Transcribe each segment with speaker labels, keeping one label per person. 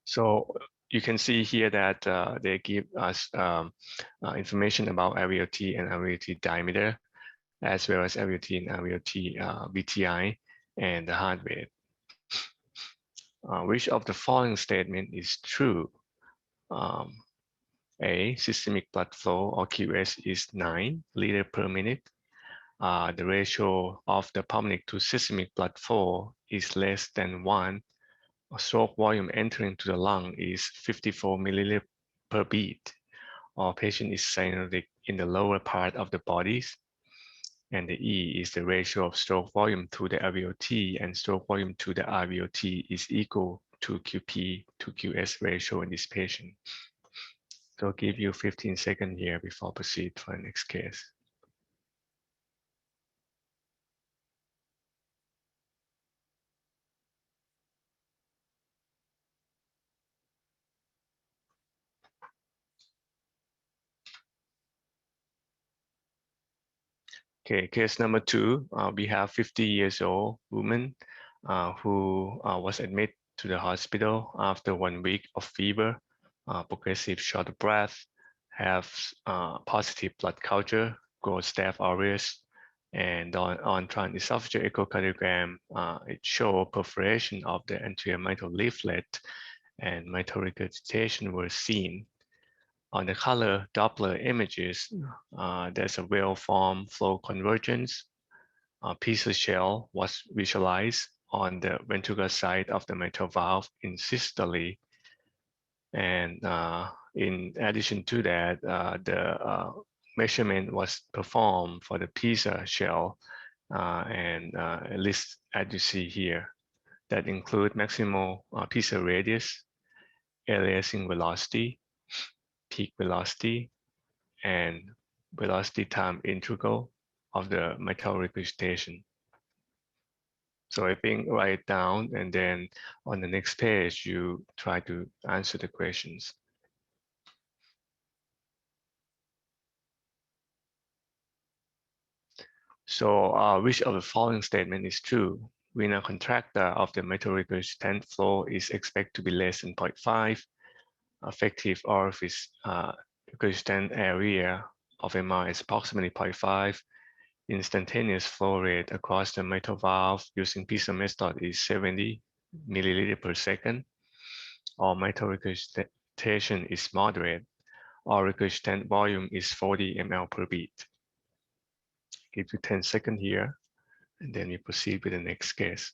Speaker 1: So you can see here that they give us information about LVOT and LVOT diameter, as well as LVOT and LVOT VTI and the heart rate. Which of the following statement is true? A, systemic blood flow or QS is 9 liters per minute. The ratio of the pulmonary to systemic blood flow is less than 1. Stroke volume entering to the lung is 54 milliliters per beat, or patient is cyanotic in the lower part of the bodies. And the E is the ratio of stroke volume to the LVOT, and stroke volume to the RVOT is equal to QP to QS ratio in this patient. So I'll give you 15 seconds here before proceed for the next case. Okay, case number 2, we have 50 years old woman who was admitted to the hospital after 1 week of fever, progressive short of breath, have positive blood culture, growth staph aureus, and on transesophageal echocardiogram, it showed perforation of the anterior mitral leaflet and mitral regurgitation were seen. On the color Doppler images, there's a well-formed flow convergence. A piece of shell was visualized on the ventricular side of the mitral valve in systole. And in addition to that, the measurement was performed for the pizza shell, and at least as you see here, that include maximal pizza radius, aliasing velocity, peak velocity, and velocity time integral of the mitral regurgitation. So I think write it down, and then on the next page, you try to answer the questions. So which of the following statement is true? Vena contracta of the mitral regurgitant flow is expected to be less than 0.5. Effective orifice regurgitant area of MR is approximately 0.5. Instantaneous flow rate across the mitral valve using pizza method is 70 milliliter per second. Or mitral regurgitation is moderate, or regurgitant volume is 40 ml per beat. Give you 10 seconds here, and then we proceed with the next case.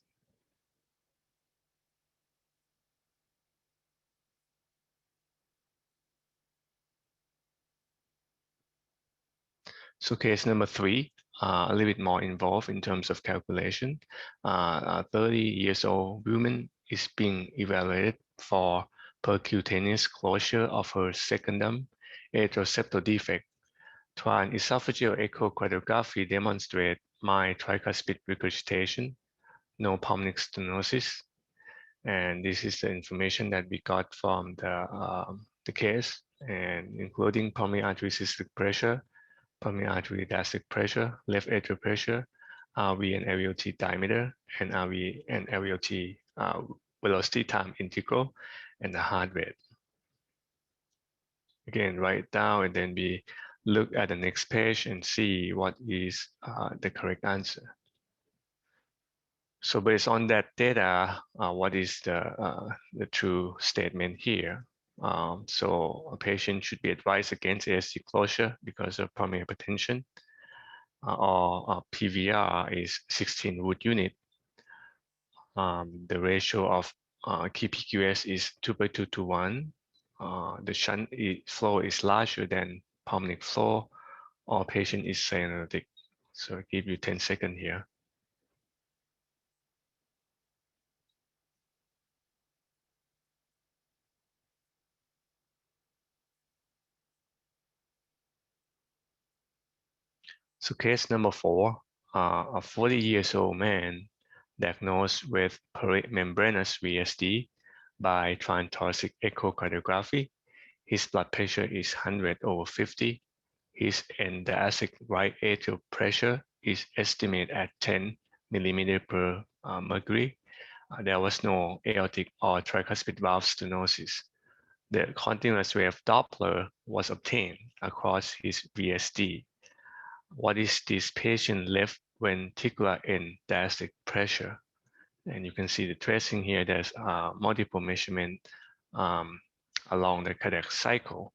Speaker 1: So case number 3, a little bit more involved in terms of calculation. A 30 years old woman is being evaluated for percutaneous closure of her secundum atrial septal defect. Transesophageal echocardiography demonstrates mild tricuspid regurgitation, no pulmonary stenosis. And this is the information that we got from the case, and including pulmonary artery systolic pressure, pulmonary artery diastolic pressure, left atrial pressure, RV and LVOT diameter, and RV and LVOT velocity time integral, and the heart rate. Again, write it down, and then we look at the next page and see what is the correct answer. So based on that data, what is the true statement here? So a patient should be advised against ASC closure because of pulmonary hypertension, or PVR is 16 Wood unit. The ratio of KPQS is 2/2 to 1. The shunt flow is larger than pulmonary flow, or patient is cyanotic. So I give you 10 seconds here. So case number 4, a 40 years old man diagnosed with perimembranous VSD by transthoracic echocardiography. His blood pressure is 100/50. His end-diastolic right atrial pressure is estimated at 10 millimeter per mercury. there was no aortic or tricuspid valve stenosis. The continuous wave Doppler was obtained across his VSD. What is this patient left ventricular end diastolic pressure? And you can see the tracing here. There's multiple measurement along the cardiac cycle.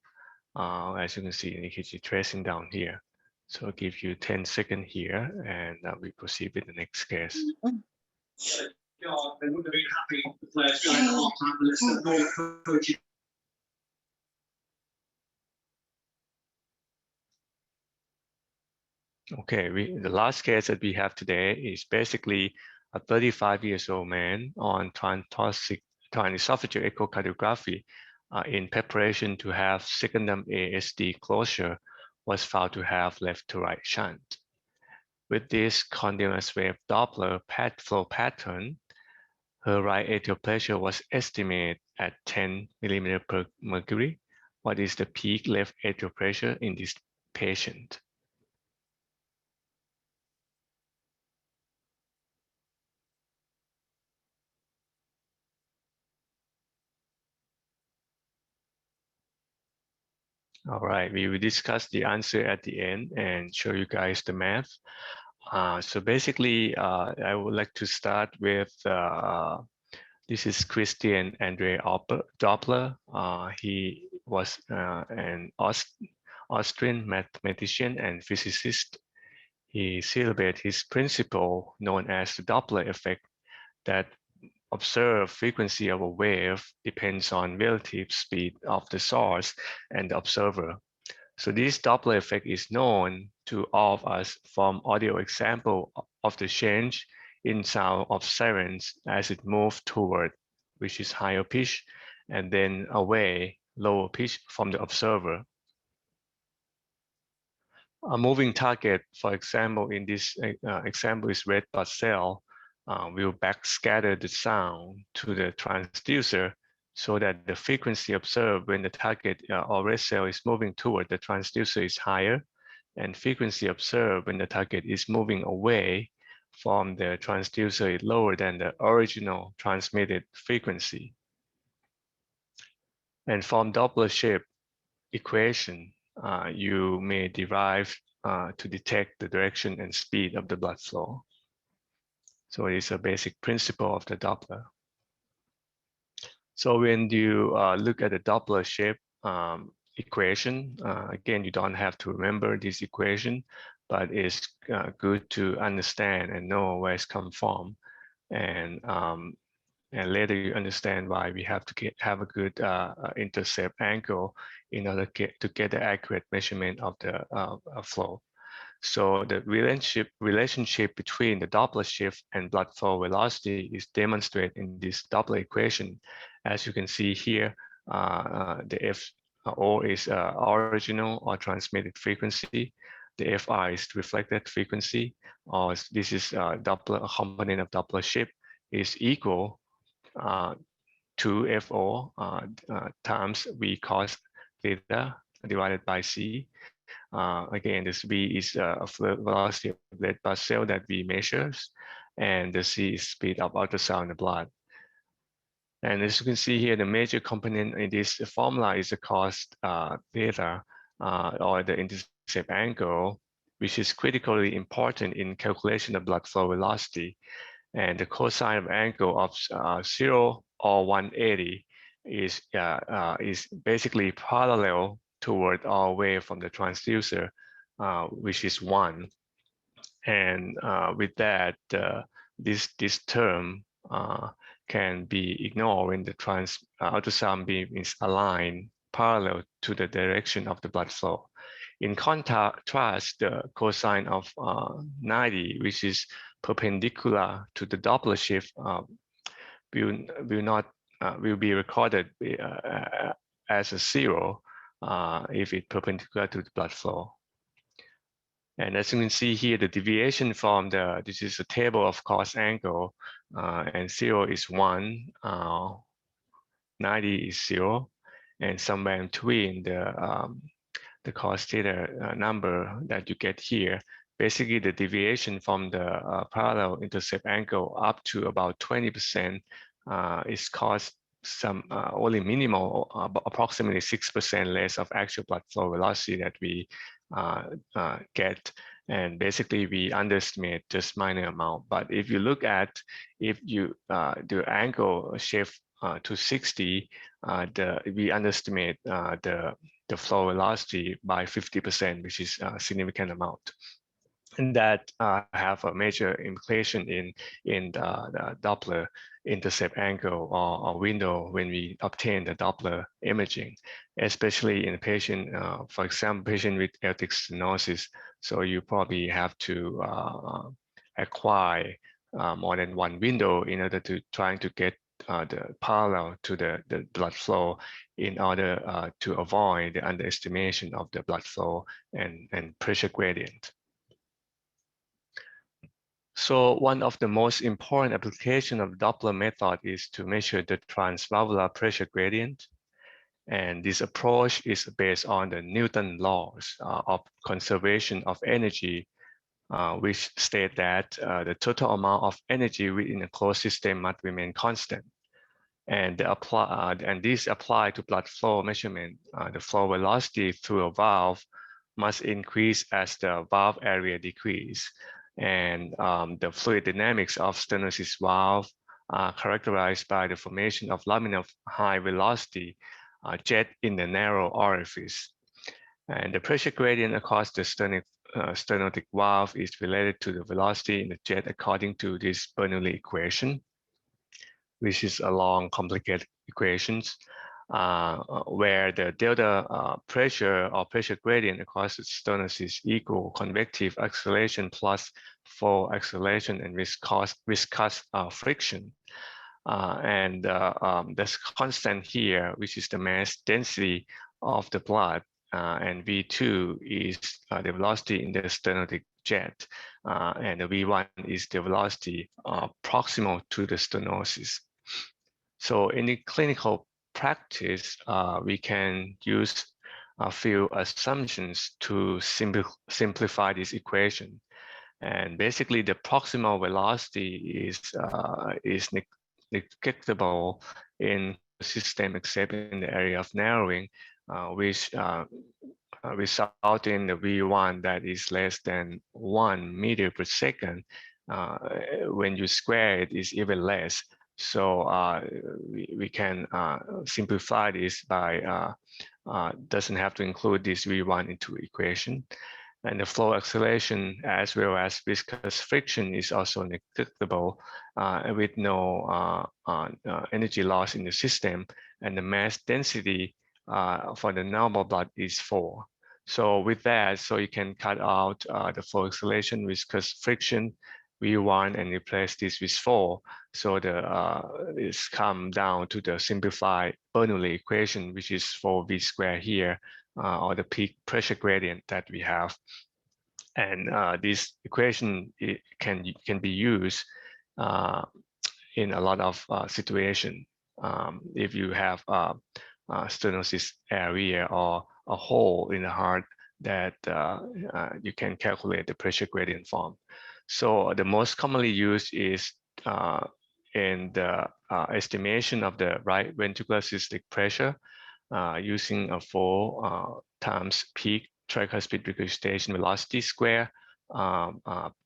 Speaker 1: As you can see in EKG tracing down here. So I'll give you 10 seconds here, and we proceed with the next case. They wouldn't have been happy the players going at half time unless the more coaching. Okay, the last case that we have today is basically a 35-year-old man on transthoracic esophageal echocardiography in preparation to have secondum ASD closure was found to have left to right shunt. With this continuous wave Doppler flow pattern, her right atrial pressure was estimated at 10 millimeter per mercury. What is the peak left atrial pressure in this patient? All right, we will discuss the answer at the end and show you guys the math. So basically, I would like to start with, this is Christian Andre Doppler. He was an Austrian mathematician and physicist. He celebrated his principle known as the Doppler effect, that observed frequency of a wave depends on relative speed of the source and the observer. So this Doppler effect is known to all of us from audio example of the change in sound of sirens as it moves toward, which is higher pitch, and then away, lower pitch from the observer. A moving target, for example, in this example is red blood cell, will backscatter the sound to the transducer so that the frequency observed when the target or red cell is moving toward the transducer is higher, and frequency observed when the target is moving away from the transducer is lower than the original transmitted frequency. And from Doppler shape equation, you may derive to detect the direction and speed of the blood flow. So it is a basic principle of the Doppler. So when you look at the Doppler shape equation, again, you don't have to remember this equation, but it's good to understand and know where it's come from. And later you understand why we have to have a good intercept angle in order to get the accurate measurement of the flow. So the relationship between the Doppler shift and blood flow velocity is demonstrated in this Doppler equation. As you can see here, the FO is original or transmitted frequency. The FR is reflected frequency, or this is Doppler, a component of Doppler shift is equal to FO times V cos theta divided by C. Again, this V is velocity of red blood cell that we measures, and the C is speed of ultrasound in the blood. And as you can see here, the major component in this formula is the cos theta, or the intercept angle, which is critically important in calculation of blood flow velocity. And the cosine of angle of 0 or 180 is basically parallel toward our way from the transducer, which is 1. And with that, this term can be ignored when the ultrasound beam is aligned parallel to the direction of the blood flow. In contrast, the cosine of 90, which is perpendicular to the Doppler shift, will be recorded as a 0 if it's perpendicular to the blood flow. And as you can see here, the deviation from this is a table of cos angle, and 0 is 1, 90 is 0, and somewhere in between the cos theta number that you get here basically the deviation from the parallel intercept angle up to about 20% is caused some only minimal, approximately 6% less of actual blood flow velocity that we get. And basically we underestimate just minor amount. But if you look at, if you the angle shift to 60, we underestimate the flow velocity by 50%, which is a significant amount. And that have a major implication in the Doppler intercept angle or window when we obtain the Doppler imaging, especially in a patient, for example, patient with aortic stenosis. So you probably have to acquire more than one window in order to trying to get the parallel to the blood flow in order to avoid the underestimation of the blood flow and pressure gradient. So one of the most important applications of Doppler method is to measure the transvalvular pressure gradient. And this approach is based on the Newton laws of conservation of energy, which state that the total amount of energy within a closed system must remain constant. And this apply to blood flow measurement. The flow velocity through a valve must increase as the valve area decrease. And the fluid dynamics of stenosis valve are characterized by the formation of laminar high velocity jet in the narrow orifice. And the pressure gradient across the stenotic valve is related to the velocity in the jet according to this Bernoulli equation, which is a long, complicated equations where the delta pressure or pressure gradient across the stenosis equal convective acceleration plus flow acceleration and viscous friction. This constant here, which is the mass density of the blood, and V2 is the velocity in the stenotic jet, and the V1 is the velocity proximal to the stenosis. So in the clinical practice, we can use a few assumptions to simplify this equation. And basically, the proximal velocity is negligible in system except in the area of narrowing, which result in the V1 that is less than 1 meter per second. When you square it, is even less. So we can simplify this by doesn't have to include this V1 into equation. And the flow acceleration as well as viscous friction is also negligible with no energy loss in the system. And the mass density for the normal blood is 4. So with that, so you can cut out the flow acceleration, viscous friction, V1, and replace this with 4. So this come down to the simplified Bernoulli equation, which is 4V squared here, or the peak pressure gradient that we have. And this equation can be used in a lot of situations. If you have a stenosis area or a hole in the heart that you can calculate the pressure gradient from. So the most commonly used is in the estimation of the right ventricular systolic pressure using a 4 times peak tricuspid regurgitation velocity square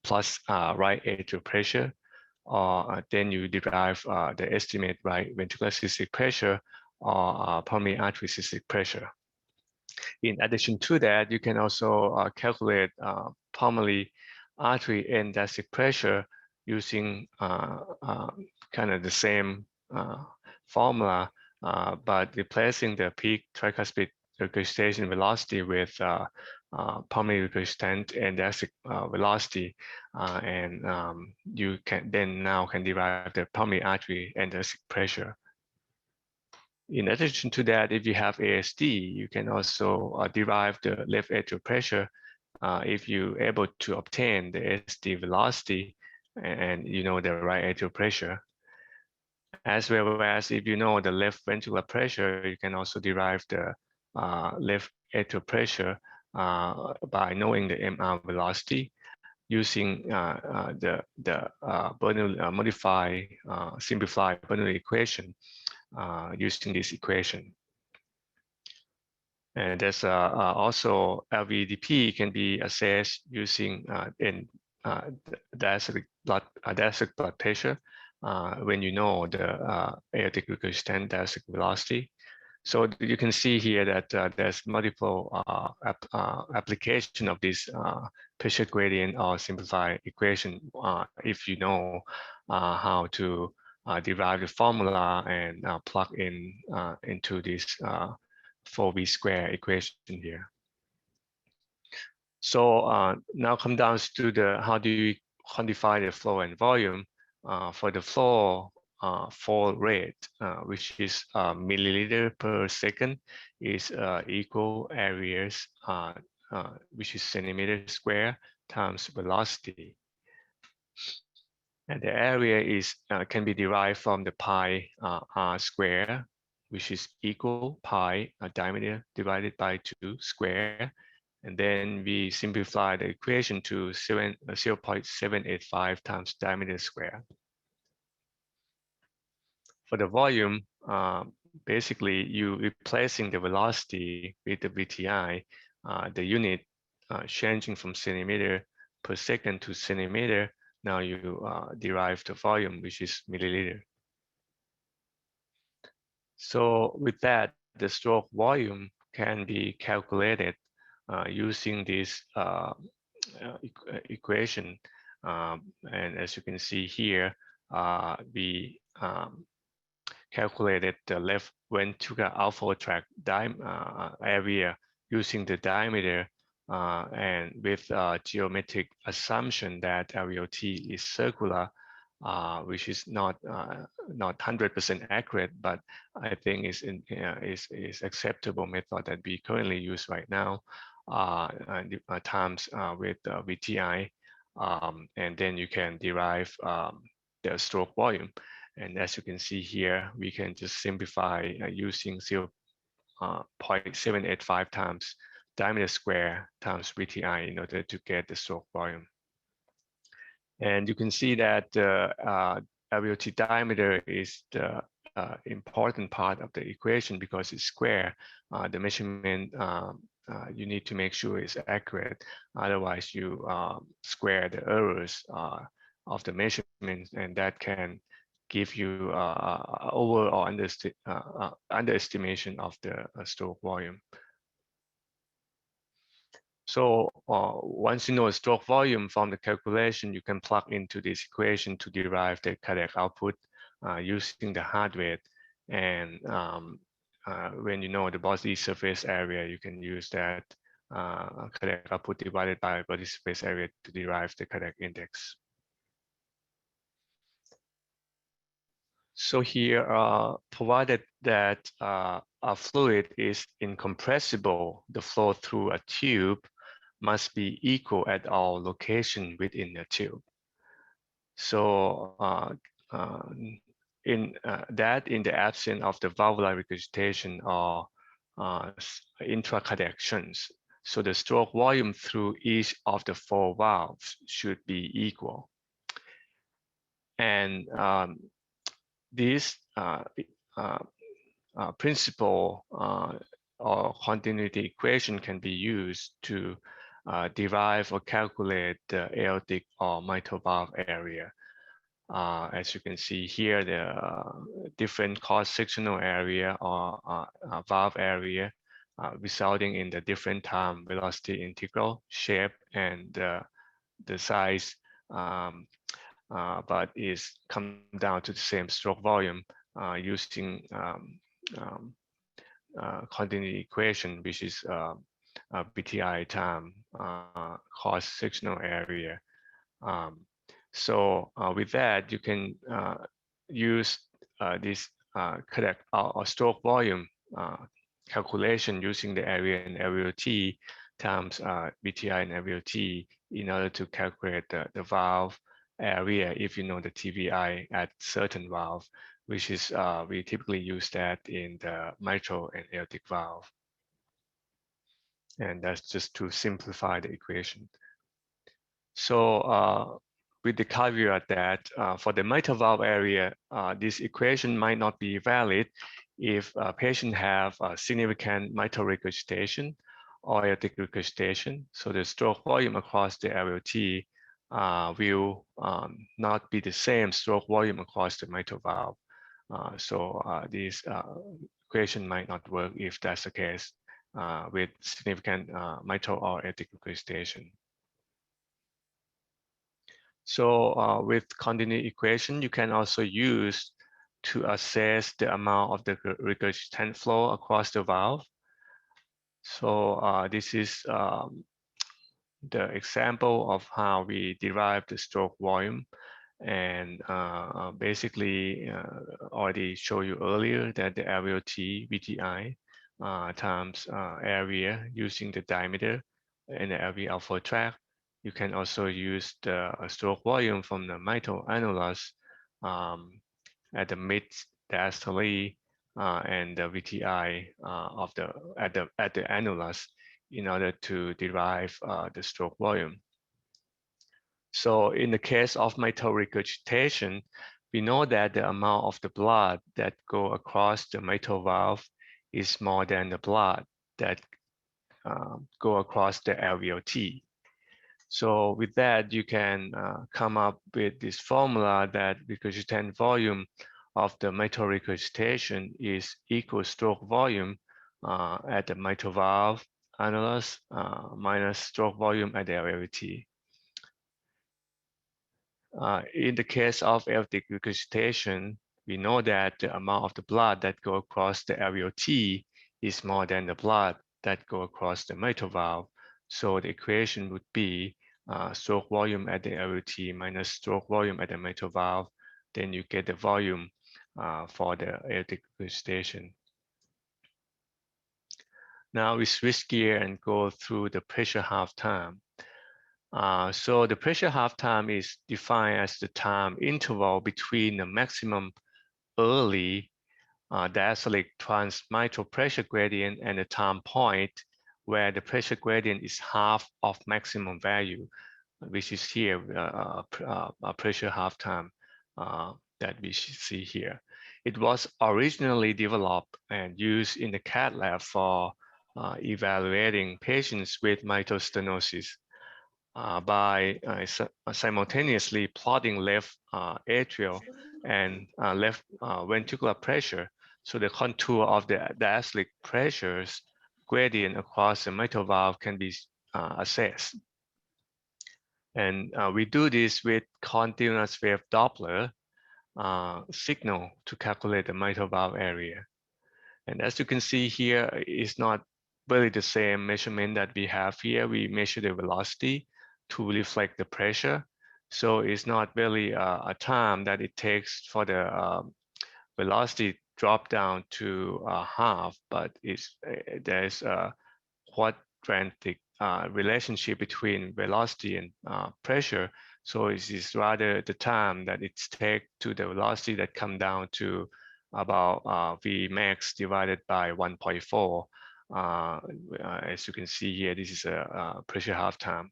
Speaker 1: plus right atrial pressure. Then you derive the estimate right ventricular systolic pressure or pulmonary artery systolic pressure. In addition to that, you can also calculate pulmonary artery end diastolic pressure using kind of the same formula, but replacing the peak tricuspid regurgitation velocity with pulmonary regurgitant end diastolic velocity, and you can now derive the pulmonary artery end diastolic pressure. In addition to that, if you have ASD, you can also derive the left atrial pressure if you're able to obtain the ASD velocity and you know the right atrial pressure. As well as if you know the left ventricular pressure, you can also derive the left atrial pressure by knowing the MR velocity. using the simplified Bernoulli equation using this equation. And there's also LVDP can be assessed using in diastolic blood pressure when you know the aortic resistance diastolic velocity. So you can see here that there's multiple application of this pressure gradient or simplified equation if you know how to derive the formula and plug in into this 4v square equation here. So now come down to the how do you quantify the flow and volume for the flow rate, which is milliliter per second, is equal areas, which is centimeter square times velocity. And the area is can be derived from the pi r square, which is equal pi diameter divided by 2 square. And then we simplify the equation to 0.785 times diameter square. For the volume, basically you replacing the velocity with the VTI, the unit changing from centimeter per second to centimeter. Now you derive the volume, which is milliliter. So with that, the stroke volume can be calculated using this equation. And as you can see here, we calculated the left ventricular outflow tract area using the diameter and with geometric assumption that LVOT is circular, which is not 100% accurate, but I think is acceptable method that we currently use right now. Times with VTI, and then you can derive the stroke volume. And as you can see here, we can just simplify using 0.785 times diameter square times VTI in order to get the stroke volume. And you can see that LVOT diameter is the important part of the equation because it's square. The measurement you need to make sure it's accurate. Otherwise, you square the errors of the measurements, and that can give you over or underestimation of the stroke volume. So once you know a stroke volume from the calculation, you can plug into this equation to derive the cardiac output using the heart rate. And when you know the body surface area, you can use that cardiac output divided by body surface area to derive the cardiac index. So here, provided that a fluid is incompressible, the flow through a tube must be equal at all locations within the tube. So in the absence of the valvular regurgitation or intracardiac shunts, so the stroke volume through each of the 4 valves should be equal. And this principle or continuity equation can be used to derive or calculate the aortic or mitral valve area. As you can see here, the different cross-sectional area or valve area resulting in the different time velocity integral shape and the size, but is come down to the same stroke volume using continuity equation, which is BTI time cross-sectional area. So with that, you can use this correct or stroke volume calculation using the area and LVOT times BTI and LVOT in order to calculate the valve area if you know the TVI at certain valve, which is we typically use that in the mitral and aortic valve. And that's just to simplify the equation. So with the caveat that for the mitral valve area, this equation might not be valid if a patient have a significant mitral regurgitation or aortic regurgitation. So the stroke volume across the LVOT will not be the same stroke volume across the mitral valve. So this equation might not work if that's the case with significant mitral or aortic regurgitation. So with continuity equation, you can also use to assess the amount of the regurgitant flow across the valve. So this is the example of how we derive the stroke volume. And basically, already showed you earlier that the LVOT VTI times area using the diameter in the LV alpha tract. You can also use the stroke volume from the mitral annulus at the mid diastole and the VTI of the at the annulus in order to derive the stroke volume. So in the case of mitral regurgitation, we know that the amount of the blood that go across the mitral valve is more than the blood that go across the LVOT. So with that, you can come up with this formula that regurgitant volume of the mitral regurgitation is equal stroke volume at the mitral valve annulus minus stroke volume at the LVOT. In the case of aortic regurgitation, we know that the amount of the blood that go across the LVOT is more than the blood that go across the mitral valve. So the equation would be stroke volume at the LVOT minus stroke volume at the mitral valve. Then you get the volume for the aortic regurgitation. Now we switch gear and go through the pressure half time. So the pressure half time is defined as the time interval between the maximum early diastolic transmitral pressure gradient and the time point where the pressure gradient is half of maximum value, which is here a pressure half time that we see here. It was originally developed and used in the cath lab for evaluating patients with mitral stenosis. By simultaneously plotting left atrial and left ventricular pressure. So the contour of the diastolic pressures gradient across the mitral valve can be assessed. And we do this with continuous wave Doppler signal to calculate the mitral valve area. And as you can see here, it's not really the same measurement that we have here. We measure the velocity to reflect the pressure. So it's not really a time that it takes for the velocity drop down to half, but there's a quadratic relationship between velocity and pressure. So it is rather the time that it takes to the velocity that come down to about V max divided by 1.4. As you can see here, this is a pressure half time.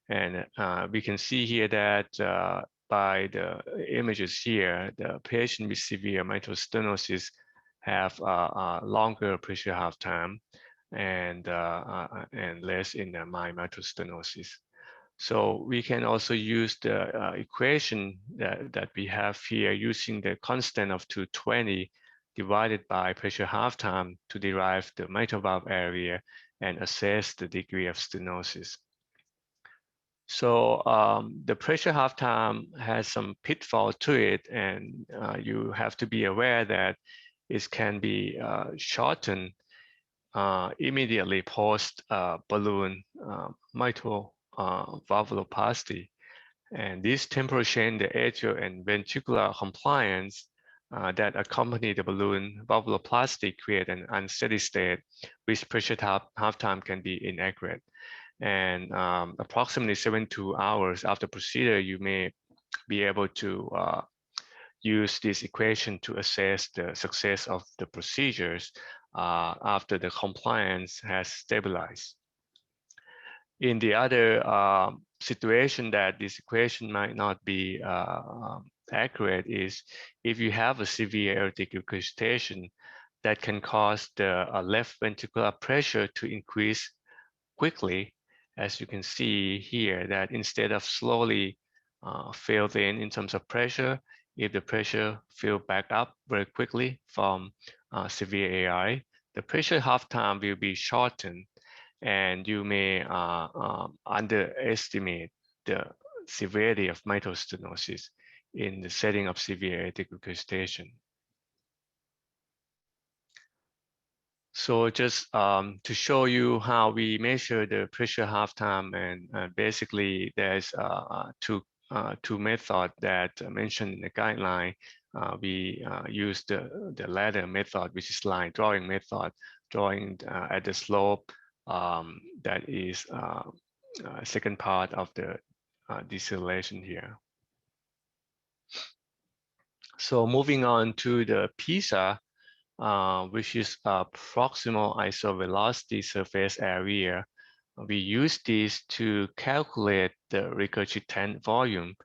Speaker 1: And we can see here that by the images here, the patient with severe mitral stenosis have a longer pressure half time and less in the mild mitral stenosis. So we can also use the equation that we have here using the constant of 220 divided by pressure half time to derive the mitral valve area and assess the degree of stenosis. So the pressure half time has some pitfall to it, and you have to be aware that it can be shortened immediately post balloon mitral valvuloplasty. And this temporal change the atrial and ventricular compliance that accompany the balloon valvuloplasty create an unsteady state, which pressure half time can be inaccurate. And approximately 72 hours after procedure, you may be able to use this equation to assess the success of the procedures after the compliance has stabilized. In the other situation that this equation might not be accurate is if you have a severe aortic regurgitation that can cause the left ventricular pressure to increase quickly, as you can see here, that instead of slowly filled in terms of pressure, if the pressure fill back up very quickly from severe AI, the pressure half time will be shortened, and you may underestimate the severity of mitral stenosis in the setting of severe aortic regurgitation. So just to show you how we measure the pressure half time, and basically there's two methods that I mentioned in the guideline. We use the latter method, which is line drawing method, drawing at the slope that is second part of the deceleration here. So moving on to the PISA, which is proximal isovelocity surface area. We use this to calculate the regurgitant volume,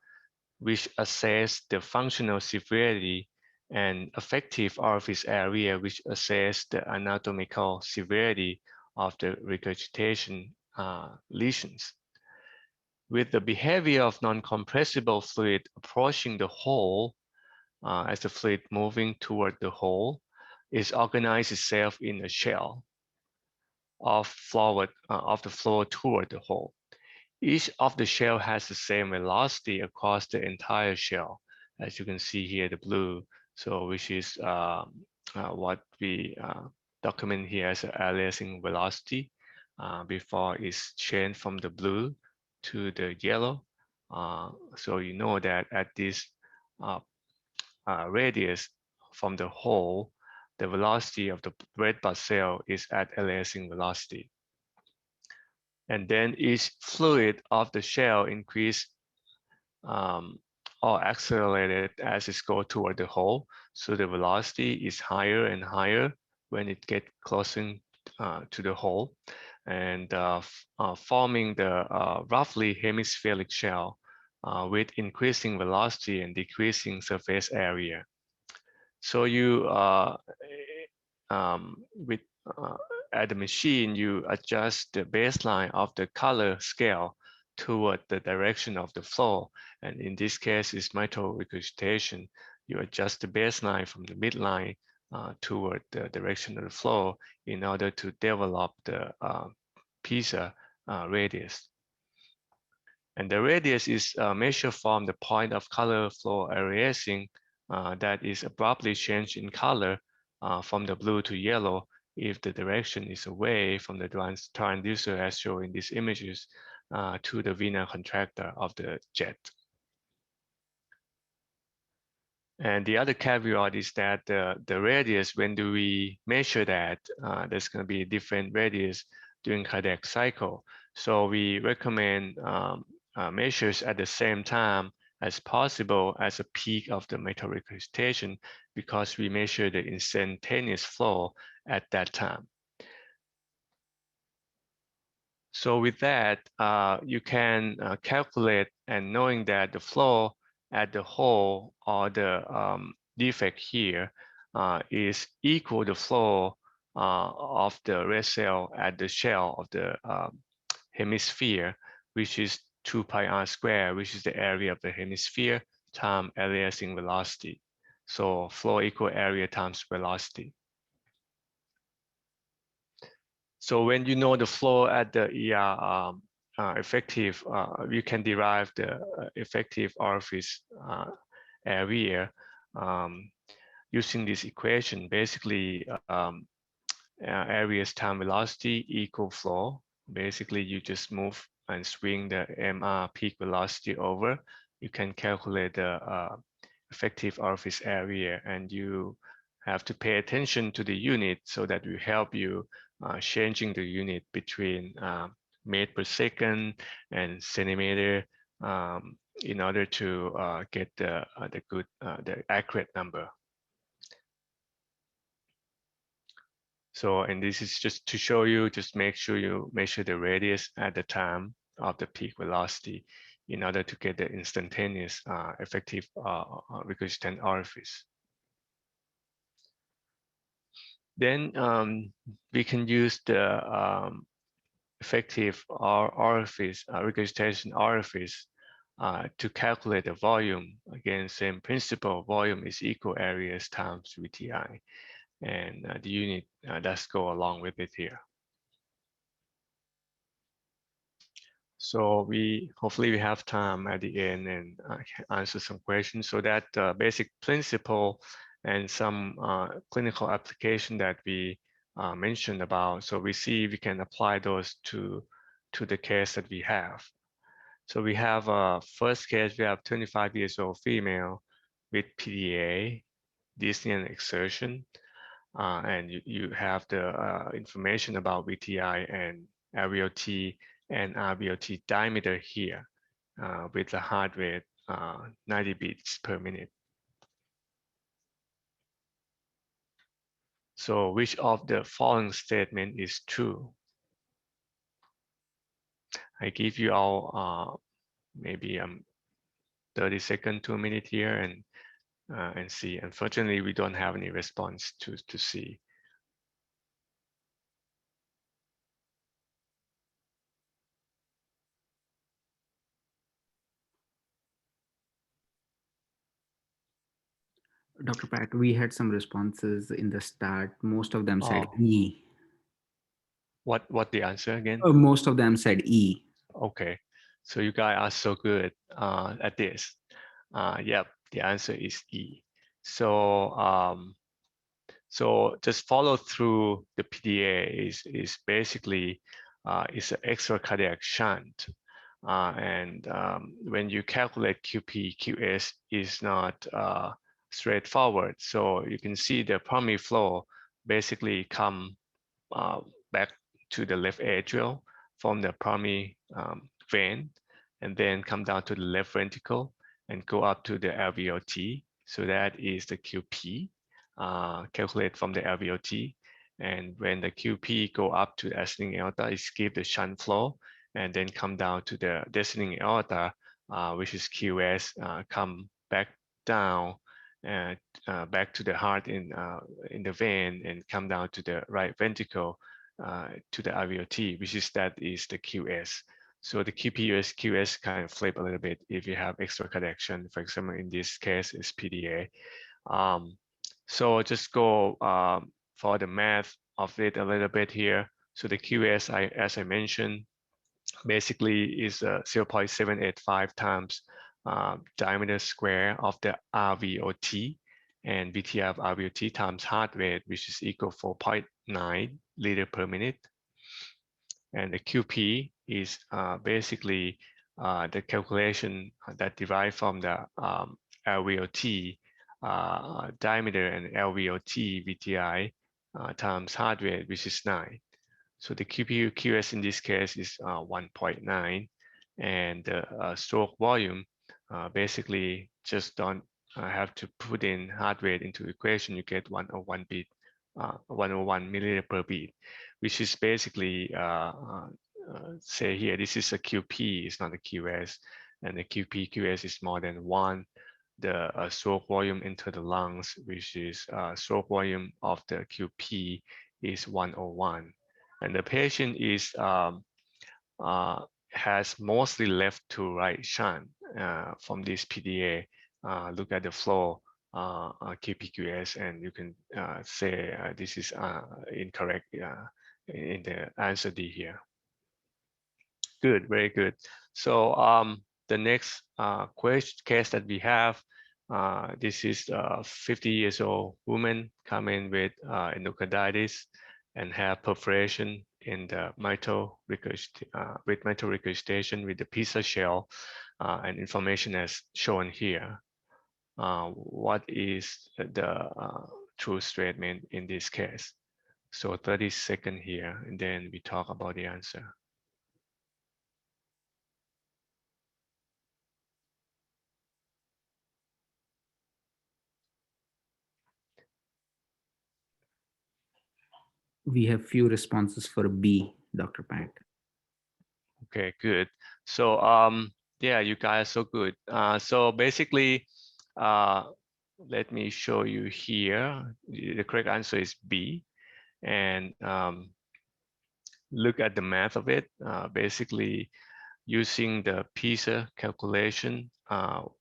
Speaker 1: which assess the functional severity, and effective orifice area, which assess the anatomical severity of the regurgitation lesions. With the behavior of non-compressible fluid approaching the hole, as the fluid moving toward the hole, is organized itself in a shell of the flow toward the hole. Each of the shell has the same velocity across the entire shell, as you can see here, the blue. So which is what we document here as an aliasing velocity before it's changed from the blue to the yellow. So you know that at this radius from the hole, the velocity of the red blood cell is at aliasing velocity. And then each fluid of the shell increase or accelerated as it goes toward the hole. So the velocity is higher and higher when it gets closer to the hole, and forming the roughly hemispheric shell with increasing velocity and decreasing surface area. So you with at the machine, you adjust the baseline of the color scale toward the direction of the flow, and in this case is mitral regurgitation. You adjust the baseline from the midline toward the direction of the flow in order to develop the PISA radius. And the radius is measured from the point of color flow aliasing that is abruptly changed in color from the blue to yellow if the direction is away from the transducer, as shown in these images, to the vena contracta of the jet. And the other caveat is that the radius, when do we measure that, there's going to be a different radius during cardiac cycle. So we recommend measures at the same time as possible as a peak of the mitral regurgitation, because we measure the instantaneous flow at that time. So with that, you can calculate, and knowing that the flow at the hole or the defect here is equal to the flow of the red cell at the shell of the hemisphere, which is 2 pi r squared, which is the area of the hemisphere, times aliasing velocity. So flow equal area times velocity. So when you know the flow at the ER effective, you can derive the effective orifice area using this equation. Basically, areas time velocity equal flow. Basically, you just move and swing the MR peak velocity over. You can calculate the effective orifice area, and you have to pay attention to the unit so that will help you changing the unit between meter per second and centimeter in order to get the accurate number. So, and this is just to show you, just make sure you measure the radius at the time of the peak velocity in order to get the instantaneous effective regurgitant orifice. Then we can use the effective orifice, regurgitation orifice to calculate the volume. Again, same principle, volume is equal areas times VTI. And the unit does go along with it here. So hopefully we have time at the end and answer some questions. So that basic principle and some clinical application that we mentioned about. So we see we can apply those to the case that we have. So we have a first case, we have 25 years old female with PDA, dyspnea and exertion. And you have the information about VTI and LVOT and RVOT diameter here with the heart rate 90 beats per minute. So which of the following statement is true? I give you all maybe 30 seconds to a minute here and see. Unfortunately, we don't have any response to see.
Speaker 2: Dr. Pat, we had some responses in the start. Most of them said E.
Speaker 1: What the answer again?
Speaker 2: Most of them said E.
Speaker 1: Okay, so you guys are so good at this. Yep, the answer is E. So just follow through the PDA is basically is an extracardiac shunt. And when you calculate QP, QS is not straightforward. So you can see the primary flow basically come back to the left atrial from the primary vein, and then come down to the left ventricle and go up to the LVOT. So that is the QP, calculate from the LVOT. And when the QP go up to the ascending aorta, it gives the shunt flow, and then come down to the descending aorta, which is QS, come back down and back to the heart in the vein and come down to the right ventricle to the IVOT, which is the QS. So the QPUS, QS kind of flip a little bit if you have extra connection. For example, in this case, is PDA. So just go for the math of it a little bit here. So the QS, as I mentioned, basically is 0.785 times diameter square of the RVOT, and VTI of RVOT times heart rate, which is equal to 4.9 liter per minute. And the QP is basically the calculation that derived from the LVOT diameter and LVOT VTI times heart rate, which is 9. So the QPU QS in this case is 1.9, and the stroke volume basically just don't have to put in heart rate into the equation. You get 101 beat, 101 milliliter per beat, which is basically say here this is a QP, it's not a QS, and the QP QS is more than 1. The stroke volume into the lungs, which is stroke volume of the QP, is 101. And the patient is has mostly left to right shunt from this PDA. Look at the flow QPQS, and you can say this is incorrect in the answer D here. Good, very good. So the next case that we have, this is a 50 years old woman coming with endocarditis and have perforation in the mitral regurgitation with the pizza shell, and information as shown here. What is the true statement in this case? So 30 seconds here, and then we talk about the answer.
Speaker 2: We have few responses for B, Dr. Pat.
Speaker 1: Okay, good. So yeah, you guys are so good. So basically, uh, let me show you here. The correct answer is B. And look at the math of it. Basically, using the PISA calculation,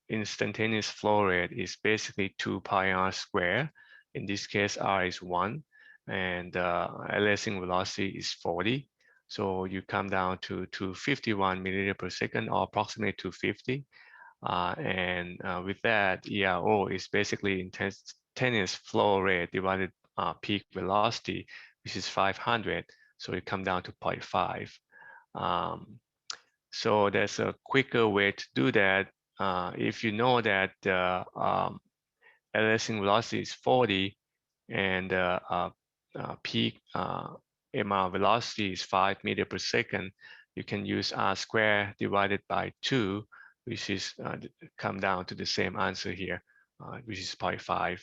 Speaker 1: instantaneous flow rate is basically 2 pi r squared. In this case, r is 1, and alerting velocity is 40. So you come down to 251 milliliter per second, or approximately 250. And with that, ERO is basically instantaneous flow rate divided peak velocity, which is 500. So it come down to 0.5. Um, so there's a quicker way to do that. If you know that the alerting velocity is 40 and peak MR velocity is 5 meter per second, you can use R squared divided by 2, which is come down to the same answer here, which is 0.5,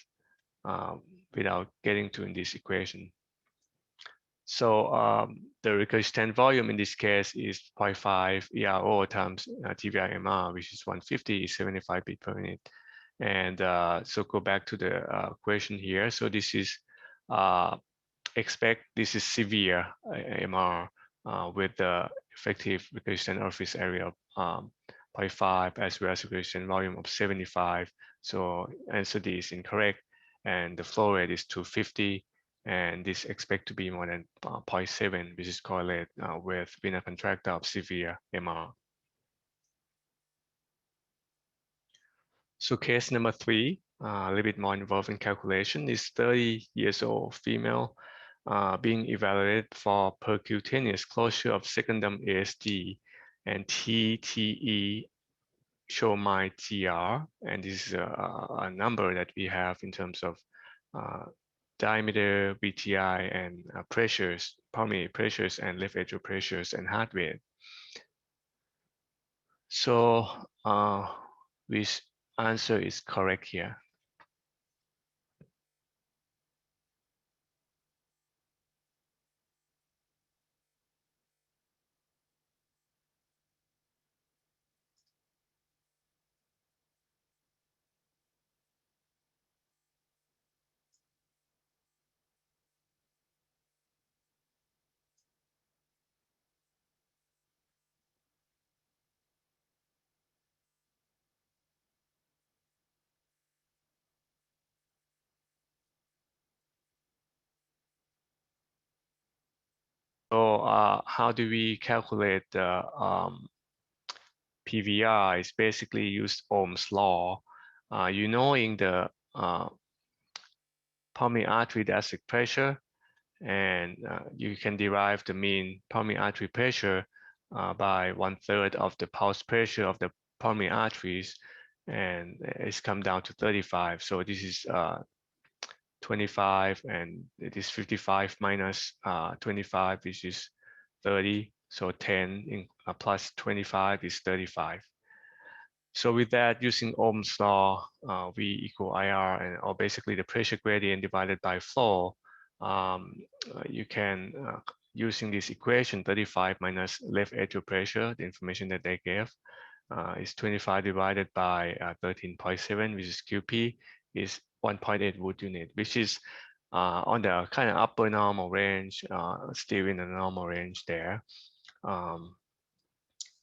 Speaker 1: without getting to in this equation. So the resistant volume in this case is 0.5 ERO times TVIMR, which is 150, is 75 beat per minute. And so go back to the question here. So this is this is severe MR with the effective resistant orifice area of 0.5 as well as resistant volume of 75. So answer D is incorrect, and the flow rate is 250, and this expect to be more than 0.7, which is correlated with vena contracta of severe MR. So case number 3, a little bit more involved in calculation, is 30 years old female being evaluated for percutaneous closure of secondum ASD and TTE show my TR, and this is a number that we have in terms of diameter, BTI, and pressures, pulmonary pressures, and left atrial pressures, and heart rate. So which answer is correct here? So how do we calculate the PVR? Is basically use Ohm's law. You know, in the pulmonary artery diastolic pressure, and you can derive the mean pulmonary artery pressure by 1/3 of the pulse pressure of the pulmonary arteries, and it's come down to 35. So this is 25, and it is 55 minus 25, which is 30. So 10 in, plus 25 is 35. So with that, using Ohm's law, V equal IR, and or basically the pressure gradient divided by flow, you can, using this equation, 35 minus left atrial pressure, the information that they gave, is 25 divided by 13.7, which is QP, is 1.8 Wood unit, which is on the kind of upper normal range, still in the normal range there.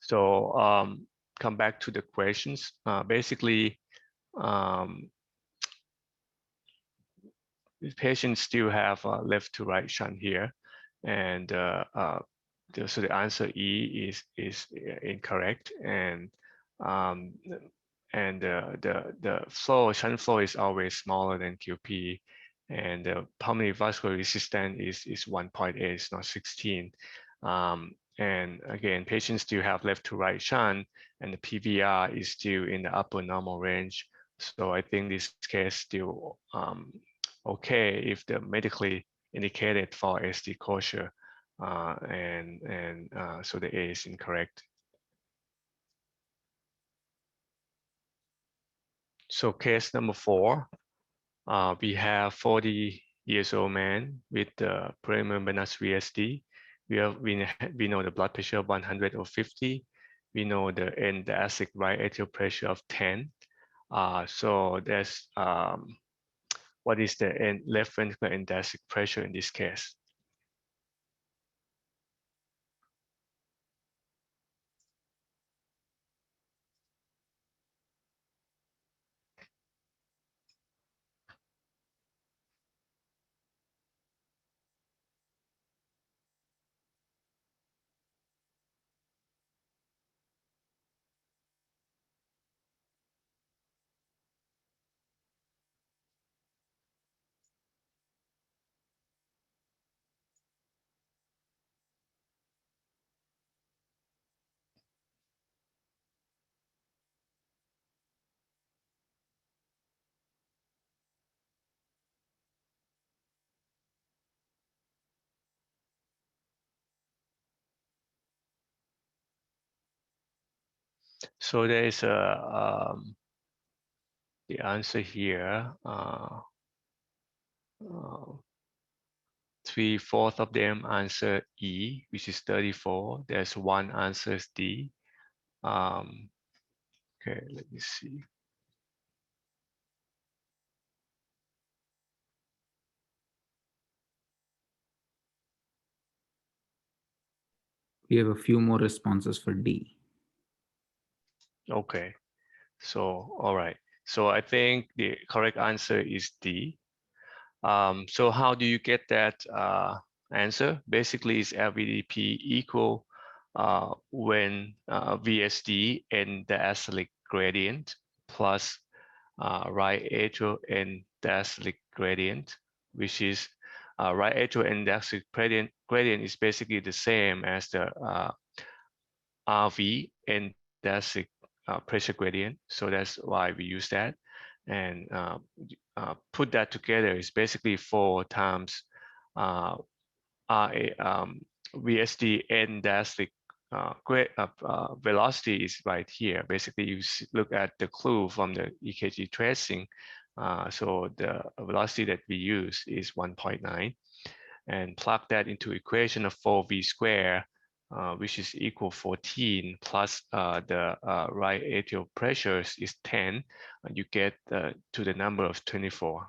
Speaker 1: So come back to the questions. Basically, patients still have left to right shunt here, and so the answer E is incorrect, and the flow, shunt flow, is always smaller than QP, and the pulmonary vascular resistance is 1.8, it's not 16. And again, patients still have left to right shunt, and the PVR is still in the upper normal range. So I think this case still okay if the medically indicated for SD closure, and so the A is incorrect. So case number 4, we have 40 years old man with primary membranous VSD we know the blood pressure of 100 or 50. We know the end diastolic right atrial pressure of 10. So there's what is the left ventricular end diastolic pressure in this case? So there is the answer here. 3/4 of them answer E, which is 34. There's one answer is D. Okay, let me see.
Speaker 2: We have a few more responses for D.
Speaker 1: Okay, so all right. So I think the correct answer is D. So how do you get that answer? Basically, it's LVDP equal when VSD and diastolic gradient plus right atrial and diastolic gradient, which is right atrial and diastolic gradient is basically the same as the RV and diastolic pressure gradient. So that's why we use that. And put that together is basically 4 times VSD and diastolic velocity is right here. Basically, you look at the clue from the EKG tracing. So the velocity that we use is 1.9, and plug that into equation of 4V squared, which is equal 14 plus the right atrial pressures is 10, you get to the number of 24.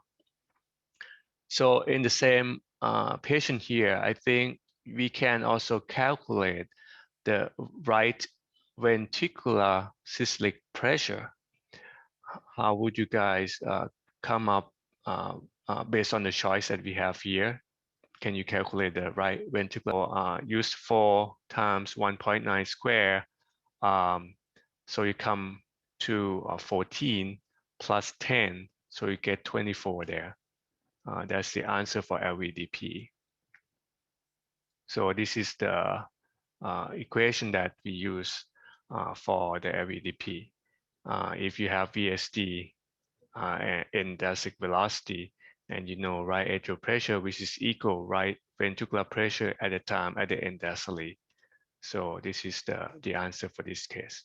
Speaker 1: So in the same patient here, I think we can also calculate the right ventricular systolic pressure. How would you guys come up based on the choice that we have here? Can you calculate the right ventricular? Use 4 times 1.9 square. So you come to 14 plus 10. So you get 24 there. That's the answer for LVDP. So this is the equation that we use for the LVDP. If you have VSD and diastolic velocity, and you know right atrial pressure, which is equal right ventricular pressure at the time at the end decile. So this is the answer for this case.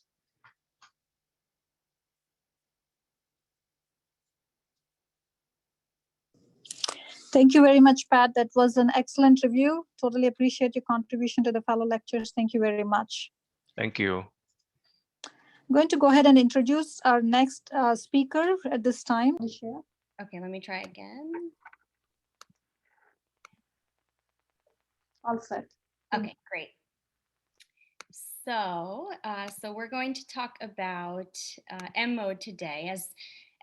Speaker 3: Thank you very much, Pat. That was an excellent review. Totally appreciate your contribution to the fellow lectures. Thank you very much.
Speaker 1: Thank you.
Speaker 3: I'm going to go ahead and introduce our next speaker at this time.
Speaker 4: Okay, let me try again.
Speaker 3: All set.
Speaker 4: Okay, great. So we're going to talk about M-mode today.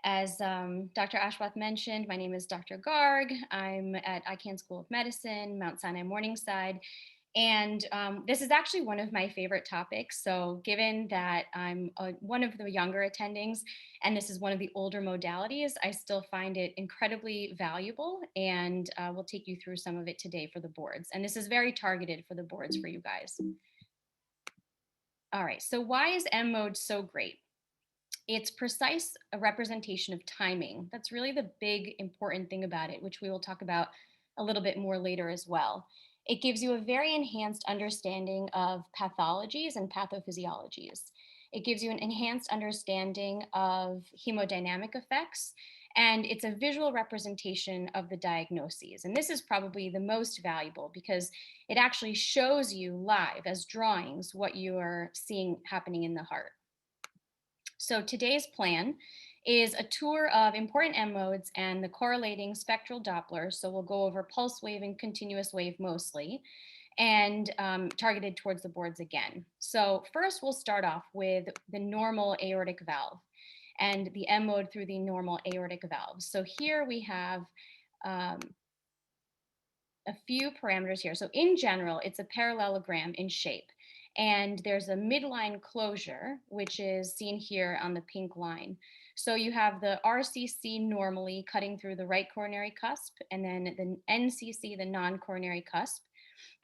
Speaker 4: As Dr. Ashwath mentioned, my name is Dr. Garg. I'm at Icahn School of Medicine, Mount Sinai Morningside. And this is actually one of my favorite topics. So given that I'm one of the younger attendings, and this is one of the older modalities, I still find it incredibly valuable, and we'll take you through some of it today for the boards. And this is very targeted for the boards for you guys. All right, so why is M-mode so great? It's precise a representation of timing. That's really the big important thing about it, which we will talk about a little bit more later as well. It gives you a very enhanced understanding of pathologies and pathophysiologies. It gives you an enhanced understanding of hemodynamic effects And it's a visual representation of the diagnoses. And this is probably the most valuable because it actually shows you live as drawings what you are seeing happening in the heart. So today's plan is a tour of important M modes and the correlating spectral Doppler. So we'll go over pulse wave and continuous wave mostly, and targeted towards the boards again. So first we'll start off with the normal aortic valve and the M mode through the normal aortic valve. So here we have a few parameters here. So in general, it's a parallelogram in shape. And there's a midline closure, which is seen here on the pink line. So you have the RCC normally cutting through the right coronary cusp, and then the NCC, the non-coronary cusp.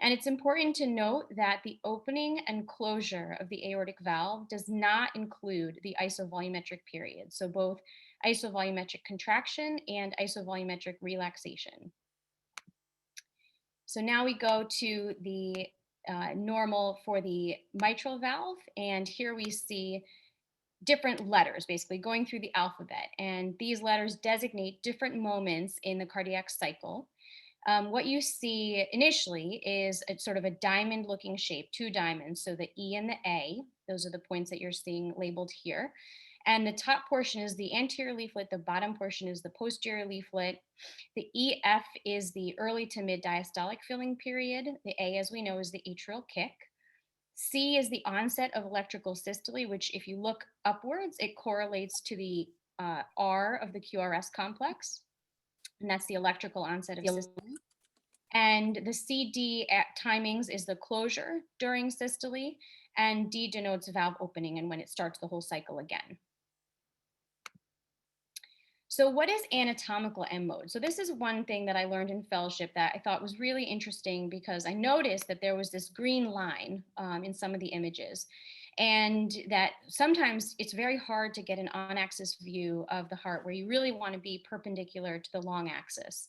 Speaker 4: And it's important to note that the opening and closure of the aortic valve does not include the isovolumetric period. So both isovolumetric contraction and isovolumetric relaxation. So now we go to the normal for the mitral valve. And here we see different letters basically going through the alphabet. And these letters designate different moments in the cardiac cycle. What you see initially is a sort of a diamond looking shape, two diamonds. So the E and the A, those are the points that you're seeing labeled here. And the top portion is the anterior leaflet. The bottom portion is the posterior leaflet. The EF is the early to mid diastolic filling period. The A, as we know, is the atrial kick. C is the onset of electrical systole, which if you look upwards, it correlates to the R of the QRS complex. And that's the electrical onset of systole. And the CD at timings is the closure during systole, and D denotes valve opening and when it starts the whole cycle again. So what is anatomical M mode? So this is one thing that I learned in fellowship that I thought was really interesting because I noticed that there was this green line in some of the images, and that sometimes it's very hard to get an on-axis view of the heart where you really want to be perpendicular to the long axis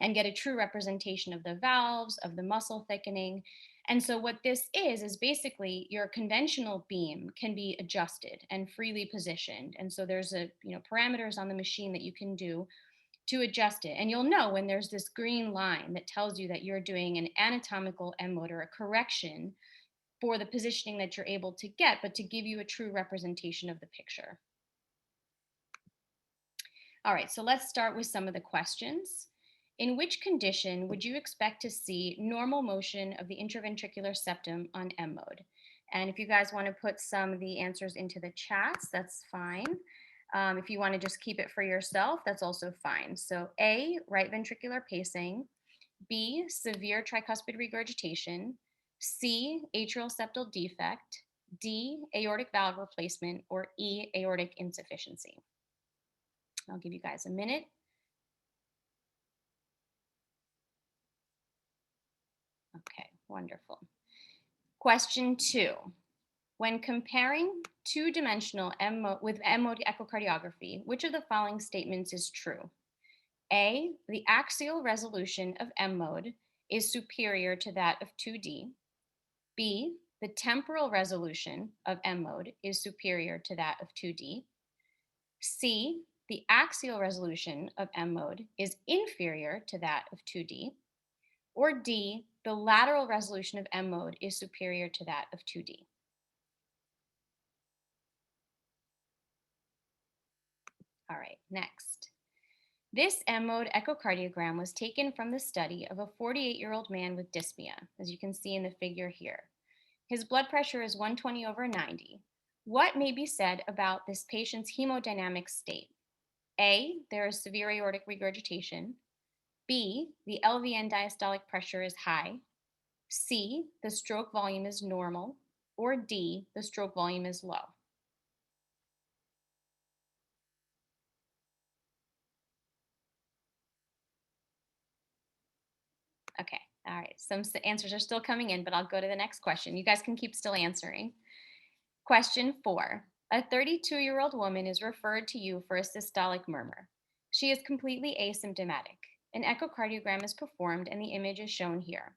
Speaker 4: and get a true representation of the valves, of the muscle thickening. And so what this is basically your conventional beam can be adjusted and freely positioned. And so there's parameters on the machine that you can do to adjust it. And you'll know when there's this green line that tells you that you're doing an anatomical M mode or a correction for the positioning that you're able to get, but to give you a true representation of the picture. All right, so let's start with some of the questions. In which condition would you expect to see normal motion of the intraventricular septum on M mode? And if you guys want to put some of the answers into the chats, that's fine. If you want to just keep it for yourself, that's also fine. So A, right ventricular pacing. B, severe tricuspid regurgitation. C, atrial septal defect. D, aortic valve replacement. Or E, aortic insufficiency. I'll give you guys a minute. Okay, wonderful. Question 2. When comparing two-dimensional M mode with M mode echocardiography, which of the following statements is true? A, the axial resolution of M mode is superior to that of 2D. B, the temporal resolution of M mode is superior to that of 2D. C, the axial resolution of M mode is inferior to that of 2D. Or D, the lateral resolution of M mode is superior to that of 2D. All right, next. This M mode echocardiogram was taken from the study of a 48-year-old man with dyspnea, as you can see in the figure here. His blood pressure is 120/90. What may be said about this patient's hemodynamic state? A, there is severe aortic regurgitation. B, the LV end diastolic pressure is high. C, the stroke volume is normal. Or D, the stroke volume is low. Okay, all right. Some answers are still coming in, but I'll go to the next question. You guys can keep still answering. Question 4. A 32-year-old woman is referred to you for a systolic murmur. She is completely asymptomatic. An echocardiogram is performed and the image is shown here.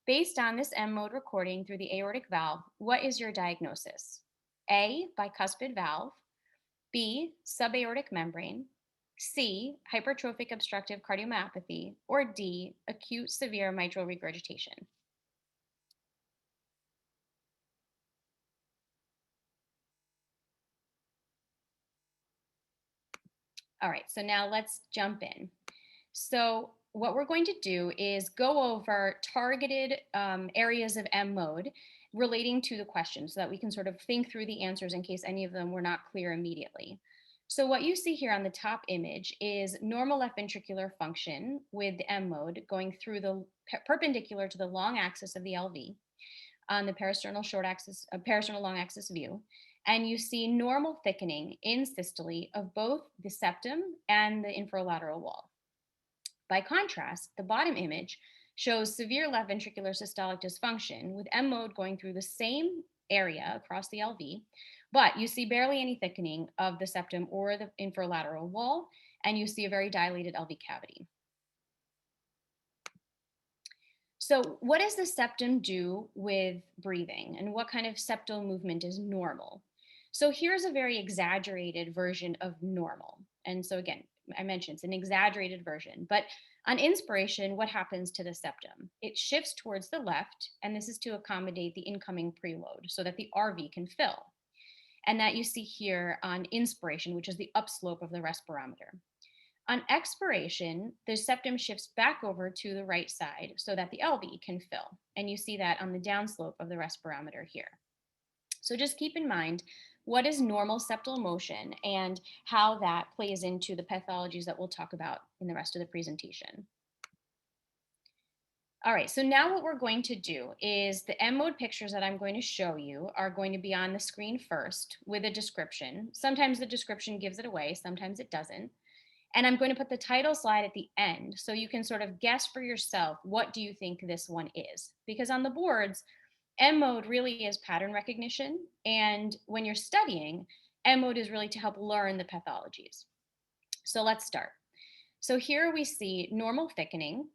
Speaker 4: Based on this M mode recording through the aortic valve, what is your diagnosis? A, bicuspid valve. B, subaortic membrane. C, hypertrophic obstructive cardiomyopathy, or D, acute severe mitral regurgitation? All right, so now let's jump in. So what we're going to do is go over targeted areas of M mode relating to the question so that we can sort of think through the answers in case any of them were not clear immediately. So what you see here on the top image is normal left ventricular function with M mode going through the perpendicular to the long axis of the LV on the parasternal short axis, parasternal long axis view. And you see normal thickening in systole of both the septum and the inferolateral wall. By contrast, the bottom image shows severe left ventricular systolic dysfunction with M mode going through the same area across the LV, but you see barely any thickening of the septum or the inferolateral wall, and you see a very dilated LV cavity. So what does the septum do with breathing, and what kind of septal movement is normal? So here's a very exaggerated version of normal. And so again, I mentioned it's an exaggerated version, but on inspiration, what happens to the septum? It shifts towards the left, and this is to accommodate the incoming preload so that the RV can fill. And that you see here on inspiration, which is the upslope of the respirometer. On expiration, the septum shifts back over to the right side so that the LV can fill. And you see that on the downslope of the respirometer here. So just keep in mind what is normal septal motion and how that plays into the pathologies that we'll talk about in the rest of the presentation. All right, so now what we're going to do is the M mode pictures that I'm going to show you are going to be on the screen first with a description. Sometimes the description gives it away, sometimes it doesn't. And I'm going to put the title slide at the end so you can sort of guess for yourself, what do you think this one is? Because on the boards, M mode really is pattern recognition. And when you're studying, M mode is really to help learn the pathologies. So let's start. So here we see normal thickening,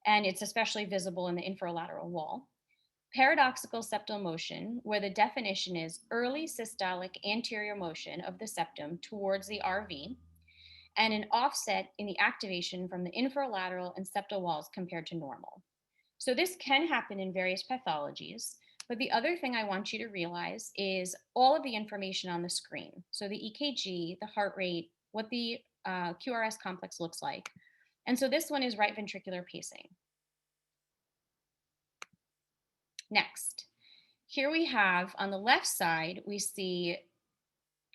Speaker 4: and it's especially visible in the inferolateral wall. Paradoxical septal motion, where the definition is early systolic anterior motion of the septum towards the RV, and an offset in the activation from the inferolateral and septal walls compared to normal. So this can happen in various pathologies, but the other thing I want you to realize is all of the information on the screen. So the EKG, the heart rate, what the QRS complex looks like. And so this one is right ventricular pacing. Next, here we have on the left side, we see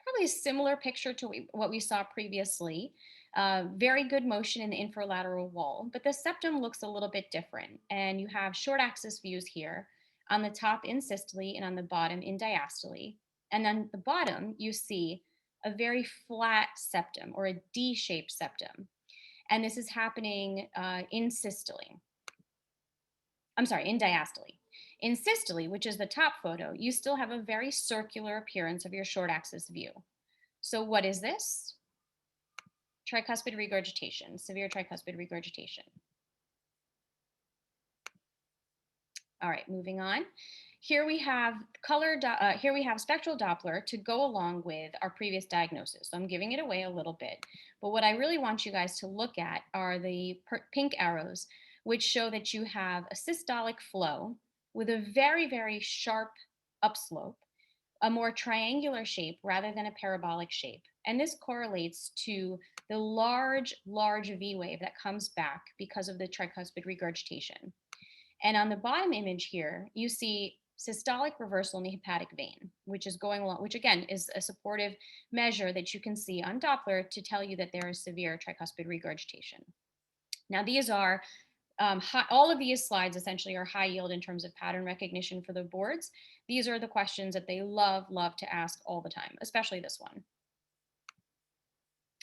Speaker 4: probably a similar picture to what we saw previously. Very good motion in the inferolateral wall, but the septum looks a little bit different. And you have short axis views here on the top in systole and on the bottom in diastole. And then the bottom, you see a very flat septum or a D-shaped septum. And this is happening in systole. I'm sorry, in diastole. In systole, which is the top photo, you still have a very circular appearance of your short axis view. So what is this? Tricuspid regurgitation, severe tricuspid regurgitation. All right, moving on. Here we have spectral Doppler to go along with our previous diagnosis. So I'm giving it away a little bit, but what I really want you guys to look at are the pink arrows, which show that you have a systolic flow with a very, very sharp upslope, a more triangular shape rather than a parabolic shape. And this correlates to the large V wave that comes back because of the tricuspid regurgitation. And on the bottom image here, you see systolic reversal in the hepatic vein, which is going along, which again is a supportive measure that you can see on Doppler to tell you that there is severe tricuspid regurgitation. Now, these are all of these slides essentially are high yield in terms of pattern recognition for the boards. These are the questions that they love to ask all the time, especially this one.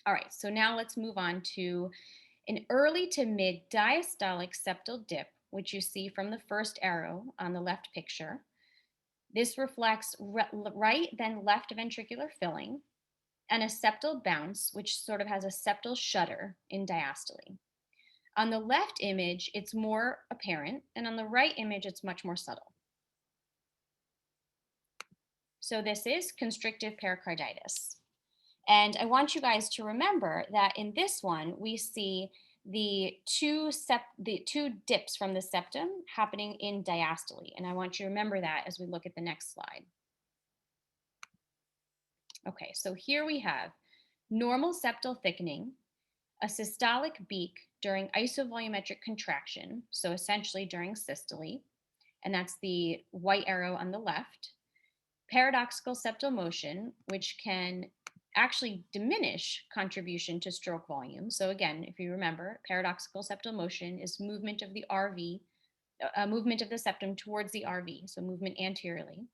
Speaker 4: All right, so now let's move on to an early to mid diastolic septal dip, which you see from the first arrow on the left picture. This reflects right then left ventricular filling and a septal bounce, which sort of has a septal shudder in diastole. On the left image, it's more apparent, and on the right image, it's much more subtle. So this is constrictive pericarditis. And I want you guys to remember that in this one, we see the two dips from the septum happening in diastole. And I want you to remember that as we look at the next slide. Okay, so here we have normal septal thickening, a systolic beak during isovolumetric contraction, so essentially during systole, and that's the white arrow on the left. Paradoxical septal motion, which can actually diminish contribution to stroke volume. So again, if you remember, paradoxical septal motion is movement of the RV, movement of the septum towards the RV, so movement anteriorly.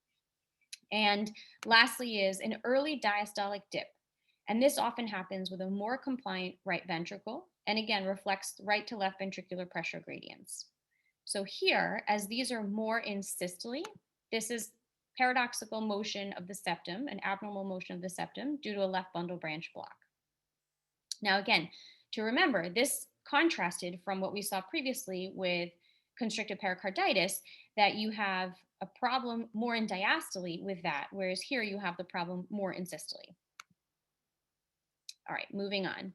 Speaker 4: And lastly is an early diastolic dip. And this often happens with a more compliant right ventricle, and again, reflects right to left ventricular pressure gradients. So here, as these are more in systole, this is paradoxical motion of the septum, an abnormal motion of the septum due to a left bundle branch block. Now, again, to remember, this contrasted from what we saw previously with constrictive pericarditis, that you have a problem more in diastole with that, whereas here you have the problem more in systole. All right, moving on.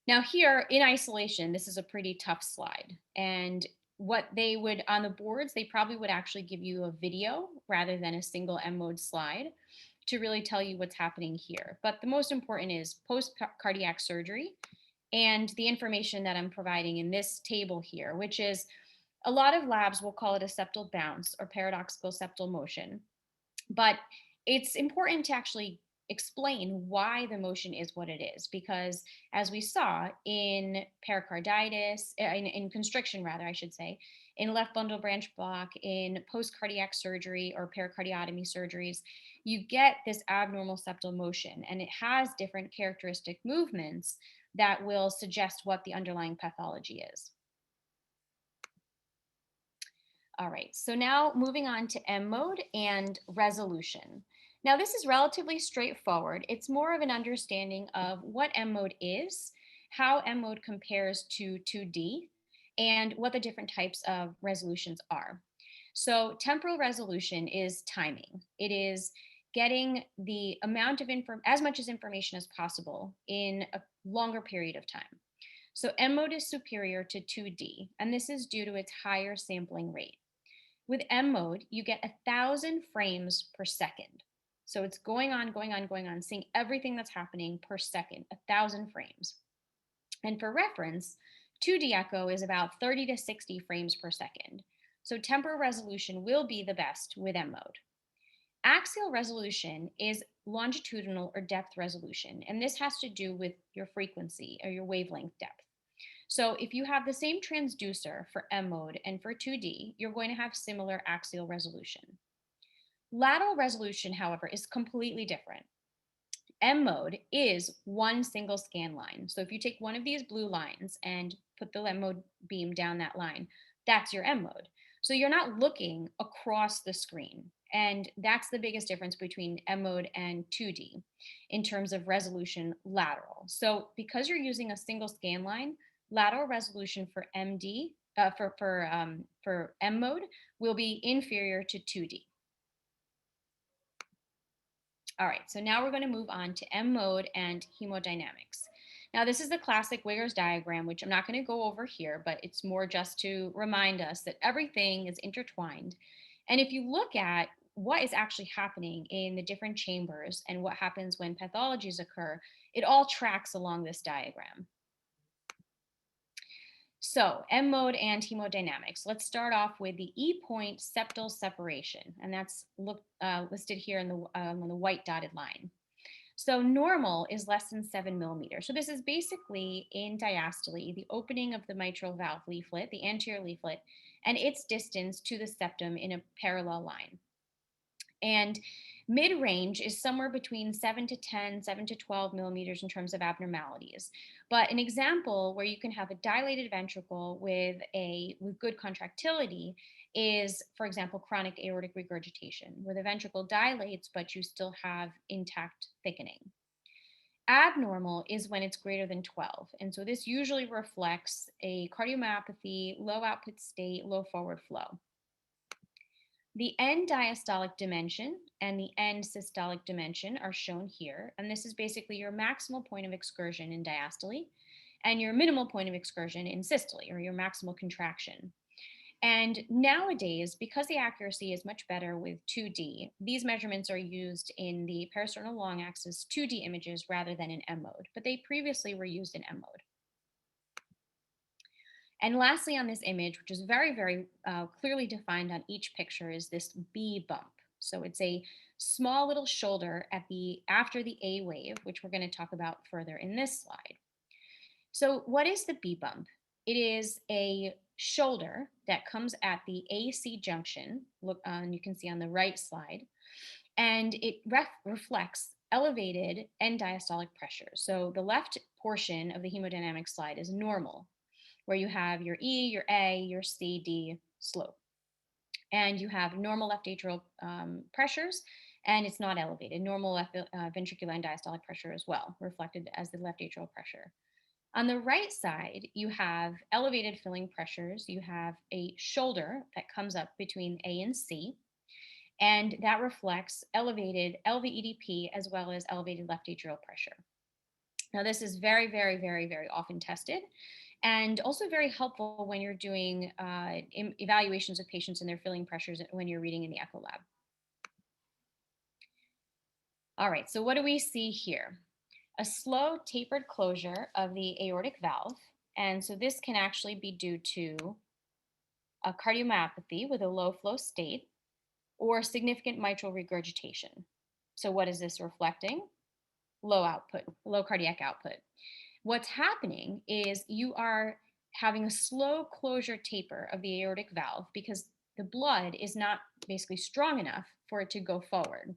Speaker 4: Now here in isolation, this is a pretty tough slide. And what they would, on the boards, they probably would actually give you a video rather than a single M-mode slide to really tell you what's happening here. But the most important is post-cardiac surgery and the information that I'm providing in this table here, which is a lot of labs will call it a septal bounce or paradoxical septal motion. But it's important to actually explain why the motion is what it is, because as we saw in pericarditis, in constriction rather, I should say, in left bundle branch block, in post-cardiac surgery or pericardiotomy surgeries, you get this abnormal septal motion, and it has different characteristic movements that will suggest what the underlying pathology is. All right, so now moving on to M mode and resolution. Now this is relatively straightforward. It's more of an understanding of what M mode is, how M mode compares to 2D, and what the different types of resolutions are. So temporal resolution is timing. It is getting the amount of as much information as possible in a longer period of time. So M mode is superior to 2D, and this is due to its higher sampling rate. With M mode, you get 1,000 frames per second. So it's going on, seeing everything that's happening per second, 1,000 frames. And for reference, 2D echo is about 30 to 60 frames per second. So temporal resolution will be the best with M mode. Axial resolution is longitudinal or depth resolution, and this has to do with your frequency or your wavelength depth. So if you have the same transducer for M mode and for 2D, you're going to have similar axial resolution. Lateral resolution, however, is completely different. M mode is one single scan line. So if you take one of these blue lines and put the M mode beam down that line, that's your M mode. So you're not looking across the screen. And that's the biggest difference between M mode and 2D in terms of resolution lateral. So because you're using a single scan line, lateral resolution for MD, for M mode will be inferior to 2D. All right, so now we're going to move on to M mode and hemodynamics. Now this is the classic Wigger's diagram, which I'm not going to go over here, but it's more just to remind us that everything is intertwined. And if you look at what is actually happening in the different chambers and what happens when pathologies occur, it all tracks along this diagram. So M mode and hemodynamics. Let's start off with the E-point septal separation, and that's listed here in on the white dotted line. So normal is less than 7 millimeters. So this is basically in diastole, the opening of the mitral valve leaflet, the anterior leaflet, and its distance to the septum in a parallel line. And mid-range is somewhere between 7 to 10, 7 to 12 millimeters in terms of abnormalities. But an example where you can have a dilated ventricle with good contractility is, for example, chronic aortic regurgitation, where the ventricle dilates, but you still have intact thickening. Abnormal is when it's greater than 12. And so this usually reflects a cardiomyopathy, low output state, low forward flow. The end diastolic dimension and the end systolic dimension are shown here. And this is basically your maximal point of excursion in diastole and your minimal point of excursion in systole, or your maximal contraction. And nowadays, because the accuracy is much better with 2D, these measurements are used in the parasternal long axis 2D images rather than in M mode, but they previously were used in M mode. And lastly, on this image, which is very, very clearly defined on each picture, is this B bump. So it's a small little shoulder at after the A wave, which we're going to talk about further in this slide. So what is the B bump? It is a shoulder that comes at the AC junction. Look, you can see on the right slide, and it reflects elevated end diastolic pressure. So the left portion of the hemodynamic slide is normal, where you have your E, your A, your C, D slope. And you have normal left atrial pressures, and it's not elevated. Normal left ventricular end diastolic pressure as well, reflected as the left atrial pressure. On the right side, you have elevated filling pressures. You have a shoulder that comes up between A and C, and that reflects elevated LVEDP as well as elevated left atrial pressure. Now, this is very, very, very, very often tested, and also very helpful when you're doing evaluations of patients and their filling pressures when you're reading in the echo lab. All right, so what do we see here? A slow tapered closure of the aortic valve. And so this can actually be due to a cardiomyopathy with a low flow state or significant mitral regurgitation. So what is this reflecting? Low output, low cardiac output. What's happening is you are having a slow closure taper of the aortic valve because the blood is not basically strong enough for it to go forward.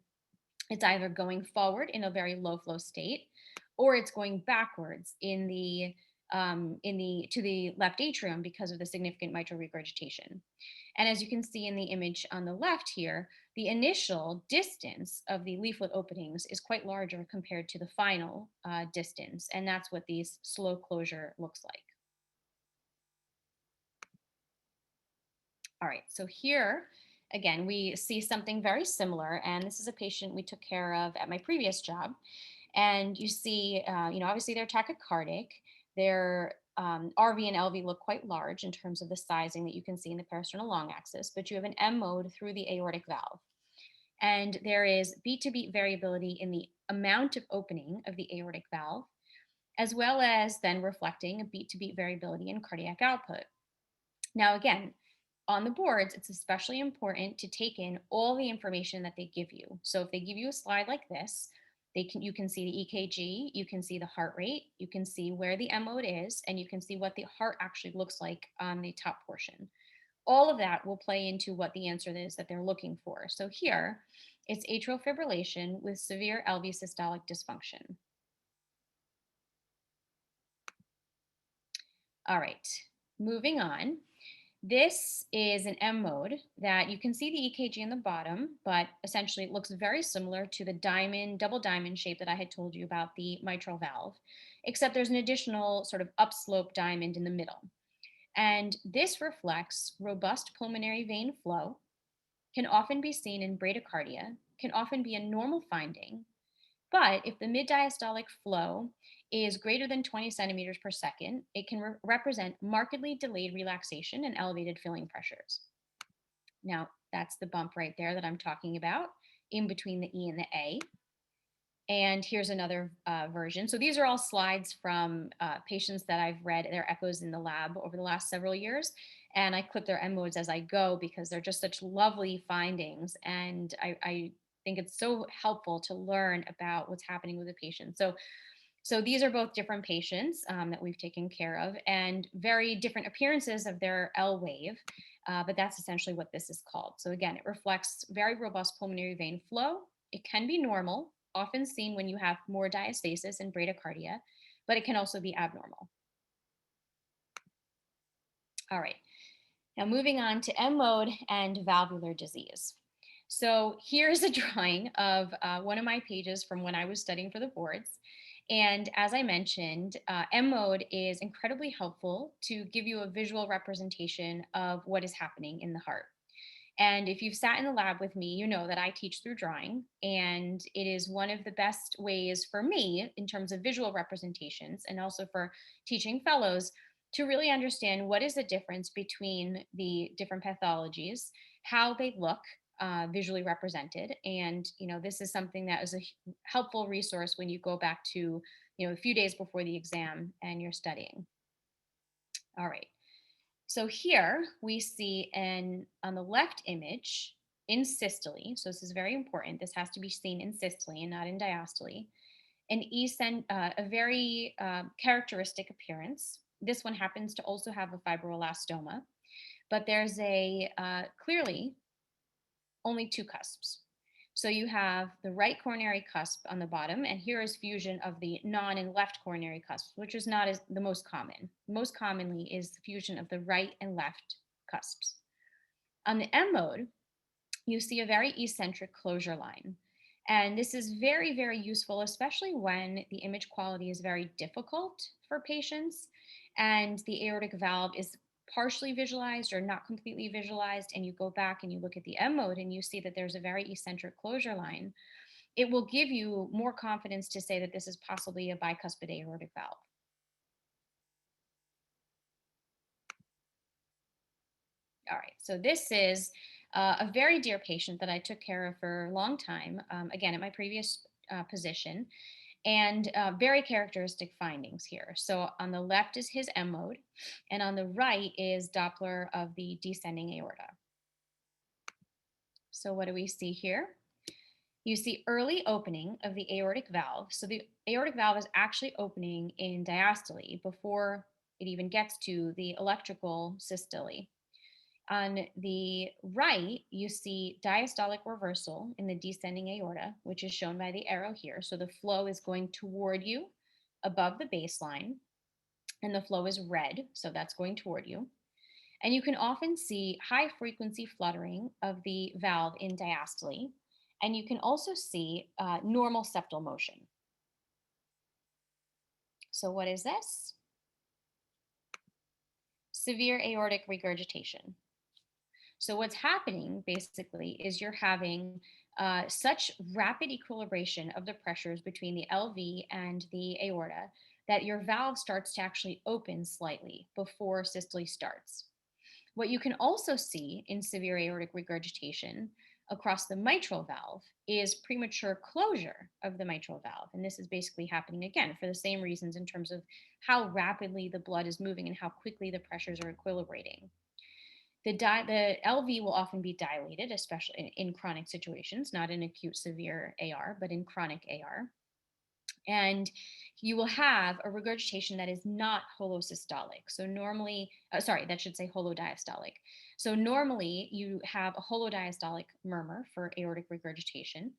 Speaker 4: It's either going forward in a very low flow state, or it's going backwards to the left atrium because of the significant mitral regurgitation. And as you can see in the image on the left here, the initial distance of the leaflet openings is quite larger compared to the final distance. And that's what these slow closure looks like. All right, so here, again, we see something very similar. And this is a patient we took care of at my previous job. And you see, obviously they're tachycardic. Their RV and LV look quite large in terms of the sizing that you can see in the parasternal long axis, but you have an M mode through the aortic valve. And there is beat to beat variability in the amount of opening of the aortic valve, as well as then reflecting a beat to beat variability in cardiac output. Now, again, on the boards, it's especially important to take in all the information that they give you. So if they give you a slide like this, you can see the EKG, you can see the heart rate, you can see where the M mode is, and you can see what the heart actually looks like on the top portion. All of that will play into what the answer is that they're looking for. So here, it's atrial fibrillation with severe LV systolic dysfunction. All right, moving on. This is an M mode that you can see the EKG in the bottom, but essentially it looks very similar to the double diamond shape that I had told you about the mitral valve, except there's an additional sort of upslope diamond in the middle. And this reflects robust pulmonary vein flow, can often be seen in bradycardia, can often be a normal finding, but if the mid-diastolic flow is greater than 20 centimeters per second, it can represent markedly delayed relaxation and elevated filling pressures. Now, that's the bump right there that I'm talking about, in between the E and the A. And here's another version. So these are all slides from patients that I've read their echoes in the lab over the last several years. And I clip their M modes as I go because they're just such lovely findings. And I think it's so helpful to learn about what's happening with the patient. So these are both different patients that we've taken care of and very different appearances of their L wave, but that's essentially what this is called. So again, it reflects very robust pulmonary vein flow. It can be normal, often seen when you have more diastasis and bradycardia, but it can also be abnormal. All right, now moving on to M mode and valvular disease. So here's a drawing of one of my pages from when I was studying for the boards. And as I mentioned, M mode is incredibly helpful to give you a visual representation of what is happening in the heart. And if you've sat in the lab with me, you know that I teach through drawing, and it is one of the best ways for me in terms of visual representations and also for teaching fellows to really understand what is the difference between the different pathologies, how they look visually represented. And, this is something that is a helpful resource when you go back to, a few days before the exam and you're studying. All right. So here we see on the left image in systole, so this is very important. This has to be seen in systole and not in diastole. A very characteristic appearance. This one happens to also have a fibroelastoma, but there's clearly only two cusps. So you have the right coronary cusp on the bottom, and here is fusion of the non and left coronary cusps, which is not the most common. Most commonly is fusion of the right and left cusps. On the M mode, you see a very eccentric closure line. And this is very, very useful, especially when the image quality is very difficult for patients and the aortic valve is partially visualized or not completely visualized, and you go back and you look at the M mode and you see that there's a very eccentric closure line. It will give you more confidence to say that this is possibly a bicuspid aortic valve. All right, so this is a very dear patient that I took care of for a long time, again, at my previous position, and very characteristic findings here. So on the left is his M mode, and on the right is Doppler of the descending aorta. So what do we see here? You see early opening of the aortic valve. So the aortic valve is actually opening in diastole before it even gets to the electrical systole. On the right, you see diastolic reversal in the descending aorta, which is shown by the arrow here. So the flow is going toward you above the baseline, and the flow is red, so that's going toward you. And you can often see high frequency fluttering of the valve in diastole, and you can also see normal septal motion. So what is this? Severe aortic regurgitation. So what's happening basically is you're having such rapid equilibration of the pressures between the LV and the aorta that your valve starts to actually open slightly before systole starts. What you can also see in severe aortic regurgitation across the mitral valve is premature closure of the mitral valve. And this is basically happening again for the same reasons in terms of how rapidly the blood is moving and how quickly the pressures are equilibrating. The LV will often be dilated, especially in chronic situations, not in acute severe AR, but in chronic AR. And you will have a regurgitation that is not holosystolic. So normally, that should say holodiastolic. So normally you have a holodiastolic murmur for aortic regurgitation,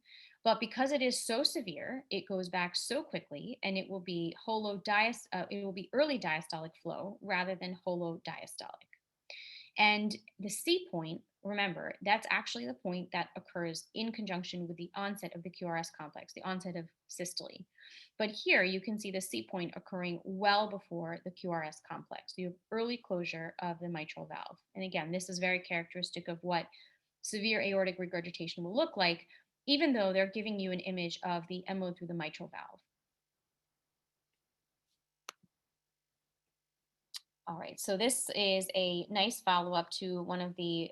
Speaker 4: but because it is so severe, it goes back so quickly, and it will be early diastolic flow rather than holodiastolic. And the C point, remember, that's actually the point that occurs in conjunction with the onset of the QRS complex, the onset of systole. But here you can see the C point occurring well before the QRS complex. You have early closure of the mitral valve. And again, this is very characteristic of what severe aortic regurgitation will look like, even though they're giving you an image of the M mode through the mitral valve. All right, so this is a nice follow-up to one of the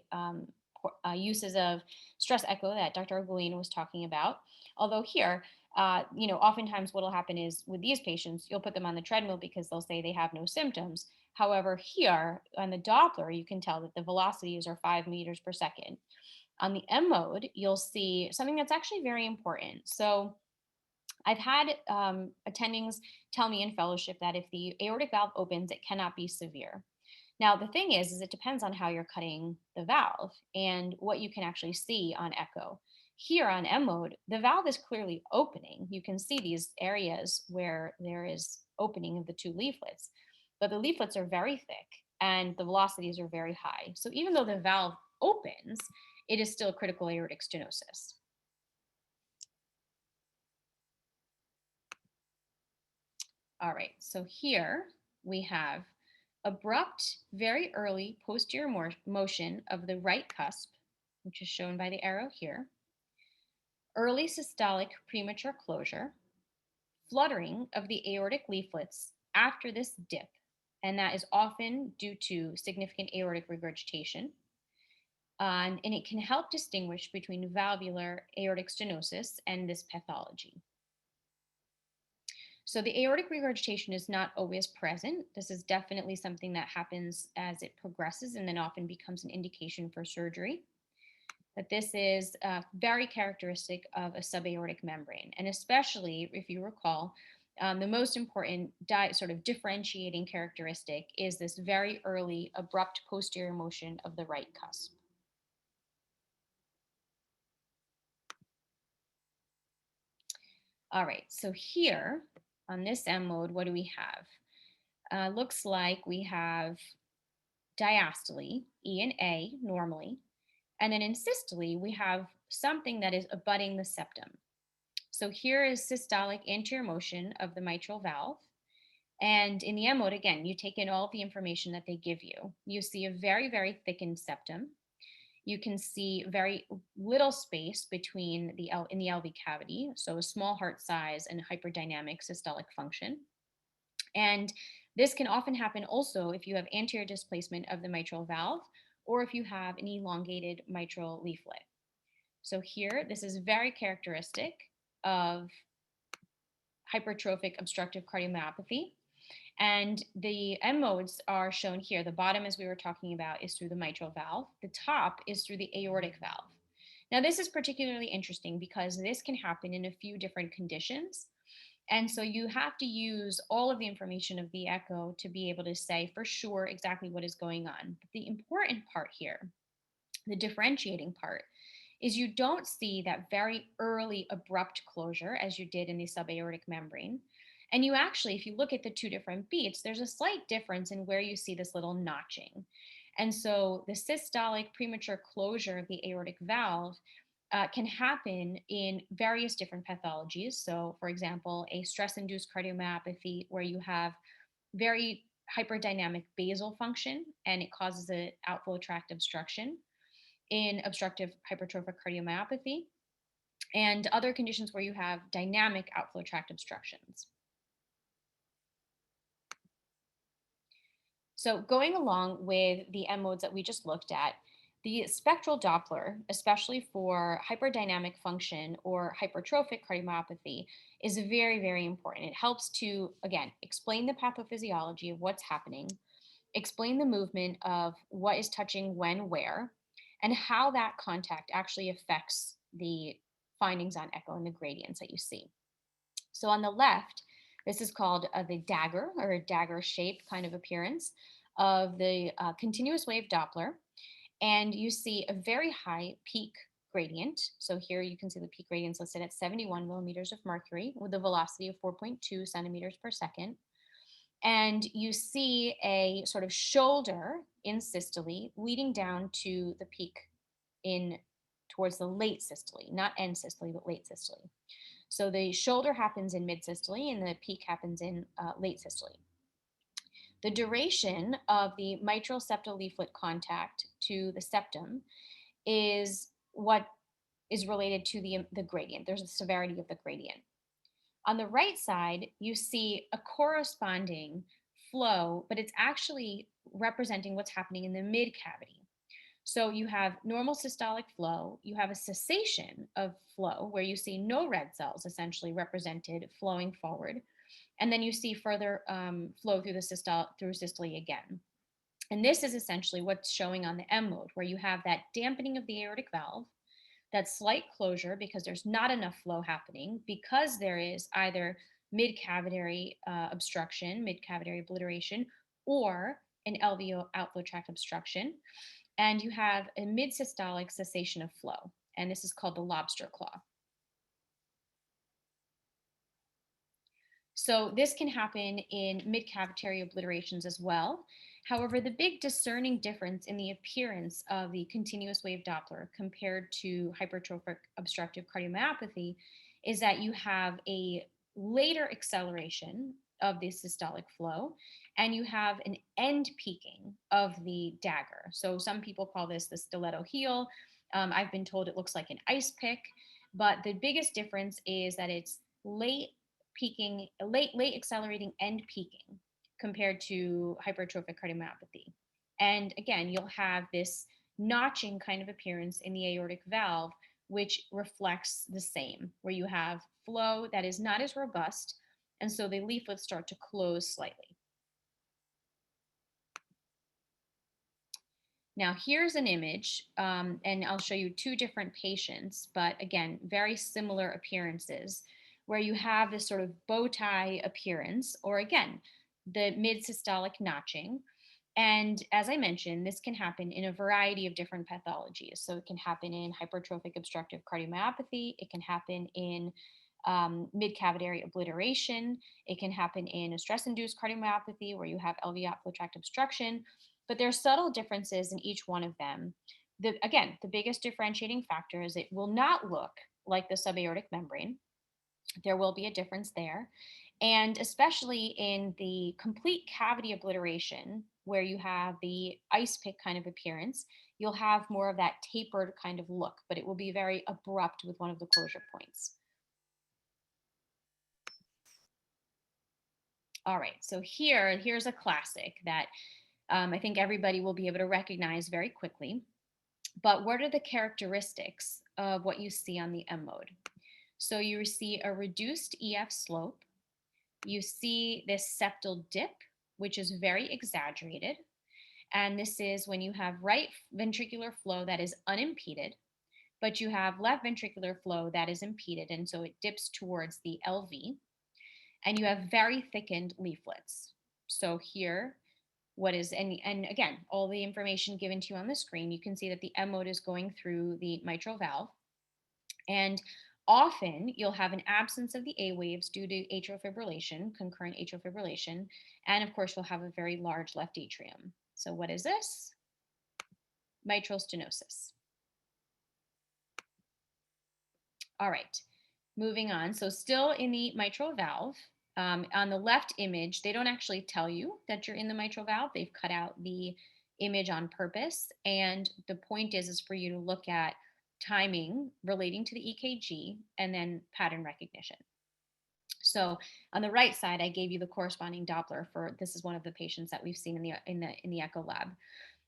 Speaker 4: uses of stress echo that Dr. Argulino was talking about. Although here, oftentimes what will happen is with these patients, you'll put them on the treadmill because they'll say they have no symptoms. However, here on the Doppler, you can tell that the velocities are 5 meters per second. On the M mode, you'll see something that's actually very important. So I've had attendings tell me in fellowship that if the aortic valve opens, it cannot be severe. Now, the thing is it depends on how you're cutting the valve and what you can actually see on echo. Here on M mode, the valve is clearly opening. You can see these areas where there is opening of the two leaflets, but the leaflets are very thick and the velocities are very high. So even though the valve opens, it is still critical aortic stenosis. All right, so here we have abrupt, very early posterior motion of the right cusp which is shown by the arrow here, early systolic premature closure, fluttering of the aortic leaflets after this dip, and that is often due to significant aortic regurgitation. And it can help distinguish between valvular aortic stenosis and this pathology. So the aortic regurgitation is not always present. This is definitely something that happens as it progresses and then often becomes an indication for surgery. But this is very characteristic of a subaortic membrane. And especially if you recall, the most important sort of differentiating characteristic is this very early abrupt posterior motion of the right cusp. All right, so here on this M mode, what do we have? Looks like we have diastole, E and A normally, and then in systole, we have something that is abutting the septum. So here is systolic anterior motion of the mitral valve. And in the M mode, again, you take in all the information that they give you. You see a very, very thickened septum. You can see very little space between in the LV cavity, so a small heart size and hyperdynamic systolic function. And this can often happen also if you have anterior displacement of the mitral valve or if you have an elongated mitral leaflet. So here, this is very characteristic of hypertrophic obstructive cardiomyopathy. And the M modes are shown here. The bottom, as we were talking about, is through the mitral valve. The top is through the aortic valve. Now, this is particularly interesting because this can happen in a few different conditions. And so you have to use all of the information of the echo to be able to say for sure exactly what is going on. But the important part here, the differentiating part, is you don't see that very early abrupt closure as you did in the subaortic membrane. And you actually, if you look at the two different beats, there's a slight difference in where you see this little notching. And so the systolic premature closure of the aortic valve can happen in various different pathologies. So, for example, a stress-induced cardiomyopathy where you have very hyperdynamic basal function and it causes an outflow tract obstruction in obstructive hypertrophic cardiomyopathy, and other conditions where you have dynamic outflow tract obstructions. So going along with the M modes that we just looked at, the spectral Doppler, especially for hyperdynamic function or hypertrophic cardiomyopathy, is very, very important. It helps to, again, explain the pathophysiology of what's happening, explain the movement of what is touching when, where, and how that contact actually affects the findings on echo and the gradients that you see. So on the left, this is called the dagger or a dagger shape kind of appearance of the continuous wave Doppler. And you see a very high peak gradient. So here you can see the peak gradients listed at 71 millimeters of mercury with a velocity of 4.2 centimeters per second. And you see a sort of shoulder in systole leading down to the peak towards the late systole, not end systole, but late systole. So the shoulder happens in mid systole and the peak happens in late systole. The duration of the mitral septal leaflet contact to the septum is what is related to the gradient. There's a severity of the gradient. On the right side, you see a corresponding flow, but it's actually representing what's happening in the mid cavity. So you have normal systolic flow, you have a cessation of flow where you see no red cells essentially represented flowing forward. And then you see further flow through systole again. And this is essentially what's showing on the M mode, where you have that dampening of the aortic valve, that slight closure because there's not enough flow happening, because there is either mid-cavitary obstruction, mid-cavitary obliteration, or an LVO outflow tract obstruction. And you have a mid-systolic cessation of flow. And this is called the lobster claw. So this can happen in mid-cavitary obliterations as well. However, the big discerning difference in the appearance of the continuous wave Doppler compared to hypertrophic obstructive cardiomyopathy is that you have a later acceleration of the systolic flow, and you have an end peaking of the dagger. So some people call this the stiletto heel. I've been told it looks like an ice pick, but the biggest difference is that it's late peaking, late accelerating and peaking compared to hypertrophic cardiomyopathy. And again, you'll have this notching kind of appearance in the aortic valve, which reflects the same, where you have flow that is not as robust, and so the leaflets start to close slightly. Now here's an image, and I'll show you two different patients, but again, very similar appearances, where you have this sort of bow tie appearance, or again, the mid-systolic notching. And as I mentioned, this can happen in a variety of different pathologies. So it can happen in hypertrophic obstructive cardiomyopathy. It can happen in mid-cavitary obliteration. It can happen in a stress-induced cardiomyopathy where you have alveolar tract obstruction. But there are subtle differences in each one of them. Again, the biggest differentiating factor is it will not look like the subaortic membrane. There will be a difference there. And especially in the complete cavity obliteration, where you have the ice pick kind of appearance, you'll have more of that tapered kind of look, but it will be very abrupt with one of the closure points. All right, so here's a classic that I think everybody will be able to recognize very quickly. But what are the characteristics of what you see on the M mode? So you see a reduced EF slope. You see this septal dip, which is very exaggerated. And this is when you have right ventricular flow that is unimpeded, but you have left ventricular flow that is impeded. And so it dips towards the LV. And you have very thickened leaflets. So here, what is, and again, all the information given to you on the screen, you can see that the M mode is going through the mitral valve. And often you'll have an absence of the A waves due to atrial fibrillation, concurrent atrial fibrillation. And of course, you'll have a very large left atrium. So what is this? Mitral stenosis. All right, moving on. So still in the mitral valve, on the left image, they don't actually tell you that you're in the mitral valve. They've cut out the image on purpose. And the point is for you to look at timing relating to the EKG and then pattern recognition. So on the right side, I gave you the corresponding Doppler for, this is one of the patients that we've seen in the echo lab.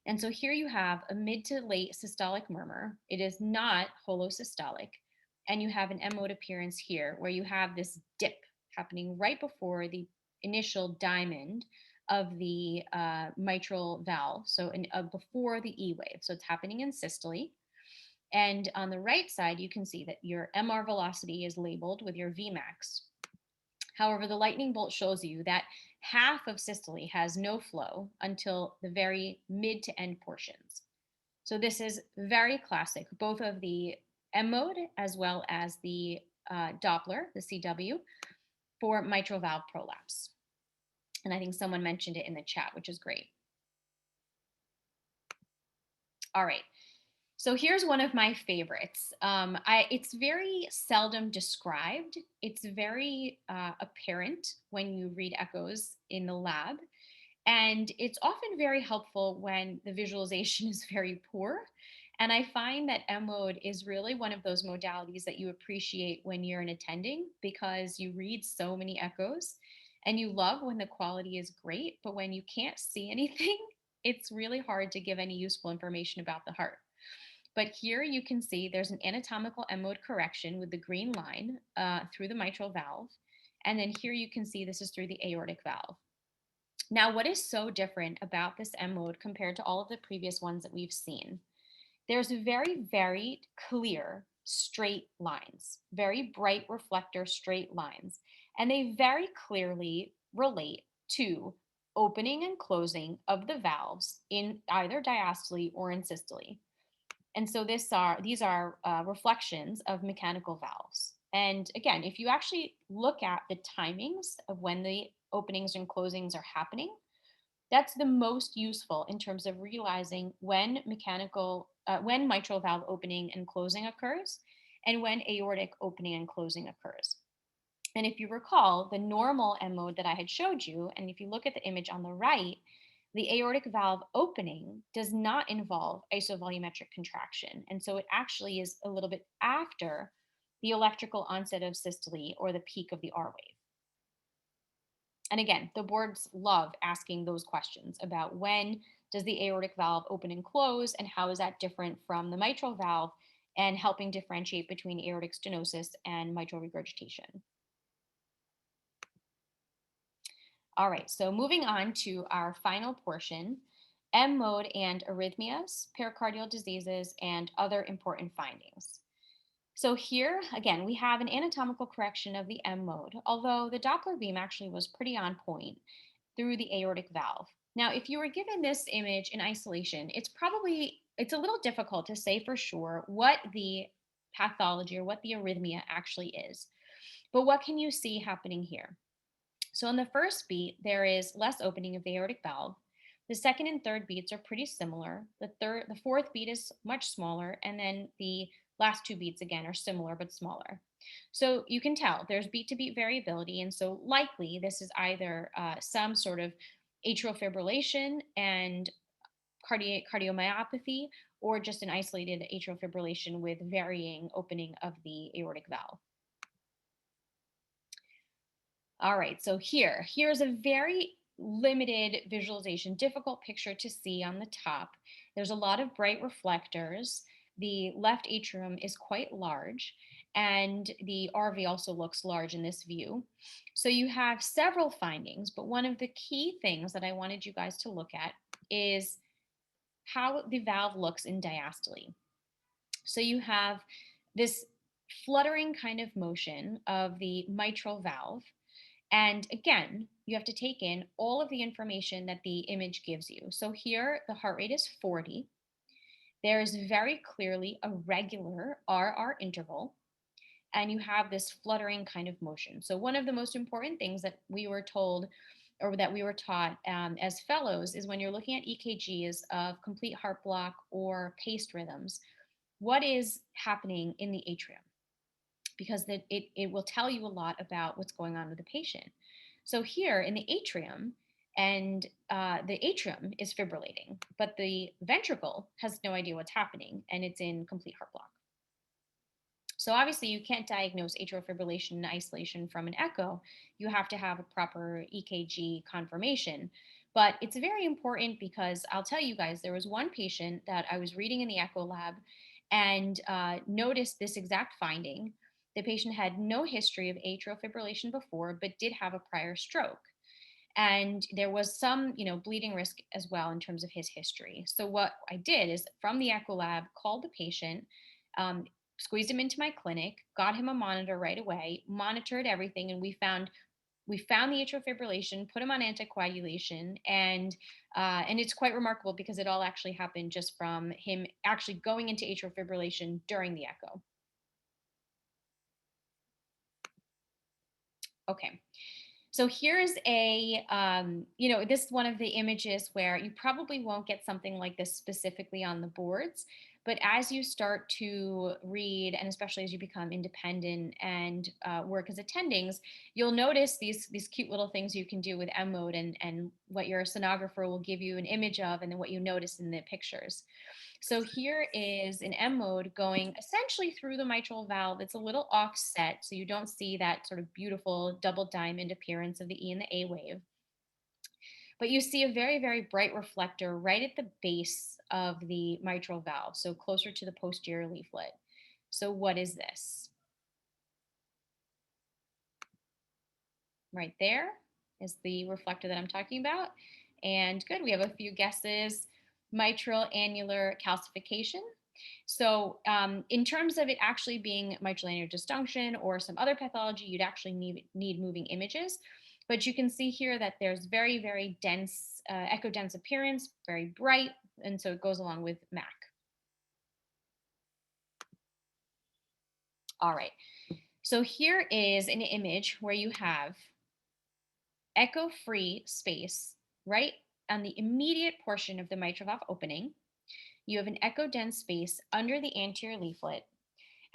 Speaker 4: And so here you have a mid to late systolic murmur. It is not holosystolic. And you have an M mode appearance here where you have this dip happening right before the initial diamond of the mitral valve. So before the E wave. So it's happening in systole. And on the right side, you can see that your MR velocity is labeled with your Vmax. However, the lightning bolt shows you that half of systole has no flow until the very mid to end portions. So this is very classic, both of the M mode as well as the Doppler, the CW, for mitral valve prolapse. And I think someone mentioned it in the chat, which is great. All right. So here's one of my favorites. It's very seldom described. It's very apparent when you read echoes in the lab. And it's often very helpful when the visualization is very poor. And I find that M mode is really one of those modalities that you appreciate when you're an attending, because you read so many echoes and you love when the quality is great, but when you can't see anything, it's really hard to give any useful information about the heart. But here you can see there's an anatomical M mode correction with the green line through the mitral valve. And then here you can see this is through the aortic valve. Now, what is so different about this M mode compared to all of the previous ones that we've seen? There's very, very clear straight lines, very bright reflector straight lines. And they very clearly relate to opening and closing of the valves in either diastole or in systole. And so these are reflections of mechanical valves. And again, if you actually look at the timings of when the openings and closings are happening, that's the most useful in terms of realizing when mitral valve opening and closing occurs and when aortic opening and closing occurs. And if you recall, the normal M mode that I had showed you, and if you look at the image on the right, the aortic valve opening does not involve isovolumetric contraction. And so it actually is a little bit after the electrical onset of systole or the peak of the R wave. And again, the boards love asking those questions about when does the aortic valve open and close, and how is that different from the mitral valve, and helping differentiate between aortic stenosis and mitral regurgitation. All right, so moving on to our final portion, M mode and arrhythmias, pericardial diseases, and other important findings. So here, again, we have an anatomical correction of the M mode, although the Doppler beam actually was pretty on point through the aortic valve. Now, if you were given this image in isolation, it's a little difficult to say for sure what the pathology or what the arrhythmia actually is. But what can you see happening here? So in the first beat, there is less opening of the aortic valve. The second and third beats are pretty similar. The fourth beat is much smaller, and then the last two beats again are similar but smaller. So you can tell there's beat to beat variability, and so likely this is either some sort of atrial fibrillation and cardiomyopathy, or just an isolated atrial fibrillation with varying opening of the aortic valve. All right, so here's a very limited visualization, difficult picture to see on the top. There's a lot of bright reflectors. The left atrium is quite large, and the RV also looks large in this view. So you have several findings, but one of the key things that I wanted you guys to look at is how the valve looks in diastole. So you have this fluttering kind of motion of the mitral valve. And again, you have to take in all of the information that the image gives you. So here, the heart rate is 40. There is very clearly a regular RR interval, and you have this fluttering kind of motion. So one of the most important things that we were told, or that we were taught as fellows, is when you're looking at EKGs of complete heart block or paced rhythms, what is happening in the atrium? Because it will tell you a lot about what's going on with the patient. So here in the atrium, and the atrium is fibrillating, but the ventricle has no idea what's happening, and it's in complete heart block. So obviously you can't diagnose atrial fibrillation in isolation from an echo. You have to have a proper EKG confirmation. But it's very important because I'll tell you guys, there was one patient that I was reading in the echo lab and noticed this exact finding. The patient had no history of atrial fibrillation before, but did have a prior stroke. And there was some, bleeding risk as well in terms of his history. So what I did is from the echo lab, called the patient, squeezed him into my clinic, got him a monitor right away, monitored everything, and we found the atrial fibrillation, put him on anticoagulation, and it's quite remarkable because it all actually happened just from him actually going into atrial fibrillation during the echo. Okay. So here's this is one of the images where you probably won't get something like this specifically on the boards, but as you start to read, and especially as you become independent and work as attendings, you'll notice these cute little things you can do with M mode and what your sonographer will give you an image of, and then what you notice in the pictures. So here is an M mode going essentially through the mitral valve. It's a little offset, so you don't see that sort of beautiful double diamond appearance of the E and the A wave. But you see a very, very bright reflector right at the base of the mitral valve, so closer to the posterior leaflet. So what is this? Right there is the reflector that I'm talking about. And good, we have a few guesses. Mitral annular calcification. So in terms of it actually being mitral annular dysfunction or some other pathology, you'd actually need moving images. But you can see here that there's very, very dense, echo dense appearance, very bright, and so it goes along with MAC. All right, so here is an image where you have echo-free space right on the immediate portion of the mitral valve opening. You have an echo-dense space under the anterior leaflet.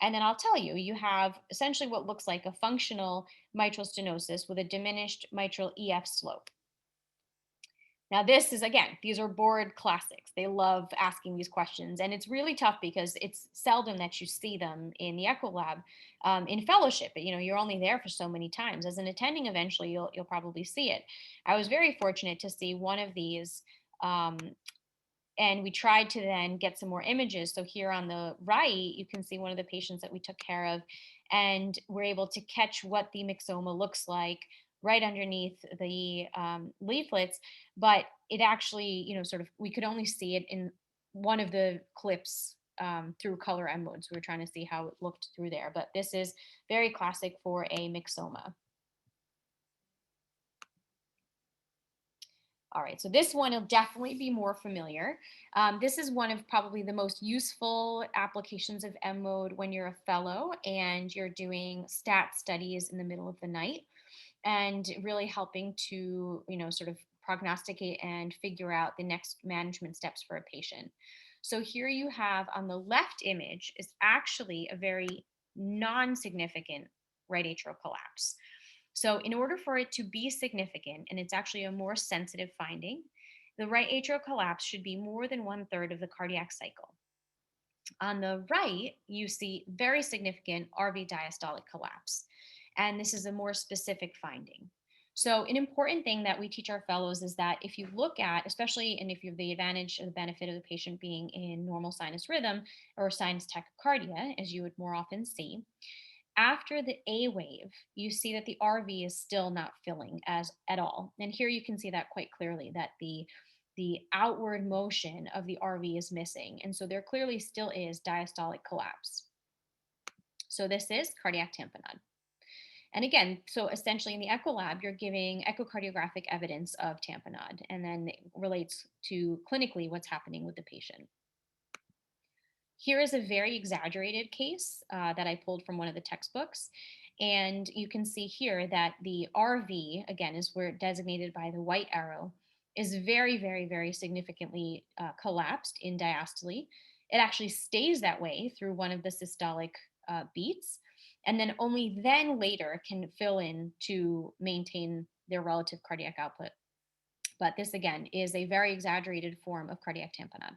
Speaker 4: And then I'll tell you, you have essentially what looks like a functional mitral stenosis with a diminished mitral EF slope. Now, this is, again, these are board classics. They love asking these questions. And it's really tough because it's seldom that you see them in the Echo Lab in fellowship. You know, you're only there for so many times. As an attending, eventually you'll probably see it. I was very fortunate to see one of these. And we tried to then get some more images. So here on the right, you can see one of the patients that we took care of, and we're able to catch what the myxoma looks like right underneath the leaflets. But it actually, you know, sort of, we could only see it in one of the clips through color M mode. So we're trying to see how it looked through there. But this is very classic for a myxoma. All right, so this one will definitely be more familiar. This is one of probably the most useful applications of M mode when you're a fellow and you're doing stat studies in the middle of the night, and really helping to, you know, sort of prognosticate and figure out the next management steps for a patient. So here you have on the left image is actually a very non-significant right atrial collapse. So in order for it to be significant, and it's actually a more sensitive finding, the right atrial collapse should be more than 1/3 of the cardiac cycle. On the right, you see very significant RV diastolic collapse. And this is a more specific finding. So an important thing that we teach our fellows is that if you look at, especially, and if you have the advantage or the benefit of the patient being in normal sinus rhythm or sinus tachycardia, as you would more often see, after the A wave, you see that the RV is still not filling as at all. And here you can see that quite clearly, that the outward motion of the RV is missing. And so there clearly still is diastolic collapse. So this is cardiac tamponade. And again, so essentially in the echo lab, you're giving echocardiographic evidence of tamponade, and then it relates to clinically what's happening with the patient. Here is a very exaggerated case that I pulled from one of the textbooks. And you can see here that the RV, again, is where designated by the white arrow, is very, very, very significantly collapsed in diastole. It actually stays that way through one of the systolic beats, and then only then later can fill in to maintain their relative cardiac output. But this, again, is a very exaggerated form of cardiac tamponade.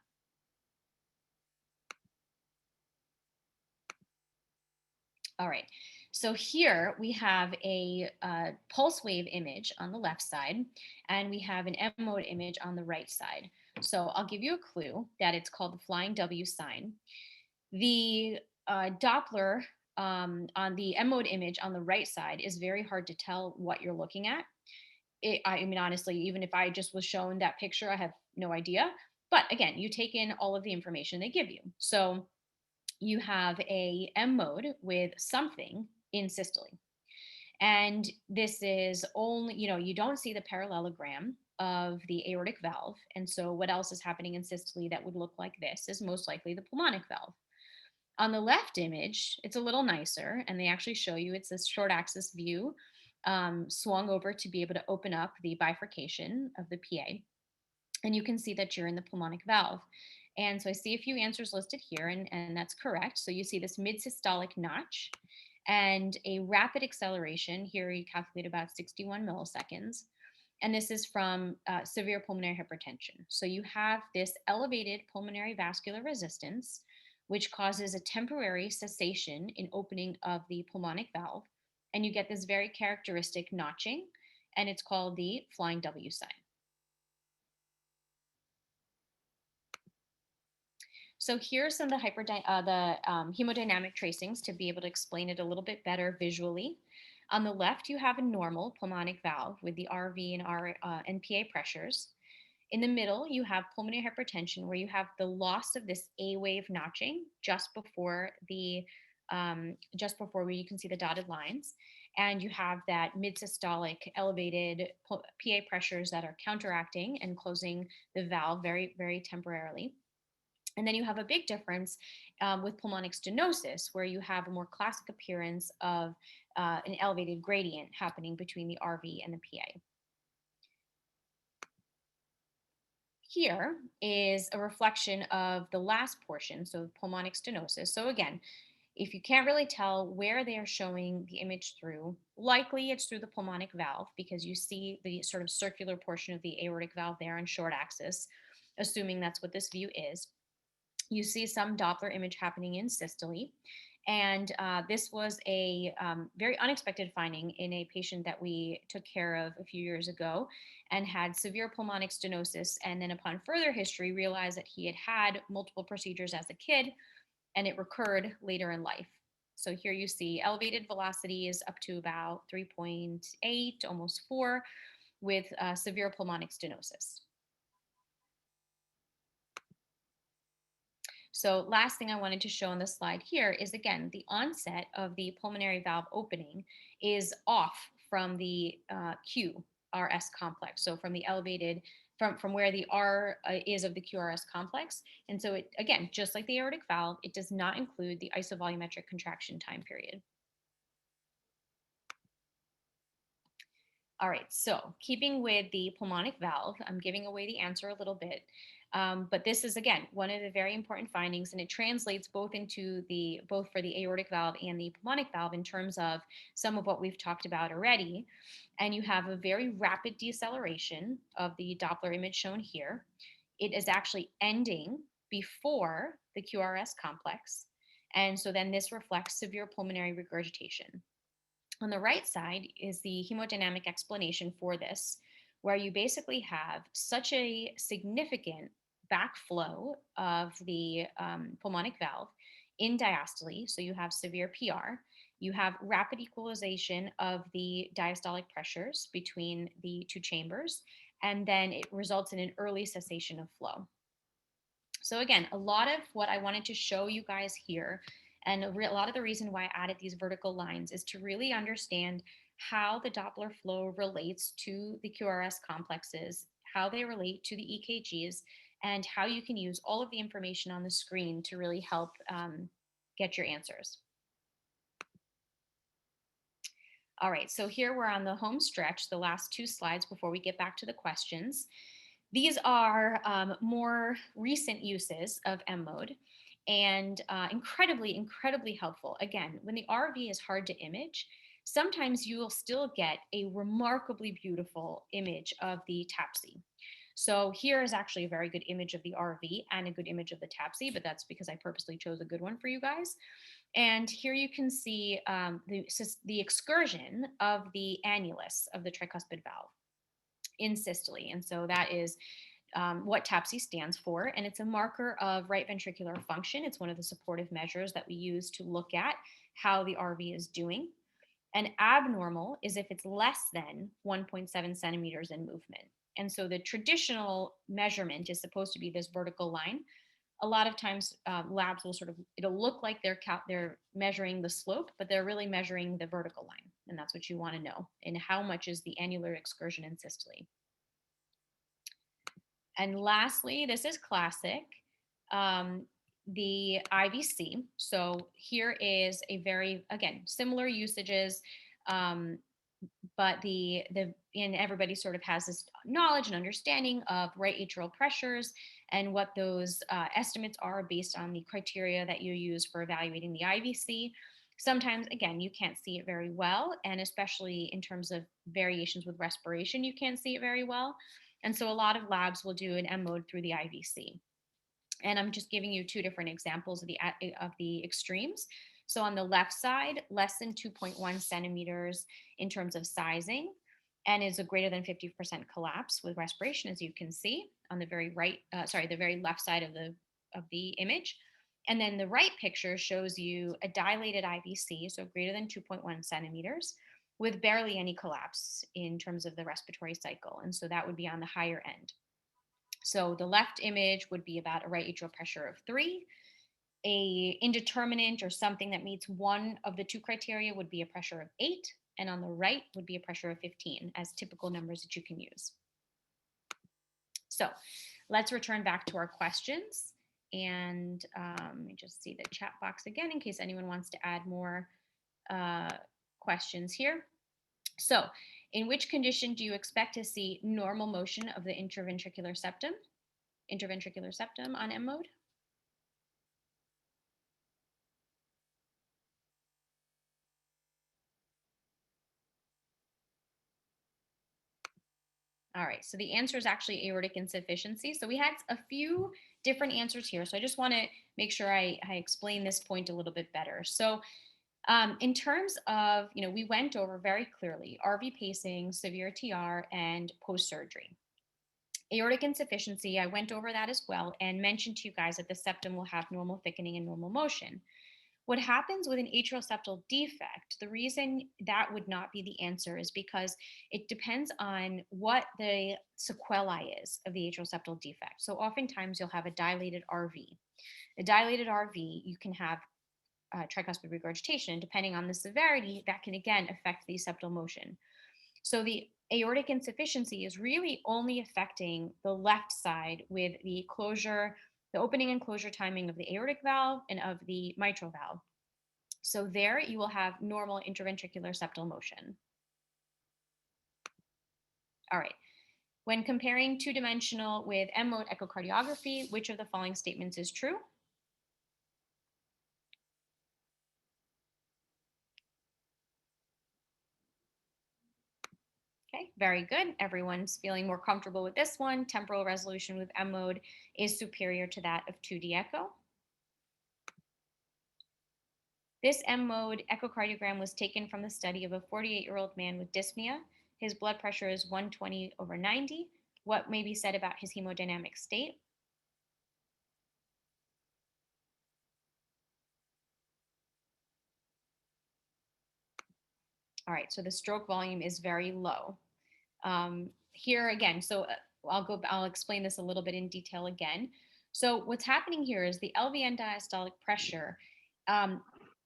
Speaker 4: All right, so here we have a pulse wave image on the left side, and we have an M mode image on the right side. So I'll give you a clue that it's called the flying W sign. The Doppler on the M mode image on the right side is very hard to tell what you're looking at. I mean, honestly, even if I just was shown that picture, I have no idea. But again, you take in all of the information they give you. So you have a M mode with something in systole. And this is only, you know, you don't see the parallelogram of the aortic valve. And so what else is happening in systole that would look like this is most likely the pulmonic valve. On the left image, it's a little nicer, and they actually show you it's this short axis view swung over to be able to open up the bifurcation of the PA. And you can see that you're in the pulmonic valve. And so I see a few answers listed here, and that's correct. So you see this mid-systolic notch and a rapid acceleration. Here you calculate about 61 milliseconds. And this is from severe pulmonary hypertension. So you have this elevated pulmonary vascular resistance, which causes a temporary cessation in opening of the pulmonic valve. And you get this very characteristic notching, and it's called the flying W sign. So here's some of the hemodynamic tracings to be able to explain it a little bit better visually. On the left, you have a normal pulmonic valve with the RV and PA pressures. In the middle, you have pulmonary hypertension, where you have the loss of this A wave notching just before where you can see the dotted lines, and you have that mid-systolic elevated PA pressures that are counteracting and closing the valve very, very temporarily. And then you have a big difference with pulmonic stenosis, where you have a more classic appearance of an elevated gradient happening between the RV and the PA. Here is a reflection of the last portion, so pulmonic stenosis. So again, If you can't really tell where they are showing the image through, likely it's through the pulmonic valve because you see the sort of circular portion of the aortic valve there on short axis, assuming that's what this view is. You see some Doppler image happening in systole. And this was a very unexpected finding in a patient that we took care of a few years ago and had severe pulmonic stenosis. And then upon further history, realized that he had had multiple procedures as a kid and it recurred later in life. So here you see elevated velocities up to about 3.8, almost 4, with severe pulmonic stenosis. So last thing I wanted to show on the slide here is, again, the onset of the pulmonary valve opening is off from the QRS complex. So from the elevated, from where the R is of the QRS complex. And so it, again, just like the aortic valve, it does not include the isovolumetric contraction time period. All right, so keeping with the pulmonic valve, I'm giving away the answer a little bit. But this is, again, one of the very important findings, and it translates both for the aortic valve and the pulmonic valve in terms of some of what we've talked about already. And you have a very rapid deceleration of the Doppler image shown here. It is actually ending before the QRS complex. And so then this reflects severe pulmonary regurgitation. On the right side is the hemodynamic explanation for this, where you basically have such a significant backflow of the pulmonic valve in diastole. So you have severe PR. You have rapid equalization of the diastolic pressures between the two chambers, and then it results in an early cessation of flow. So again, a lot of what I wanted to show you guys here, and a lot of the reason why I added these vertical lines, is to really understand how the Doppler flow relates to the QRS complexes, how they relate to the EKGs, and how you can use all of the information on the screen to really help get your answers. All right, so here we're on the home stretch, the last 2 slides before we get back to the questions. These are more recent uses of M-mode and incredibly, incredibly helpful. Again, when the RV is hard to image, sometimes you will still get a remarkably beautiful image of the TAPSE. So here is actually a very good image of the RV and a good image of the TAPSE, but that's because I purposely chose a good one for you guys. And here you can see the excursion of the annulus of the tricuspid valve in systole. And so that is what TAPSE stands for. And it's a marker of right ventricular function. It's one of the supportive measures that we use to look at how the RV is doing. And abnormal is if it's less than 1.7 centimeters in movement. And so the traditional measurement is supposed to be this vertical line. A lot of times labs will it'll look like they're measuring the slope, but they're really measuring the vertical line. And that's what you want to know. And how much is the annular excursion in systole? And lastly, this is classic, the IVC. So here is a very, again, similar usages, but and everybody sort of has this knowledge and understanding of right atrial pressures and what those estimates are based on the criteria that you use for evaluating the IVC. Sometimes, again, you can't see it very well, and especially in terms of variations with respiration, you can't see it very well. And so a lot of labs will do an M-mode through the IVC. And I'm just giving you 2 different examples of the extremes. So on the left side, less than 2.1 centimeters in terms of sizing, and is a greater than 50% collapse with respiration, as you can see on the very the very left side of the image. And then the right picture shows you a dilated IVC, so greater than 2.1 centimeters, with barely any collapse in terms of the respiratory cycle. And so that would be on the higher end. So the left image would be about a right atrial pressure of 3. A indeterminate or something that meets one of the 2 criteria would be a pressure of 8. And on the right would be a pressure of 15 as typical numbers that you can use. So let's return back to our questions. And let me just see the chat box again in case anyone wants to add more questions here. So in which condition do you expect to see normal motion of the interventricular septum on M-mode? All right, so the answer is actually aortic insufficiency. So we had a few different answers here. So I just want to make sure I explain this point a little bit better. So in terms of, we went over very clearly RV pacing, severe TR, and post-surgery. Aortic insufficiency, I went over that as well and mentioned to you guys that the septum will have normal thickening and normal motion. What happens with an atrial septal defect, the reason that would not be the answer is because it depends on what the sequelae is of the atrial septal defect. So oftentimes you'll have a dilated RV. A dilated RV, you can have tricuspid regurgitation. Depending on the severity, that can again affect the septal motion. So the aortic insufficiency is really only affecting the left side with the closure, the opening and closure timing of the aortic valve and of the mitral valve. So there you will have normal intraventricular septal motion. All right. When comparing two-dimensional with M-mode echocardiography, which of the following statements is true? Okay, very good. Everyone's feeling more comfortable with this one. Temporal resolution with M-mode is superior to that of 2D echo. This M-mode echocardiogram was taken from the study of a 48-year-old man with dyspnea. His blood pressure is 120/90. What may be said about his hemodynamic state? All right, so the stroke volume is very low. Here again, so I'll explain this a little bit in detail again. So what's happening here is the LV diastolic pressure,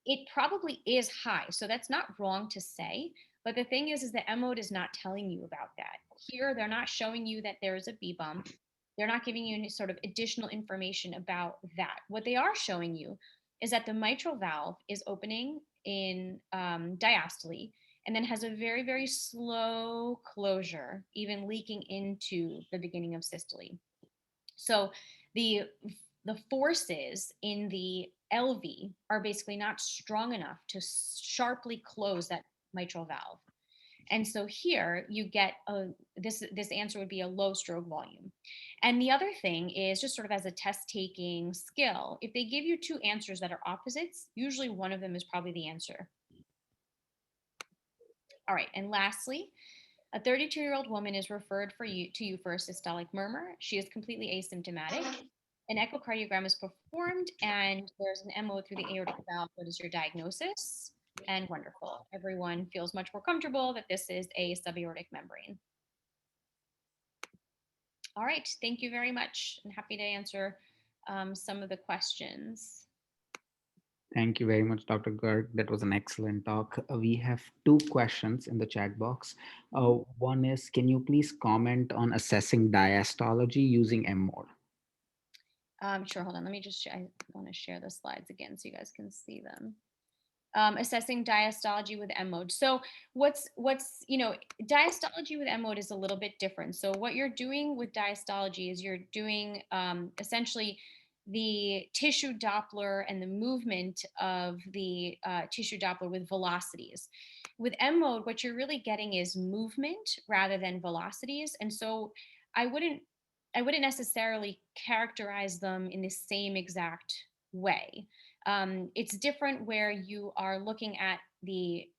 Speaker 4: it probably is high. So that's not wrong to say, but the thing is the M-mode is not telling you about that. Here, they're not showing you that there is a B bump. They're not giving you any sort of additional information about that. What they are showing you is that the mitral valve is opening in diastole, and then has a very, very slow closure, even leaking into the beginning of systole. So the forces in the LV are basically not strong enough to sharply close that mitral valve. And so here you get this answer would be a low stroke volume. And the other thing is, just sort of as a test taking skill, if they give you two answers that are opposites, usually one of them is probably the answer. All right, and lastly, a 32-year-old woman is referred to you for a systolic murmur. She is completely asymptomatic. An echocardiogram is performed, and there's an MO through the aortic valve. What is your diagnosis? And wonderful. Everyone feels much more comfortable that this is a subaortic membrane. All right, thank you very much. I'm happy to answer some of the questions.
Speaker 2: Thank you very much, Dr. Garg. That was an excellent talk. We have two questions in the chat box. One is, can you please comment on assessing diastology using M-mode?
Speaker 4: Sure, hold on. Let me just, I want to share the slides again so you guys can see them. Assessing diastology with M-mode. So what's diastology with M-mode is a little bit different. So what you're doing with diastology is you're doing essentially the tissue Doppler and the movement of the tissue Doppler with velocities. With M-mode, what you're really getting is movement rather than velocities. And so I wouldn't necessarily characterize them in the same exact way. It's different where you are looking at the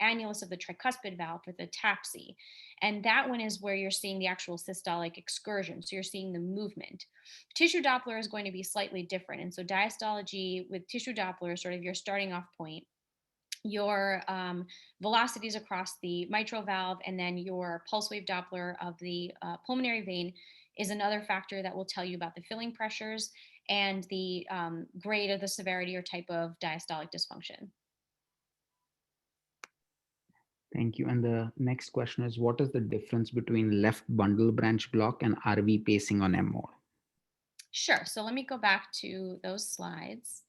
Speaker 4: annulus of the tricuspid valve with the TAPSE. And that one is where you're seeing the actual systolic excursion. So you're seeing the movement. Tissue Doppler is going to be slightly different. And so diastology with tissue Doppler is sort of your starting off point, your velocities across the mitral valve, and then your pulse wave Doppler of the pulmonary vein is another factor that will tell you about the filling pressures and the grade of the severity or type of diastolic dysfunction.
Speaker 2: Thank you. And the next question is, what is the difference between left bundle branch block and RV pacing on M-mode?
Speaker 4: Sure. So let me go back to those slides.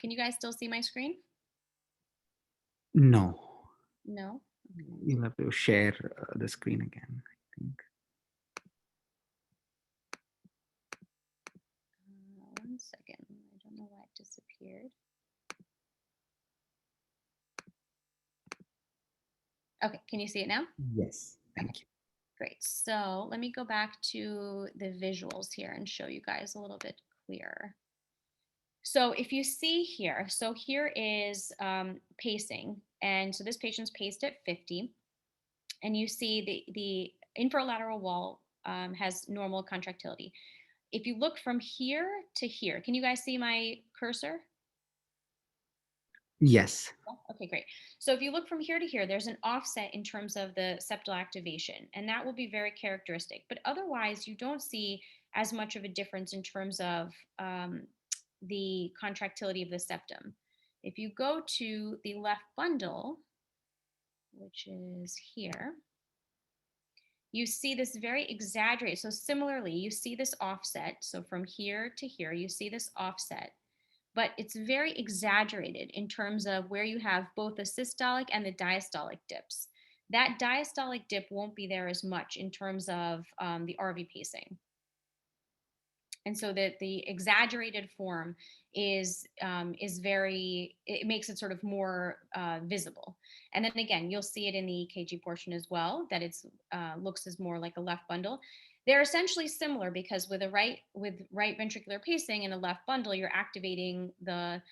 Speaker 4: Can you guys still see my screen?
Speaker 2: No.
Speaker 4: No? Okay.
Speaker 2: You'll have to share the screen again, I think.
Speaker 4: One second. I don't know why it disappeared. Okay, can you see it now?
Speaker 2: Yes, thank you.
Speaker 4: Great. So let me go back to the visuals here and show you guys a little bit clearer. So if you see here, so here is pacing. And so this patient's paced at 50. And you see the infralateral wall has normal contractility. If you look from here to here, can you guys see my cursor?
Speaker 2: Yes.
Speaker 4: Okay, great. So if you look from here to here, there's an offset in terms of the septal activation, and that will be very characteristic. But otherwise, you don't see as much of a difference in terms of the contractility of the septum. If you go to the left bundle, which is here, you see this very exaggerated. So similarly, you see this offset. So from here to here, you see this offset, but it's very exaggerated in terms of where you have both the systolic and the diastolic dips. That diastolic dip won't be there as much in terms of the RV pacing. And so that the exaggerated form is very, it makes it sort of more visible. And then again, you'll see it in the EKG portion as well, that it's looks as more like a left bundle. They're essentially similar because with right ventricular pacing and a left bundle, you're activating the,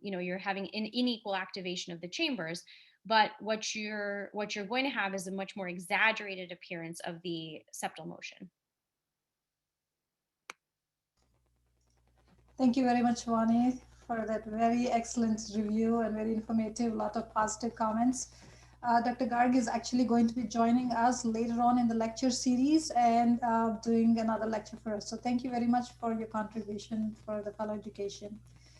Speaker 4: you're having an unequal activation of the chambers. But what you're going to have is a much more exaggerated appearance of the septal motion.
Speaker 3: Thank you very much, Vani, for that very excellent review and very informative, a lot of positive comments. Dr. Garg is actually going to be joining us later on in the lecture series and doing another lecture for us. So thank you very much for your contribution for the fellow education.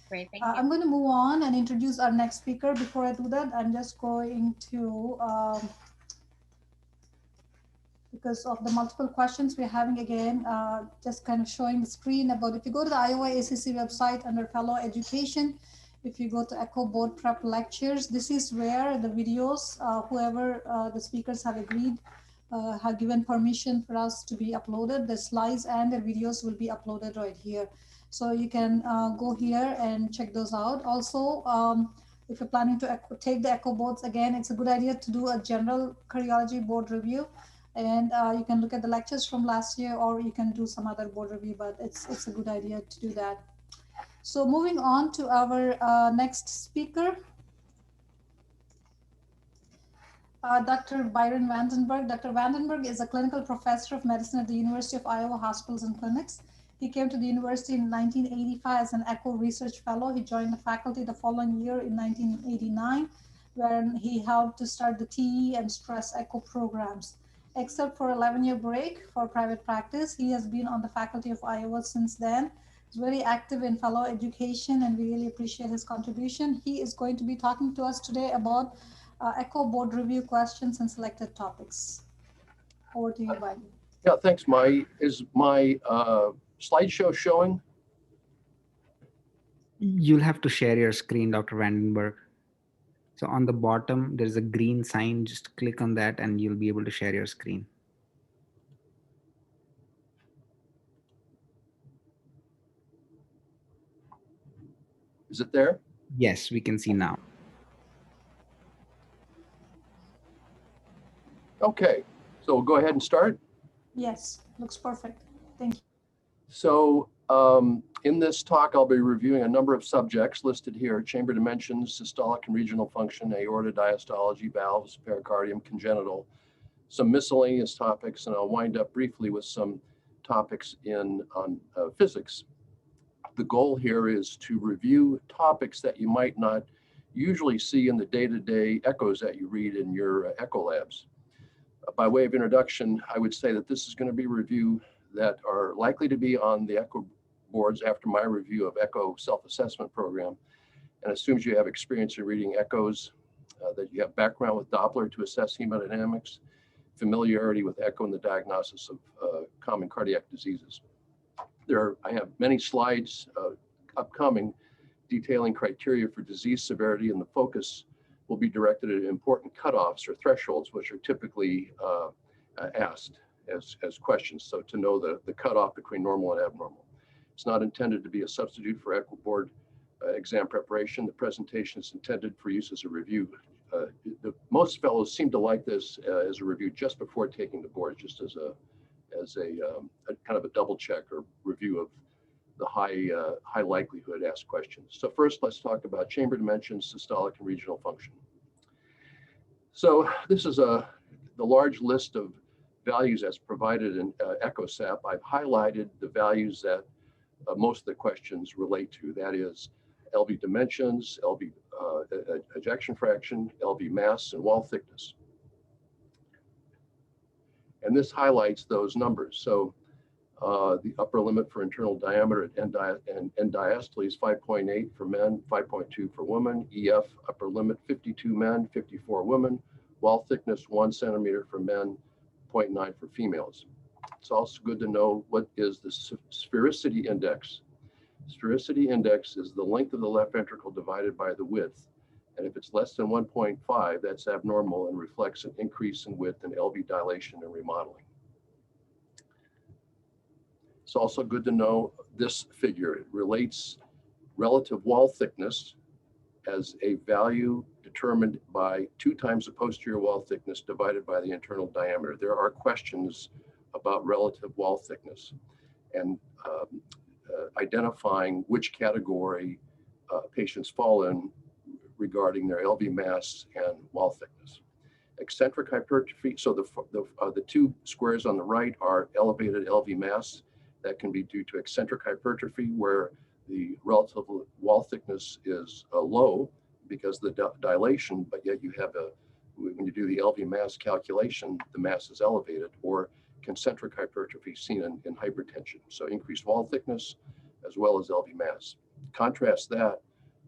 Speaker 4: Great, thank you.
Speaker 3: I'm going to move on and introduce our next speaker. Before I do that, I'm just going to, because of the multiple questions we're having again, just kind of showing the screen about, if you go to the Iowa ACC website under fellow education, if you go to Echo Board Prep Lectures, this is where the videos, whoever the speakers have agreed, have given permission for us to be uploaded. The slides and the videos will be uploaded right here. So you can go here and check those out. Also, if you're planning to take the Echo boards again, it's a good idea to do a general cardiology board review. And you can look at the lectures from last year, or you can do some other board review, but it's a good idea to do that. So moving on to our next speaker, Dr. Byron Vandenberg. Dr. Vandenberg is a clinical professor of medicine at the University of Iowa Hospitals and Clinics. He came to the university in 1985 as an echo research fellow. He joined the faculty the following year in 1989, when he helped to start the TE and stress echo programs. Except for an 11-year break for private practice, he has been on the faculty of Iowa since then. He's very active in fellow education, and we really appreciate his contribution. He is going to be talking to us today about echo board review questions and selected topics. Over to you, Biden.
Speaker 5: Yeah, thanks, Mai. Is my slideshow showing?
Speaker 2: You'll have to share your screen, Dr. Vandenberg. So on the bottom, there's a green sign. Just click on that and you'll be able to share your screen.
Speaker 5: Is it there?
Speaker 2: Yes, we can see now.
Speaker 5: Okay, so we'll go ahead and start.
Speaker 3: Yes, looks perfect. Thank you.
Speaker 5: So in this talk, I'll be reviewing a number of subjects listed here: chamber dimensions, systolic and regional function, aorta, diastology, valves, pericardium, congenital, some miscellaneous topics, and I'll wind up briefly with some topics on physics. The goal here is to review topics that you might not usually see in the day-to-day echoes that you read in your echo labs. By way of introduction, I would say that this is going to be a review that are likely to be on the echo boards after my review of echo self-assessment program, and assumes you have experience in reading echoes, that you have background with Doppler to assess hemodynamics, familiarity with echo in the diagnosis of common cardiac diseases. I have many slides upcoming detailing criteria for disease severity, and the focus will be directed at important cutoffs or thresholds, which are typically asked as questions. So to know the cutoff between normal and abnormal. It's not intended to be a substitute for echo board exam preparation. The presentation is intended for use as a review. most fellows seem to like this as a review just before taking the board, just as a kind of a double check or review of the high likelihood asked questions. So first, let's talk about chamber dimensions, systolic and regional function. So this is the large list of values as provided in EchoSAP. I've highlighted the values that most of the questions relate to. That is LV dimensions, LV ejection fraction, LV mass, and wall thickness. And this highlights those numbers. So the upper limit for internal diameter and diastole is 5.8 for men, 5.2 for women. EF upper limit 52 men, 54 women. Wall thickness 1 centimeter for men, 0.9 for females. It's also good to know what is the sphericity index. Sphericity index is the length of the left ventricle divided by the width. And if it's less than 1.5, that's abnormal and reflects an increase in width and LV dilation and remodeling. It's also good to know this figure. It relates relative wall thickness as a value determined by 2 times the posterior wall thickness divided by the internal diameter. There are questions about relative wall thickness and identifying which category patients fall in regarding their LV mass and wall thickness. Eccentric hypertrophy, so the 2 squares on the right are elevated LV mass. That can be due to eccentric hypertrophy, where the relative wall thickness is low because of the dilation, but yet you have when you do the LV mass calculation, the mass is elevated, or concentric hypertrophy seen in hypertension. So increased wall thickness as well as LV mass. Contrast that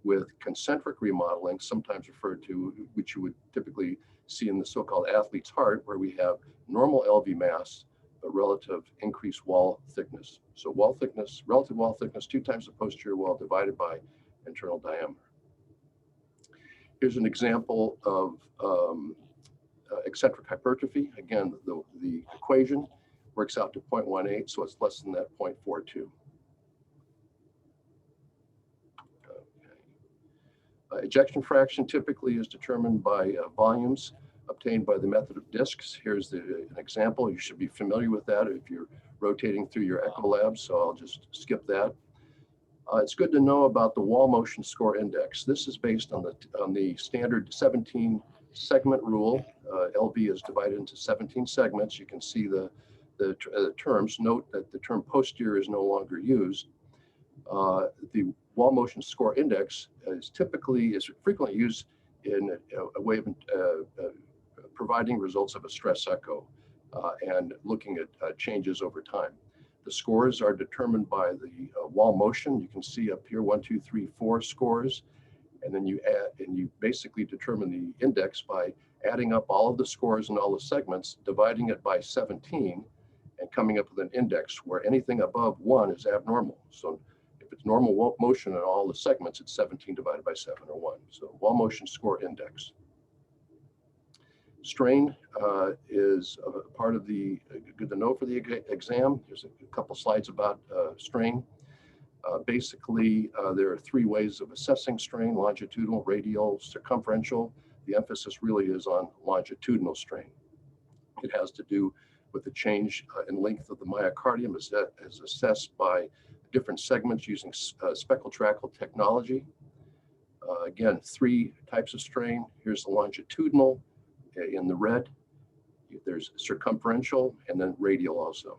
Speaker 5: with concentric remodeling, sometimes referred to, which you would typically see in the so-called athlete's heart, where we have normal LV mass, but relative increased wall thickness. So wall thickness, relative wall thickness, 2 times the posterior wall divided by internal diameter. Here's an example of eccentric hypertrophy. Again, the equation works out to 0.18, so it's less than that 0.42. Ejection fraction typically is determined by volumes obtained by the method of discs. Here's an example. You should be familiar with that if you're rotating through your echo lab, so I'll just skip that. It's good to know about the wall motion score index. This is based on the standard 17 segment rule. LV is divided into 17 segments. You can see the terms. Note that the term posterior is no longer used. The wall motion score index is frequently used in a way of providing results of a stress echo and looking at changes over time. The scores are determined by the wall motion. You can see up here 1, 2, 3, 4 scores, and then you basically determine the index by adding up all of the scores and all the segments, dividing it by 17, and coming up with an index where anything above 1 is abnormal. So if it's normal motion in all the segments, it's 17 divided by 7 or 1. So wall motion score index. Strain is a part of the good to know for the exam. There's a couple slides about strain. Basically, there are 3 ways of assessing strain: longitudinal, radial, circumferential. The emphasis really is on longitudinal strain. It has to do with the change in length of the myocardium as assessed by different segments using spectral technology. Again, 3 types of strain. Here's the longitudinal in the red. There's circumferential and then radial also.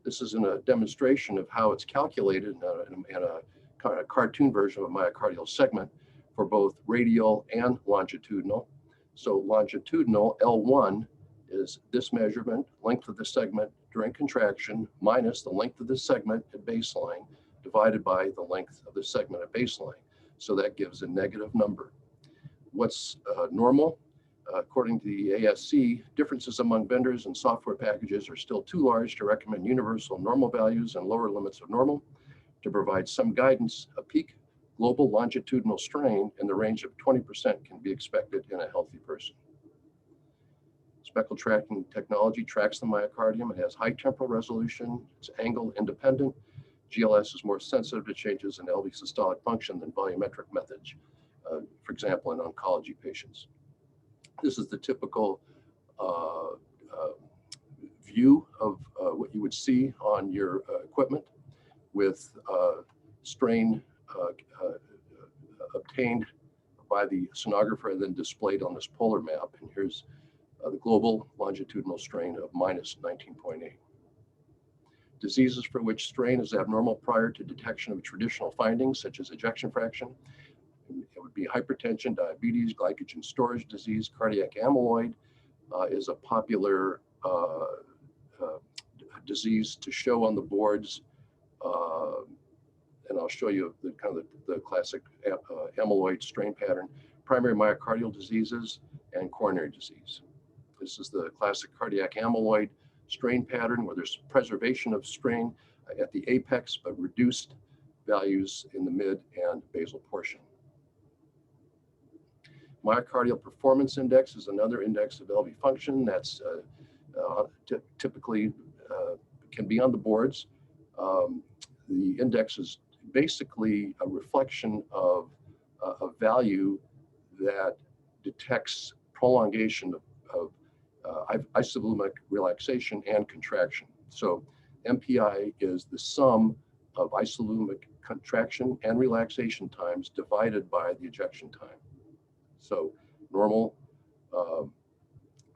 Speaker 5: This is in a demonstration of how it's calculated in a kind of cartoon version of a myocardial segment for both radial and longitudinal. So longitudinal L1 is this measurement, length of the segment during contraction, minus the length of the segment at baseline, divided by the length of the segment at baseline. So that gives a negative number. What's normal? According to the ASC, differences among vendors and software packages are still too large to recommend universal normal values and lower limits of normal. To provide some guidance, a peak global longitudinal strain in the range of 20% can be expected in a healthy person. Spectral tracking technology tracks the myocardium. It has high temporal resolution. It's angle independent. GLS is more sensitive to changes in LV systolic function than volumetric methods for example, in oncology patients. This is the typical view of what you would see on your equipment with strain obtained by the sonographer and then displayed on this polar map. And here's the global longitudinal strain of minus 19.8. Diseases for which strain is abnormal prior to detection of traditional findings, such as ejection fraction. It would be hypertension, diabetes, glycogen storage disease, cardiac amyloid is a popular disease to show on the boards. And I'll show you the kind of the classic amyloid strain pattern, primary myocardial diseases and coronary disease. This is the classic cardiac amyloid strain pattern where there's preservation of strain at the apex, but reduced values in the mid and basal portion. Myocardial performance index is another index of LV function that's typically can be on the boards. The index is basically a reflection of a value that detects prolongation of isovolumic relaxation and contraction. So MPI is the sum of isovolumic contraction and relaxation times divided by the ejection time. So normal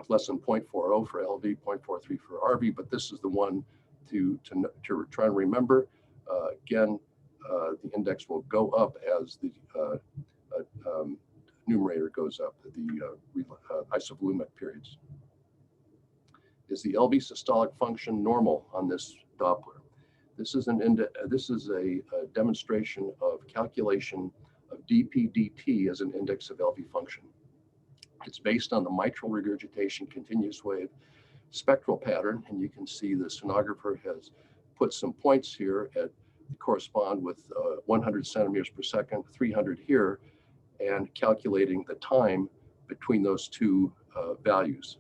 Speaker 5: less than 0.40 for LV, 0.43 for RV, but this is the one to try and remember. Again, the index will go up as the numerator goes up, the isovolumic periods. Is the LV systolic function normal on this Doppler? This is a demonstration of calculation of dp/dt as an index of LV function. It's based on the mitral regurgitation continuous wave spectral pattern, and you can see the sonographer has put some points here that correspond with 100 centimeters per second, 300 here, and calculating the time between those two values.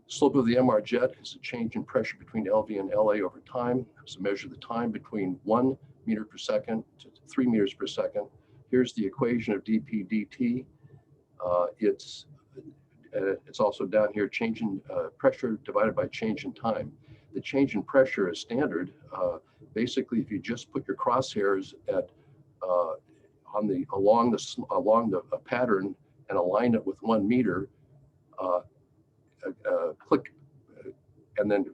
Speaker 5: Slope of the MR jet is a change in pressure between LV and LA over time. So measure the time between 1 meter per second to 3 meters per second. Here's the equation of dp/dt. It's also down here, change in pressure divided by change in time. The change in pressure is standard. Basically, if you just put your crosshairs at along the pattern and align it with 1 meter, click and then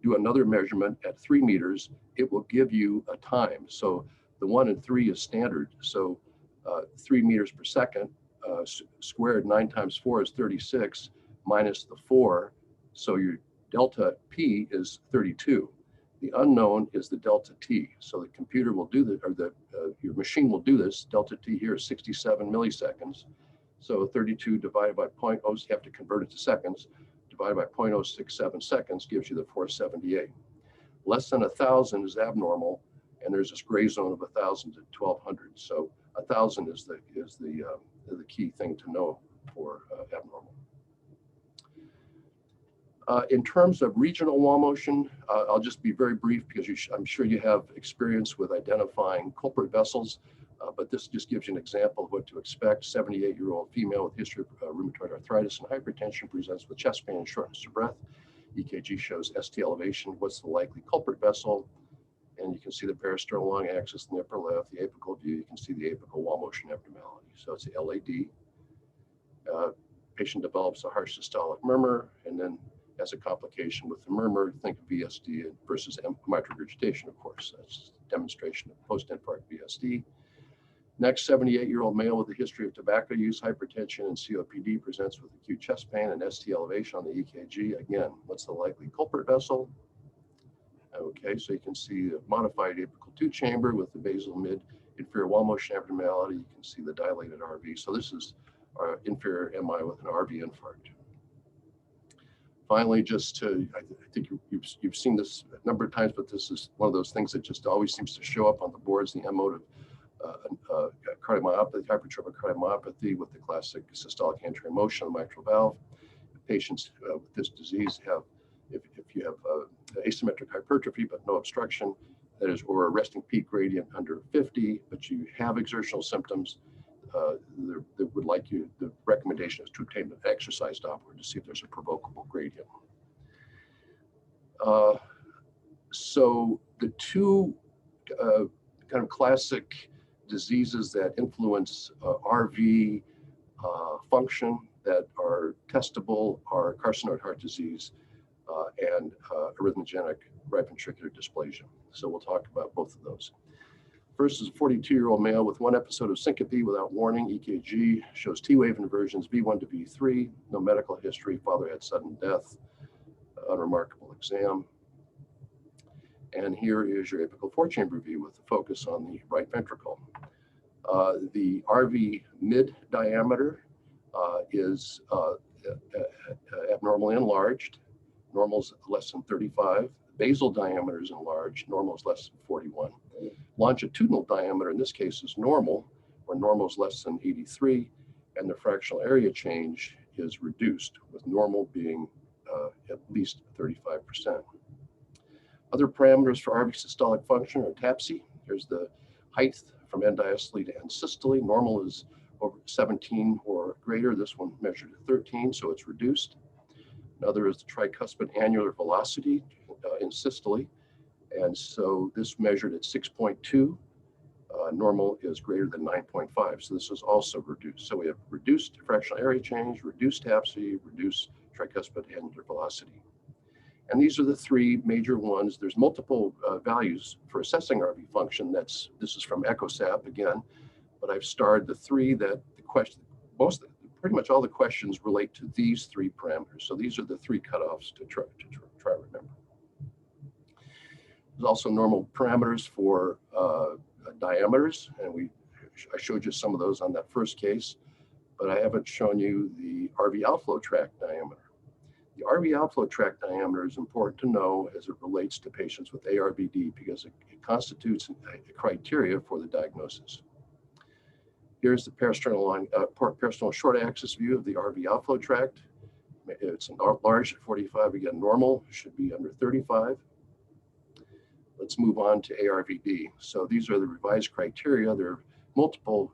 Speaker 5: do another measurement at 3 meters, it will give you a time. So the 1 and 3 is standard. So 3 meters per second squared 9 times 4 is 36 minus the 4. So your delta P is 32. The unknown is the delta T. So the computer will do that, or your machine will do this. Delta T here is 67 milliseconds. So 32 divided by 0.0, you have to convert it to seconds, divided by 0.067 seconds gives you the 478. Less than 1,000 is abnormal, and there's this gray zone of 1,000 to 1,200. So 1,000 is the key thing to know for abnormal. In terms of regional wall motion, I'll just be very brief because I'm sure you have experience with identifying culprit vessels, but this just gives you an example of what to expect. 78-year-old female with history of rheumatoid arthritis and hypertension presents with chest pain and shortness of breath. EKG shows ST elevation. What's the likely culprit vessel? And you can see the peristernal long axis in the upper left, the apical view. You can see the apical wall motion abnormality. So it's the LAD. Patient develops a harsh systolic murmur, and then as a complication with the murmur, think of VSD versus mitral regurgitation, of course. That's a demonstration of post-infarct VSD. Next, 78-year-old male with a history of tobacco use, hypertension, and COPD presents with acute chest pain and ST elevation on the EKG. Again, what's the likely culprit vessel? Okay, so you can see the modified apical two chamber with the basal mid inferior wall motion abnormality. You can see the dilated RV. So this is our inferior MI with an RV infarct. Finally, I think you've seen this a number of times, but this is one of those things that just always seems to show up on the boards, the M-mode of cardiomyopathy, hypertrophic cardiomyopathy with the classic systolic anterior motion of the mitral valve. Patients with this disease have, if you have asymmetric hypertrophy but no obstruction, that is, or a resting peak gradient under 50, but you have exertional symptoms, they would like you, the recommendation is to obtain an exercise Doppler to see if there's a provocable gradient. So the two kind of classic diseases that influence RV function that are testable are carcinoid heart disease and arrhythmogenic right ventricular dysplasia. So we'll talk about both of those. First is a 42-year-old male with one episode of syncope without warning. EKG shows T-wave inversions V1 to V3, no medical history. Father had sudden death, unremarkable exam. And here is your apical four-chamber view with the focus on the right ventricle. The RV mid diameter is abnormally enlarged. Normal is less than 35. Basal diameter is enlarged. Normal is less than 41. Longitudinal diameter in this case is normal, where normal is less than 83, and the fractional area change is reduced, with normal being at least 35%. Other parameters for RV systolic function are TAPSE. Here's the height from end diastole to end systole. Normal is over 17 or greater. This one measured at 13, so it's reduced. Another is the tricuspid annular velocity in systole. And so this measured at 6.2. Normal is greater than 9.5. So this is also reduced. So we have reduced fractional area change, reduced TAPSE, reduced tricuspid annular velocity. And these are the three major ones. There's multiple values for assessing RV function. This is from EchoSAP again, but I've starred the three that the question, pretty much all the questions relate to these three parameters. So these are the three cutoffs to try to remember. There's also normal parameters for diameters, and I showed you some of those on that first case, but I haven't shown you the RV outflow tract diameter. The RV outflow tract diameter is important to know as it relates to patients with ARVD because it constitutes a criteria for the diagnosis. Here's the parasternal short axis view of the RV outflow tract. It's large at 45, again, normal should be under 35. Let's move on to ARVD. So these are the revised criteria. There are multiple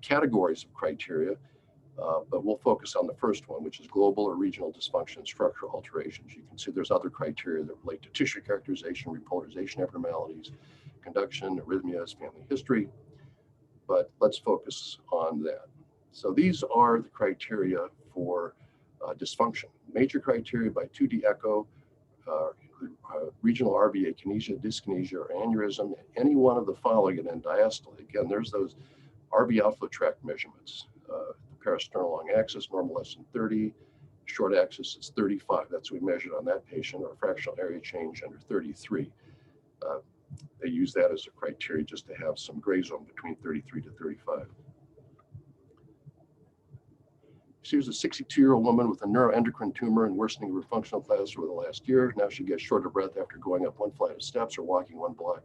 Speaker 5: categories of criteria, but we'll focus on the first one, which is global or regional dysfunction and structural alterations. You can see there's other criteria that relate to tissue characterization, repolarization abnormalities, conduction, arrhythmias, family history, but let's focus on that. So these are the criteria for dysfunction. Major criteria by 2D echo include regional RV akinesia, dyskinesia, or aneurysm, any one of the following, and then diastole. Again, there's those RV outflow tract measurements. The parasternal long axis, normal less than 30. Short axis is 35. That's what we measured on that patient, or fractional area change under 33. They use that as a criteria just to have some gray zone between 33 to 35. She was a 62-year-old woman with a neuroendocrine tumor and worsening of her functional status over the last year. Now she gets short of breath after going up one flight of steps or walking one block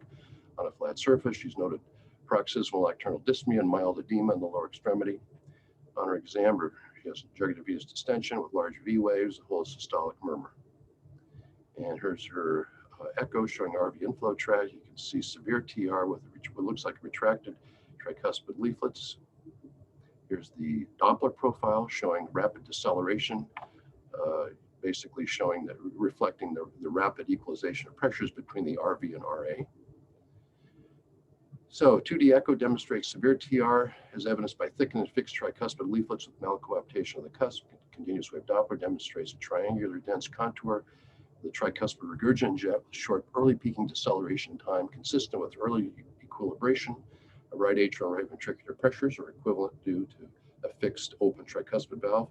Speaker 5: on a flat surface. She's noted paroxysmal nocturnal dyspnea and mild edema in the lower extremity. On her exam, she has jugular venous distension with large V waves, a whole systolic murmur. And here's her echo showing RV inflow tract. You can see severe TR with what looks like retracted tricuspid leaflets. Here's the Doppler profile showing rapid deceleration, basically showing that, reflecting the rapid equalization of pressures between the RV and RA. So 2D echo demonstrates severe TR as evidenced by thickened and fixed tricuspid leaflets with malcoaptation of the cusp. Continuous wave Doppler demonstrates a triangular dense contour. The tricuspid regurgitant jet with short early peaking deceleration time consistent with early equilibration. Right atrial and right ventricular pressures are equivalent due to a fixed open tricuspid valve.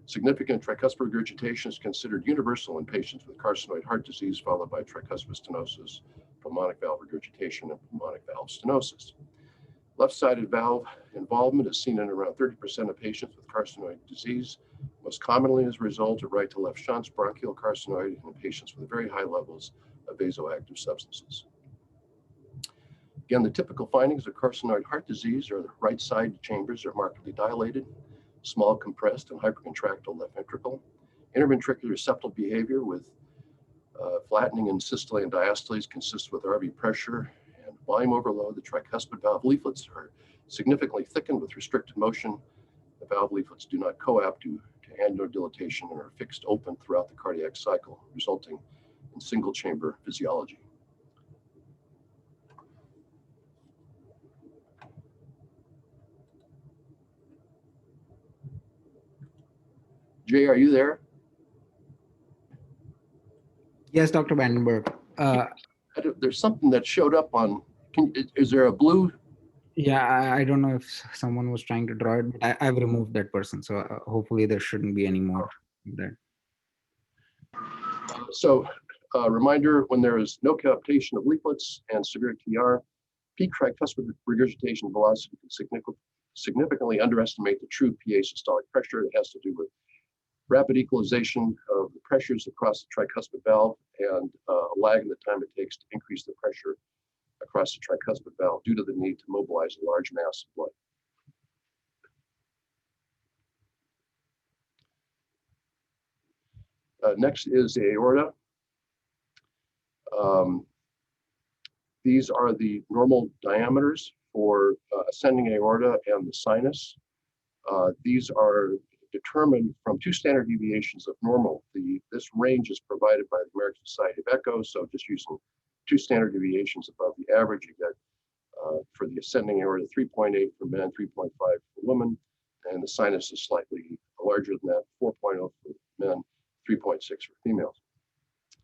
Speaker 5: Significant tricuspid regurgitation is considered universal in patients with carcinoid heart disease, followed by tricuspid stenosis, pulmonic valve regurgitation, and pulmonic valve stenosis. Left-sided valve involvement is seen in around 30% of patients with carcinoid disease, most commonly as a result of right to left shunts, bronchial carcinoid, and in patients with very high levels of vasoactive substances. Again, the typical findings of carcinoid heart disease are the right side chambers are markedly dilated, small compressed and hypercontractile left ventricle, interventricular septal behavior with flattening in systole and diastole consists with RV pressure and volume overload, the tricuspid valve leaflets are significantly thickened with restricted motion. The valve leaflets do not coap due to annular dilatation and are fixed open throughout the cardiac cycle, resulting in single chamber physiology. Jay, are you there?
Speaker 2: Yes, Dr. Vandenberg.
Speaker 5: There's something that showed up on, is there a blue?
Speaker 2: Yeah, I don't know if someone was trying to draw it, but I've removed that person. So hopefully there shouldn't be any more of that.
Speaker 5: So reminder, when there is no coaptation of leaflets and severe TR, peak tricuspid regurgitation velocity can significantly underestimate the true PA systolic pressure. It has to do with rapid equalization of the pressures across the tricuspid valve and a lag in the time it takes to increase the pressure across the tricuspid valve due to the need to mobilize a large mass of blood. Next is the aorta. These are the normal diameters for ascending aorta and the sinus. These are determined from 2 standard deviations of normal. This range is provided by the American Society of Echo, so just using 2 standard deviations above the average, you get for the ascending aorta 3.8 for men, 3.5 for women, and the sinus is slightly larger than that, 4.0 for men, 3.6 for females.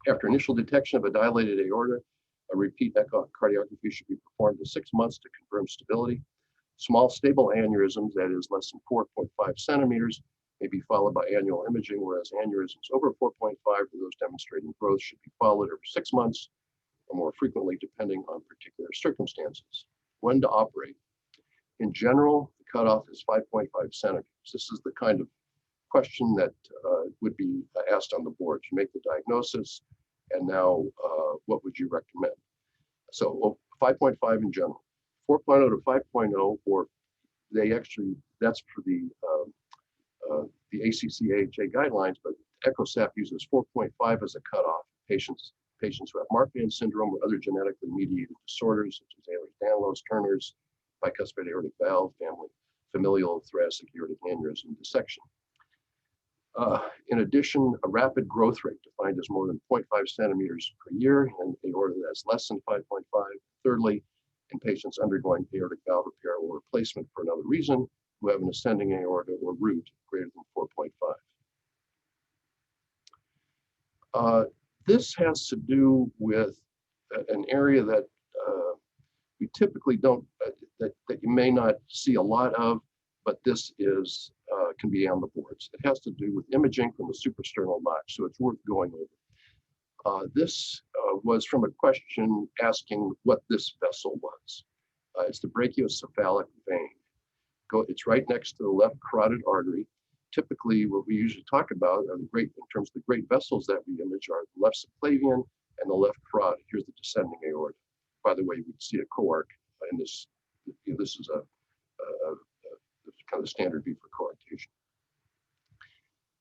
Speaker 5: After initial detection of a dilated aorta, a repeat echocardiography should be performed in 6 months to confirm stability. Small stable aneurysms, that is less than 4.5 centimeters, may be followed by annual imaging, whereas aneurysms over 4.5 for those demonstrating growth should be followed every 6 months or more frequently depending on particular circumstances. When to operate? In general, the cutoff is 5.5 centimeters. This is the kind of question that would be asked on the board. You make the diagnosis, and now what would you recommend? So 5.5 in general. 4.0 to 5.0, or they actually, that's for the ACC AHA guidelines, but EchoSAP uses 4.5 as a cutoff. Patients who have Marfan syndrome or other genetically mediated disorders such as Ehlers-Danlos, Turner's, bicuspid aortic valve family, familial thoracic aortic aneurysm dissection. In addition, a rapid growth rate defined as more than 0.5 centimeters per year in aorta that's less than 5.5. Thirdly, in patients undergoing aortic valve repair or replacement for another reason who have an ascending aorta or root greater than 4.5. This has to do with an area that we typically don't, that you may not see a lot of, but this is can be on the boards. It has to do with imaging from the suprasternal notch, so it's worth going over. This was from a question asking what this vessel was. It's the brachiocephalic vein. It's right next to the left carotid artery. Typically, what we usually talk about are in terms of the great vessels that we image are the left subclavian and the left carotid. Here's the descending aorta. By the way, we see a coarc in this. This is a kind of standard view for coarctation.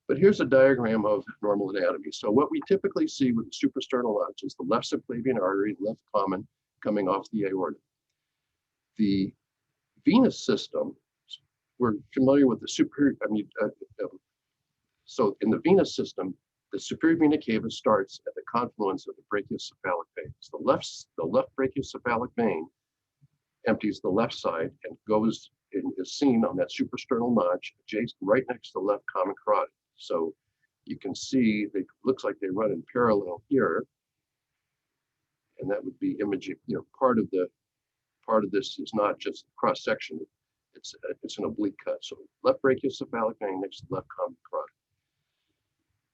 Speaker 5: But here's a diagram of normal anatomy. So what we typically see with the suprasternal notch is the left subclavian artery, left common, coming off the aorta. The venous system, we're familiar with the superior, so in the venous system, the superior vena cava starts at the confluence of the brachiocephalic veins. The left brachiocephalic vein empties the left side and goes and is seen on that suprasternal notch, adjacent right next to the left common carotid. So you can see it looks like they run in parallel here, and that would be imaging. Part of this is not just cross section; it's an oblique cut. So left brachiocephalic vein next to the left common carotid.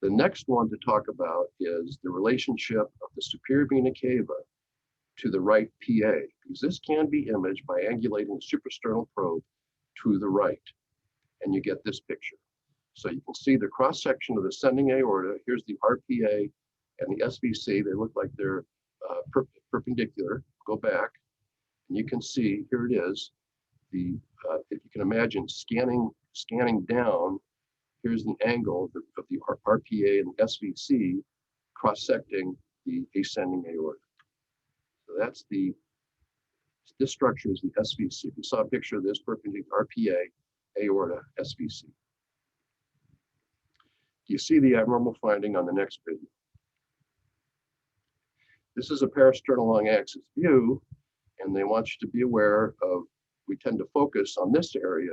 Speaker 5: The next one to talk about is the relationship of the superior vena cava to the right PA, because this can be imaged by angulating the suprasternal probe to the right, and you get this picture. So you can see the cross section of the ascending aorta. Here's the RPA and the SVC. They look like they're perpendicular. Go back, and you can see here it is. If you can imagine scanning down, here's the angle of the RPA and the SVC cross-secting the ascending aorta. So that's the This structure is the SVC. We saw a picture of this perpendicular RPA, aorta, SVC. You see the abnormal finding on the next video. This is a parasternal long axis view, and they want you to be aware of, we tend to focus on this area.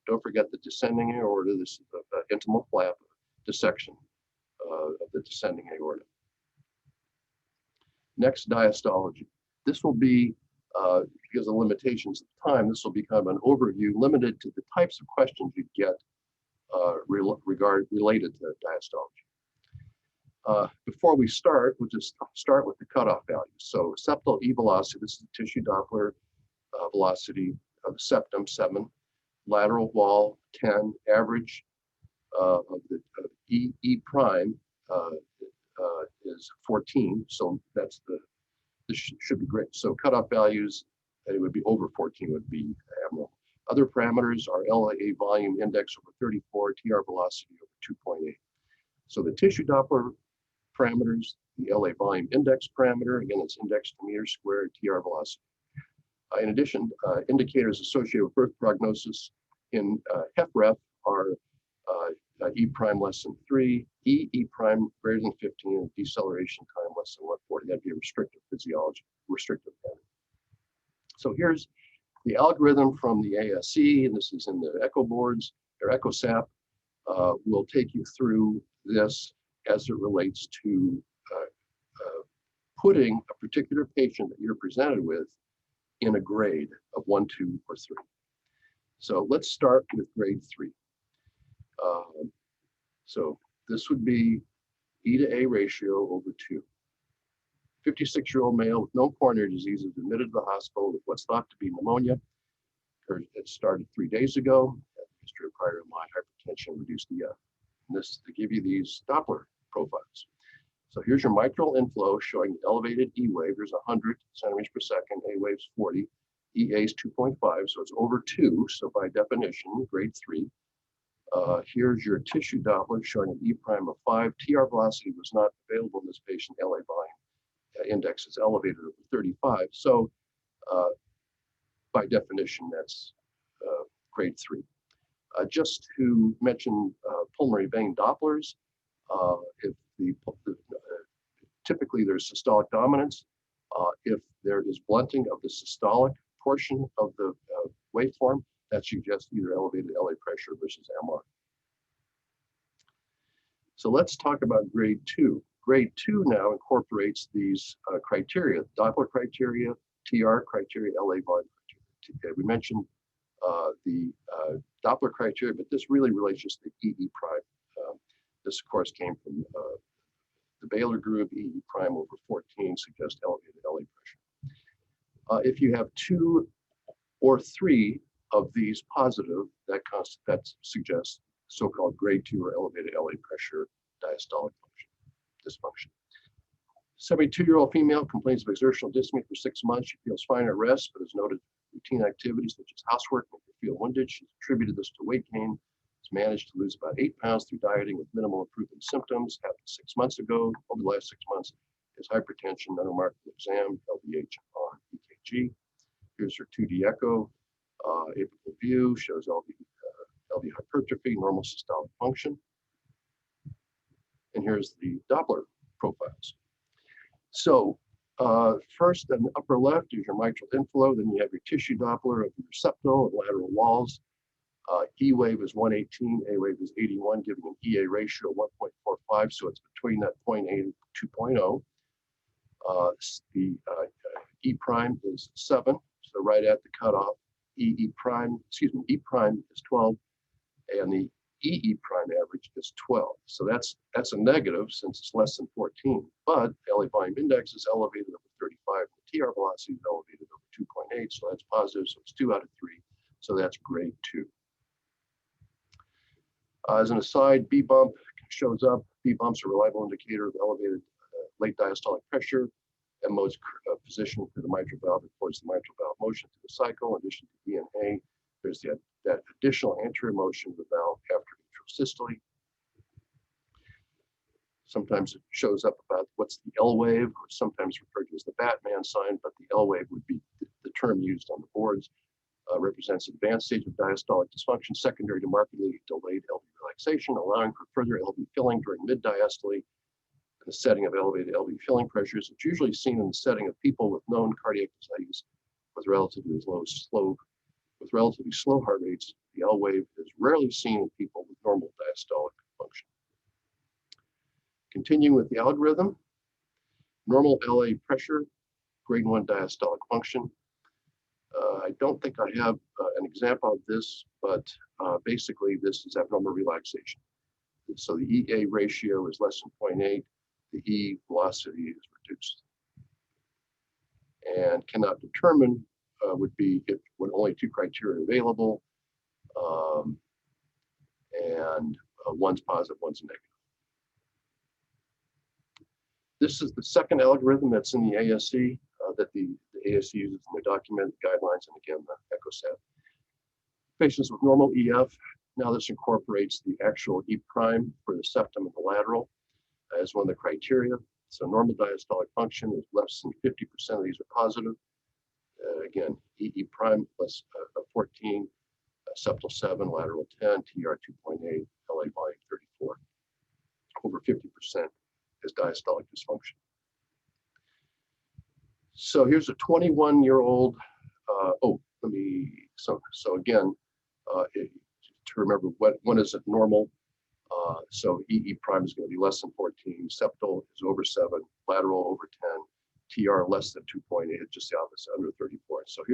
Speaker 5: Don't forget the descending aorta. This is the intimal flap dissection of the descending aorta. Next, diastology. This will be, because of limitations of time, this will be kind of an overview limited to the types of questions you get related to diastology. Before we start, we'll just start with the cutoff values. So septal E velocity, this is the tissue Doppler velocity of the septum, 7, lateral wall, 10, average of the E prime is 14. So that's this should be great. So cutoff values, it would be over 14 would be abnormal. Other parameters are LA volume index over 34, TR velocity over 2.8. So the tissue Doppler parameters, the LA volume index parameter, again, it's indexed to meter squared, TR velocity. In addition, indicators associated with birth prognosis in HFrEF are E prime less than 3, E prime greater than 15, and deceleration time less than 140. That'd be a restrictive physiology, restrictive pattern. So here's the algorithm from the ASE, and this is in the echo boards, or EchoSAP. Will take you through this as it relates to putting a particular patient that you're presented with in a grade of 1, 2, or 3. So let's start with grade 3. So this would be E to A ratio over 2. 56-year-old male with no coronary disease is admitted to the hospital with what's thought to be pneumonia. It started 3 days ago. History of prior MI, hypertension, reduced EF. And this to give you these Doppler profiles. So here's your mitral inflow showing elevated E wave. There's 100 centimeters per second. A wave's 40. EA is 2.5, so it's over 2. So by definition, grade 3. Here's your tissue Doppler showing an E prime of 5. TR velocity was not available in this patient. LA volume index is elevated over 35. So by definition, that's grade 3. Just to mention pulmonary vein Dopplers, typically there's systolic dominance. If there is blunting of the systolic portion of the waveform, that suggests either elevated LA pressure versus MR. So let's talk about grade 2. Grade 2 now incorporates these criteria: Doppler criteria, TR criteria, LA volume criteria. We mentioned the Doppler criteria, but this really relates just to EE prime. This, of course, came from the Baylor group. EE prime over 14 suggests elevated LA pressure. If you have 2 or 3 of these positive, that suggests so-called grade 2 or elevated LA pressure diastolic dysfunction. 72-year-old female complains of exertional dyspnea for 6 months. She feels fine at rest, but has noted routine activities such as housework make her feel winded. She's attributed this to weight gain. Has managed to lose about 8 pounds through dieting with minimal improvement symptoms. Happened 6 months ago. Over the last 6 months, is hypertension, non-remarkable exam, LDH on EKG. Here's her 2D echo. Apical view shows LV hypertrophy, normal systolic function. And here's the Doppler profiles. So first in the upper left is your mitral inflow. Then you have your tissue Doppler of your septal and lateral walls. E wave is 118, A wave is 81, giving an EA ratio of 1.45. So it's between that 0.8 and 2.0. The E prime is 7, so right at the cutoff. E prime is 12, and the EE prime average is 12. So that's a negative since it's less than 14. But LA volume index is elevated over 35. The TR velocity is elevated over 2.8, so that's positive. So it's 2 out of 3. So that's grade 2. As an aside, B bump shows up. B bump's a reliable indicator of elevated late diastolic pressure. MO's position for the mitral valve reports the mitral valve motion through the cycle. In addition to E and A, there's that additional anterior motion of the valve after atrial systole. Sometimes it shows up about what's the L wave, or sometimes referred to as the Batman sign, but the L wave would be the term used on the boards, represents advanced stage of diastolic dysfunction secondary to markedly delayed LV relaxation, allowing for further LV filling during mid-diastole. In the setting of elevated LV filling pressures, it's usually seen in the setting of people with known cardiac disease with relatively slow heart rates. The L wave is rarely seen in people with normal diastolic function. Continuing with the algorithm, normal LA pressure, grade 1 diastolic function. I don't think I have an example of this, but basically this is abnormal relaxation. So the EA ratio is less than 0.8. The E velocity is reduced. And cannot determine would be if when only 2 criteria available, and one's positive, one's negative. This is the second algorithm that's in the ASC that the ASC uses in their document guidelines, and again, the EchoSat. Patients with normal EF, now this incorporates the actual E prime for the septum and the lateral as one of the criteria. So normal diastolic function is less than 50% of these are positive. Again, E prime plus 14, septal 7, lateral 10, TR 2.8, LA volume 34. Over 50% is diastolic dysfunction. So here's a 21-year-old. So again, to remember when is it normal? So E prime is going to be less than 14, septal is over 7, lateral over 10, TR less than 2.8, just the opposite, under 34. So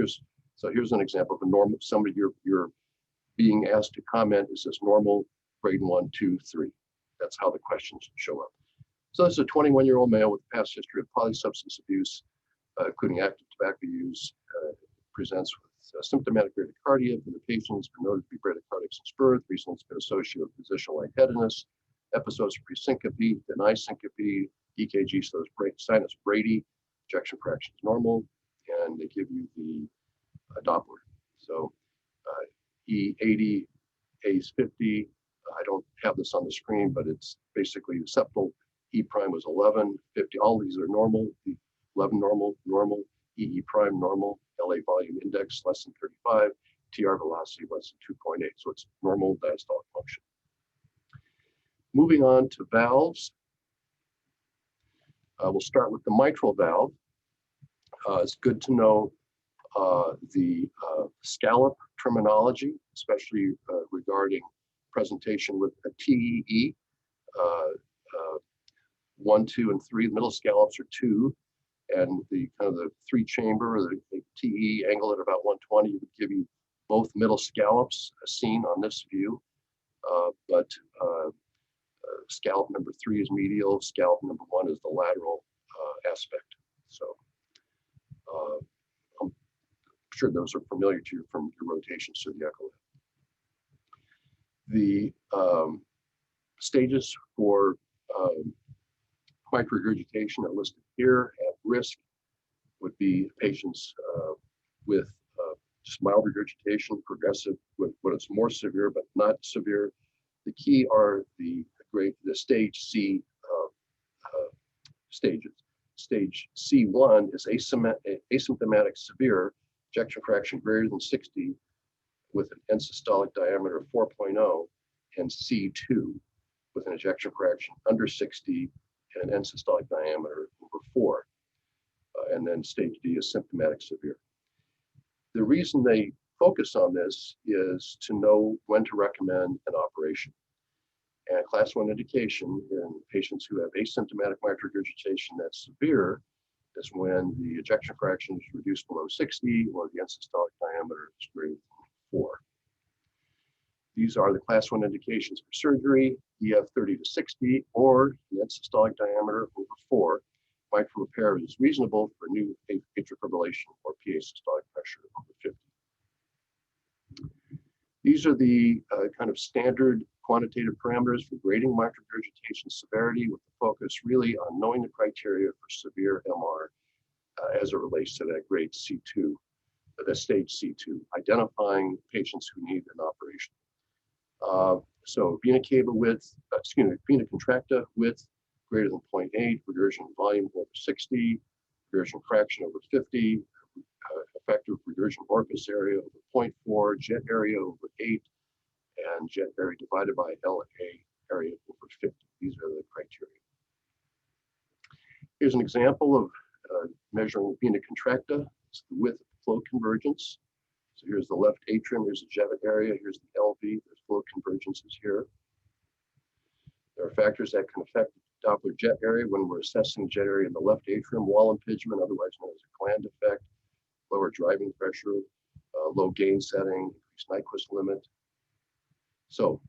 Speaker 5: here's an example of a normal, somebody you're being asked to comment, is this normal, grade 1, 2, 3? That's how the questions show up. So this is a 21-year-old male with a past history of polysubstance abuse, including active tobacco use, presents with symptomatic bradycardia. The patient has been noted to be bradycardic since birth. Recently, it's been associated with positional lightheadedness, episodes of presyncope, deny syncope, EKG shows sinus brady, ejection fraction is normal, and they give you the Doppler. So E80, A's 50. I don't have this on the screen, but it's basically the septal. E prime was 11, 50. All these are normal. The 11 normal, normal. EE prime normal. LA volume index less than 35. TR velocity less than 2.8. So it's normal diastolic function. Moving on to valves. We'll start with the mitral valve. It's good to know the scallop terminology, especially regarding presentation with a TEE. 1, 2, and 3. The middle scallops are 2, and the kind of the 3-chamber or the TE angle at about 120 would give you both middle scallops as seen on this view, but scallop number 3 is medial, scallop number 1 is the lateral aspect. So I'm sure those are familiar to you from your rotations through the echo. The stages for microregurgitation are listed here. At risk would be patients with just mild regurgitation, progressive when it's more severe, but not severe. The key are the stage C stages. Stage C1 is asymptomatic severe, ejection fraction greater than 60 with an end systolic diameter of 4.0, and C2 with an ejection fraction under 60 and an end systolic diameter over 4. And then stage D is symptomatic severe. The reason they focus on this is to know when to recommend an operation. And class 1 indication in patients who have asymptomatic microregurgitation that's severe is when the ejection fraction is reduced below 60 or the end systolic diameter is greater than 4. These are the class 1 indications for surgery, EF 30 to 60, or the end systolic diameter over 4. Mitral repair is reasonable for new atrial fibrillation or PA systolic pressure over 50. These are the kind of standard quantitative parameters for grading microregurgitation severity, with the focus really on knowing the criteria for severe MR as it relates to that grade C2, the stage C2, identifying patients who need an operation. So vena cava width, vena contracta width greater than 0.8, regurgitation volume over 60, regurgitation fraction over 50, effective regurgent orifice area over 0.4, jet area over 8, and jet area divided by LA area over 50. These are the criteria. Here's an example of measuring vena contracta. It's the width of flow convergence. So here's the left atrium, here's the jet area, here's the LV, there's flow convergences here. There are factors that can affect the Doppler jet area when we're assessing jet area in the left atrium: wall impingement, otherwise known as a gland effect, lower driving pressure, low gain setting, increased Nyquist limit. So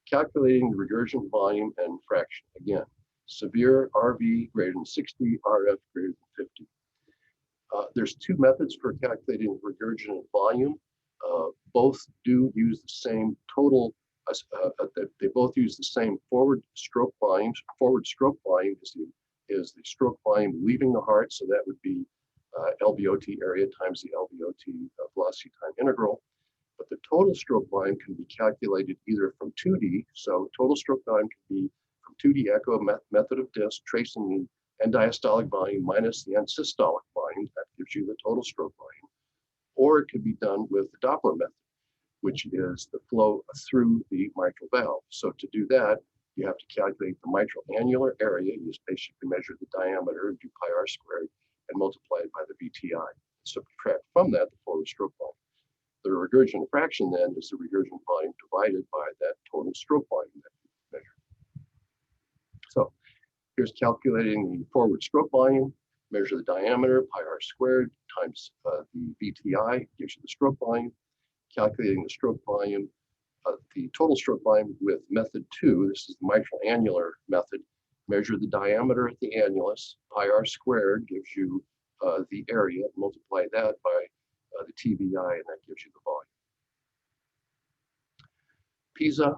Speaker 5: calculating the regurgent volume and fraction. Again, severe RV greater than 60, RF greater than 50. There's two methods for calculating regurgent volume. Both do use the same total, they both use the same forward stroke volumes. Forward stroke volume is the stroke volume leaving the heart, so that would be LVOT area times the LVOT velocity time integral. But the total stroke volume can be calculated either from 2D, so total stroke volume can be from 2D echo method of disc, tracing the end diastolic volume minus the end systolic volume. That gives you the total stroke volume. Or it could be done with the Doppler method, which is the flow through the mitral valve. So to do that, you have to calculate the mitral annular area. You just basically measure the diameter, do pi r squared, and multiply it by the VTI. Subtract from that the forward stroke volume. The regurgent fraction then is the regurgent volume divided by that total stroke volume that you measure. So here's calculating the forward stroke volume. Measure the diameter, pi r squared, times the VTI, gives you the stroke volume. Calculating the stroke volume, the total stroke volume with method 2, this is the mitral annular method. Measure the diameter at the annulus, pi r squared gives you the area, multiply that by the TVI, and that gives you the volume. PISA,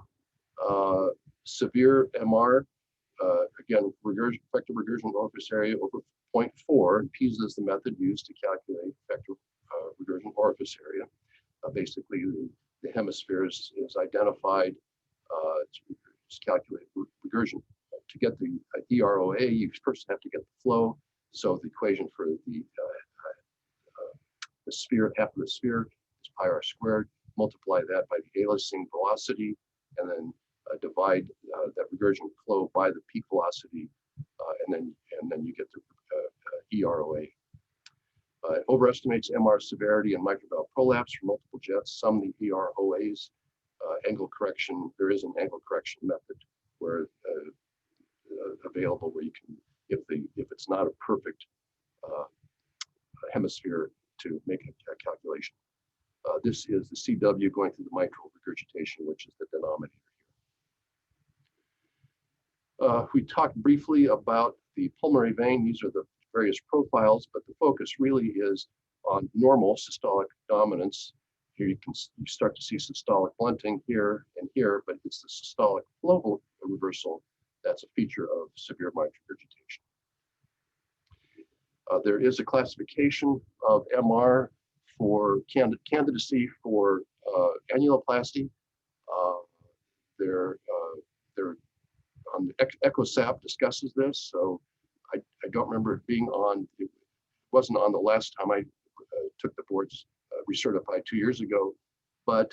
Speaker 5: severe MR, again, effective regurgent orifice area over 0.4, and PISA is the method used to calculate effective regurgent orifice area. Basically, the hemisphere is identified to calculate regurgent. To get the EROA, you first have to get the flow. So the equation for the sphere, half of the sphere, is pi r squared. Multiply that by the aliasing velocity, and then divide that regurgent flow by the peak velocity, and then you get the EROA. It overestimates MR severity and mitral valve prolapse for multiple jets. Some the EROAs, angle correction. There is an angle correction method where available where you can, if it's not a perfect hemisphere, to make a calculation. This is the CW going through the mitral regurgitation, which is the denominator here. We talked briefly about the pulmonary vein. These are the various profiles, but the focus really is on normal systolic dominance. Here you start to see systolic blunting here and here, but it's the systolic flow reversal that's a feature of severe mitral regurgitation. There is a classification of MR for candidacy for annuloplasty. EchoSAP discusses this, so I don't remember it being on. It wasn't on the last time I took the boards recertified 2 years ago, but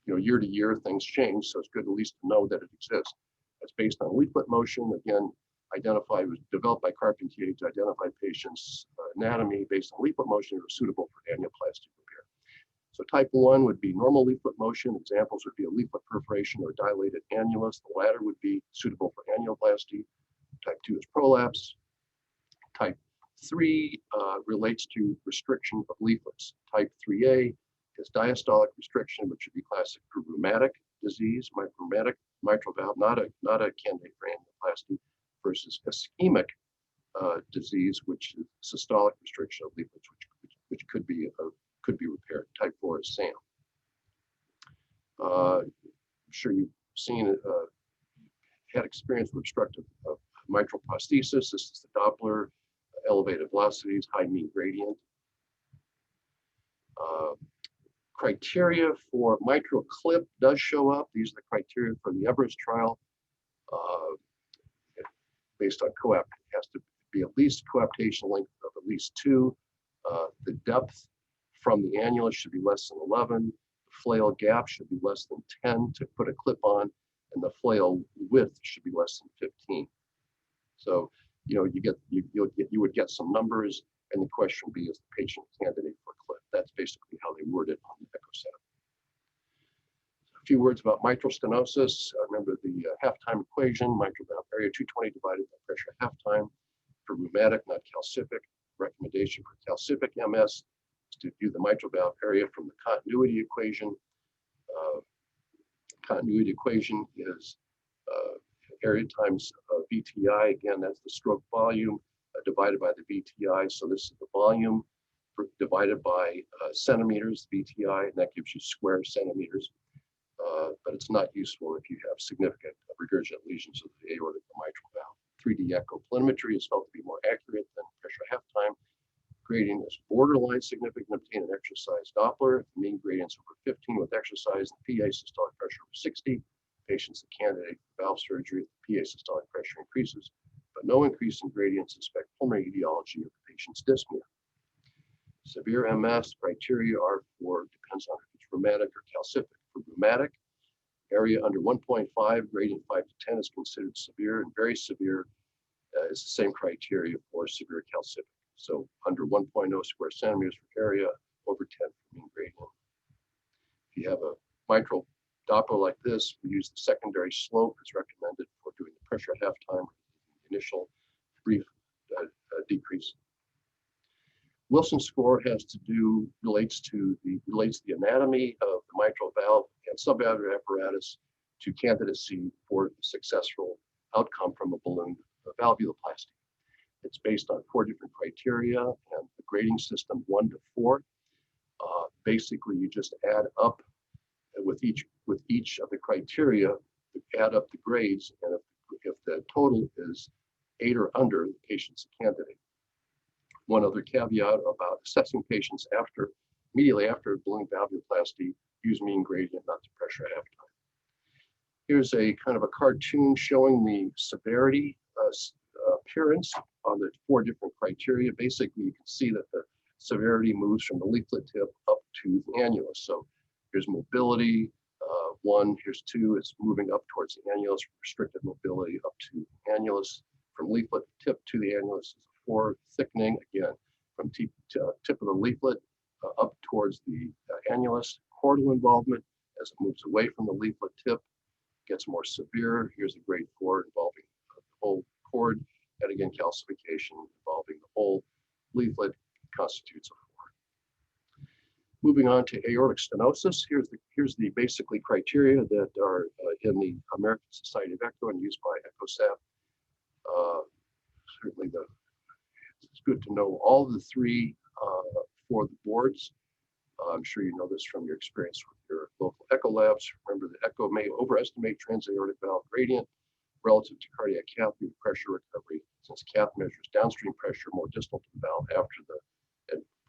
Speaker 5: year to year things change, so it's good at least to know that it exists. It's based on leaflet motion. Again, was developed by Carpentier to identify patients' anatomy based on leaflet motion that are suitable for annuloplastic repair. So type 1 would be normal leaflet motion. Examples would be a leaflet perforation or dilated annulus. The latter would be suitable for annuloplasty. Type 2 is prolapse. Type 3 relates to restriction of leaflets. Type 3A is diastolic restriction, which would be classic for rheumatic disease, rheumatic mitral valve, not a candidate for annuloplasty, versus ischemic disease, which is systolic restriction of leaflets, which could be repaired. Type 4 is SAM. I'm sure you've seen had experience with obstructive mitral prosthesis. This is the Doppler, elevated velocities, high mean gradient. Criteria for mitral clip does show up. These are the criteria for the Everest trial. Based on coapt, it has to be at least coaptation length of at least 2. The depth from the annulus should be less than 11. The flail gap should be less than 10 to put a clip on, and the flail width should be less than 15. So, you know, you would get some numbers, and the question would be, is the patient candidate for a clip? That's basically how they word it on the EchoSat. A few words about mitral stenosis. Remember the halftime equation, mitral valve area 220 divided by pressure halftime. For rheumatic, not calcific. Recommendation for calcific MS is to view the mitral valve area from the continuity equation. Continuity equation is area times VTI. Again, that's the stroke volume divided by the VTI. So this is the volume divided by centimeters, VTI, and that gives you square centimeters. But it's not useful if you have significant regurgitant lesions of the aortic or mitral valve. 3D echoplanimetry is felt to be more accurate than pressure halftime. Gradient is borderline significant. Obtain an exercise Doppler. If the mean gradient's over 15 with exercise, and the PA systolic pressure over 60. Patients a candidate for valve surgery. The PA systolic pressure increases, but no increase in gradient. Suspect pulmonary etiology of the patient's dyspnea. Severe MS criteria are for, depends on if it's rheumatic or calcific. For rheumatic, area under 1.5, gradient 5 to 10 is considered severe, and very severe is the same criteria for severe calcific. So under 1.0 square centimeters for area, over 10 for mean gradient. If you have a mitral Doppler like this, we use the secondary slope as recommended for doing the pressure at halftime, initial brief decrease. Wilson score relates to the anatomy of the mitral valve and subvalvular apparatus to candidacy for successful outcome from a balloon valvuloplasty. It's based on 4 different criteria and the grading system 1 to 4. Basically, you just add up with each of the criteria, add up the grades, and if the total is 8 or under, the patient's a candidate. One other caveat about assessing patients immediately after balloon valvuloplasty, use mean gradient, not the pressure at halftime. Here's a kind of a cartoon showing the severity appearance on the 4 different criteria. Basically, you can see that the severity moves from the leaflet tip up to the annulus. So here's mobility, 1, here's 2, it's moving up towards the annulus, restricted mobility up to annulus. From leaflet tip to the annulus is 4, thickening, again, from tip of the leaflet up towards the annulus. Chordal involvement as it moves away from the leaflet tip gets more severe. Here's a grade 4 involving the whole cord, and again, calcification involving the whole leaflet constitutes a 4. Moving on to aortic stenosis, here's the basically criteria that are in the American Society of Echo and used by EchoSat. Certainly, it's good to know all the 3 for the boards. I'm sure you know this from your experience with your local echo labs. Remember, the echo may overestimate transaortic valve gradient relative to cardiac cath due to pressure recovery, since cath measures downstream pressure more distal to the valve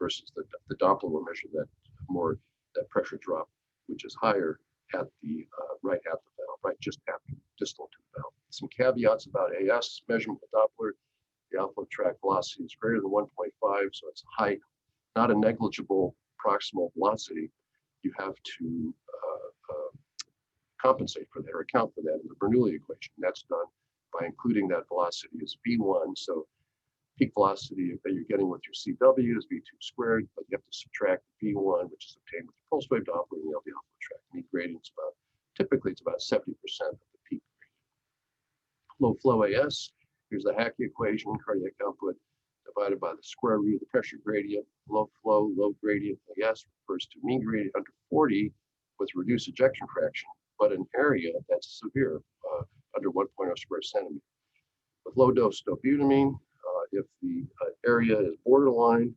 Speaker 5: versus the Doppler will measure that pressure drop, which is higher at the right at the valve, right just after distal to the valve. Some caveats about AS measurement with Doppler: the outflow tract velocity is greater than 1.5, so it's high, not a negligible proximal velocity. You have to compensate for that or account for that in the Bernoulli equation. That's done by including that velocity as V1. So peak velocity that you're getting with your CW is V2 squared, but you have to subtract V1, which is obtained with the pulse wave Doppler and the LV outflow tract. Mean gradient's typically it's about 70% of the peak gradient. Low flow AS, here's the Hackey equation, cardiac output divided by the square root of the pressure gradient. Low flow, low gradient AS refers to mean gradient under 40 with reduced ejection fraction, but an area that's severe, under 1.0 square centimeter. With low dose dobutamine, if the area is borderline,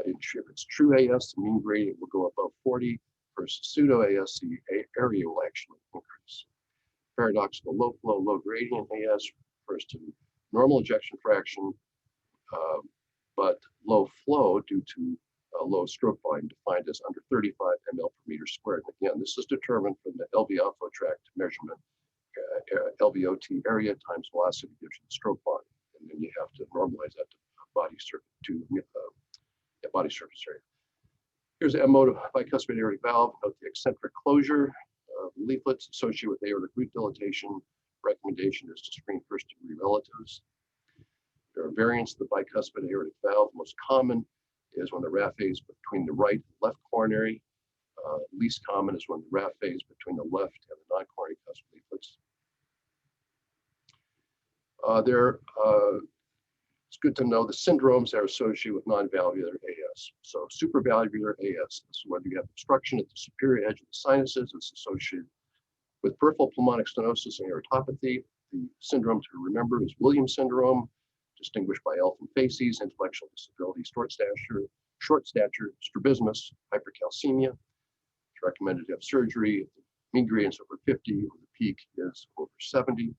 Speaker 5: if it's true AS, the mean gradient will go above 40, versus pseudo AS, the area will actually increase. Paradoxical low flow, low gradient AS refers to normal ejection fraction, but low flow due to low stroke volume, defined as under 35 ml per meter squared. And again, this is determined from the LV outflow tract measurement. LVOT area times velocity gives you the stroke volume, and then you have to normalize that to body body surface area. Here's an M mode of bicuspid aortic valve. Note the eccentric closure of leaflets associated with aortic root dilatation. Recommendation is to screen first-degree relatives. There are variants of the bicuspid aortic valve. Most common is when the raphe is between the right and left coronary. Least common is when the raphe is between the left and the non-coronary cusp leaflets. It's good to know the syndromes that are associated with non-valvular AS. So supravalvular AS, this is whether you have obstruction at the superior edge of the sinuses. It's associated with peripheral pulmonic stenosis and aortopathy. The syndrome to remember is Williams syndrome, distinguished by elephant facies, intellectual disability, short stature, strabismus, hypercalcemia. It's recommended to have surgery if the mean gradient's over 50, or the peak is over 70.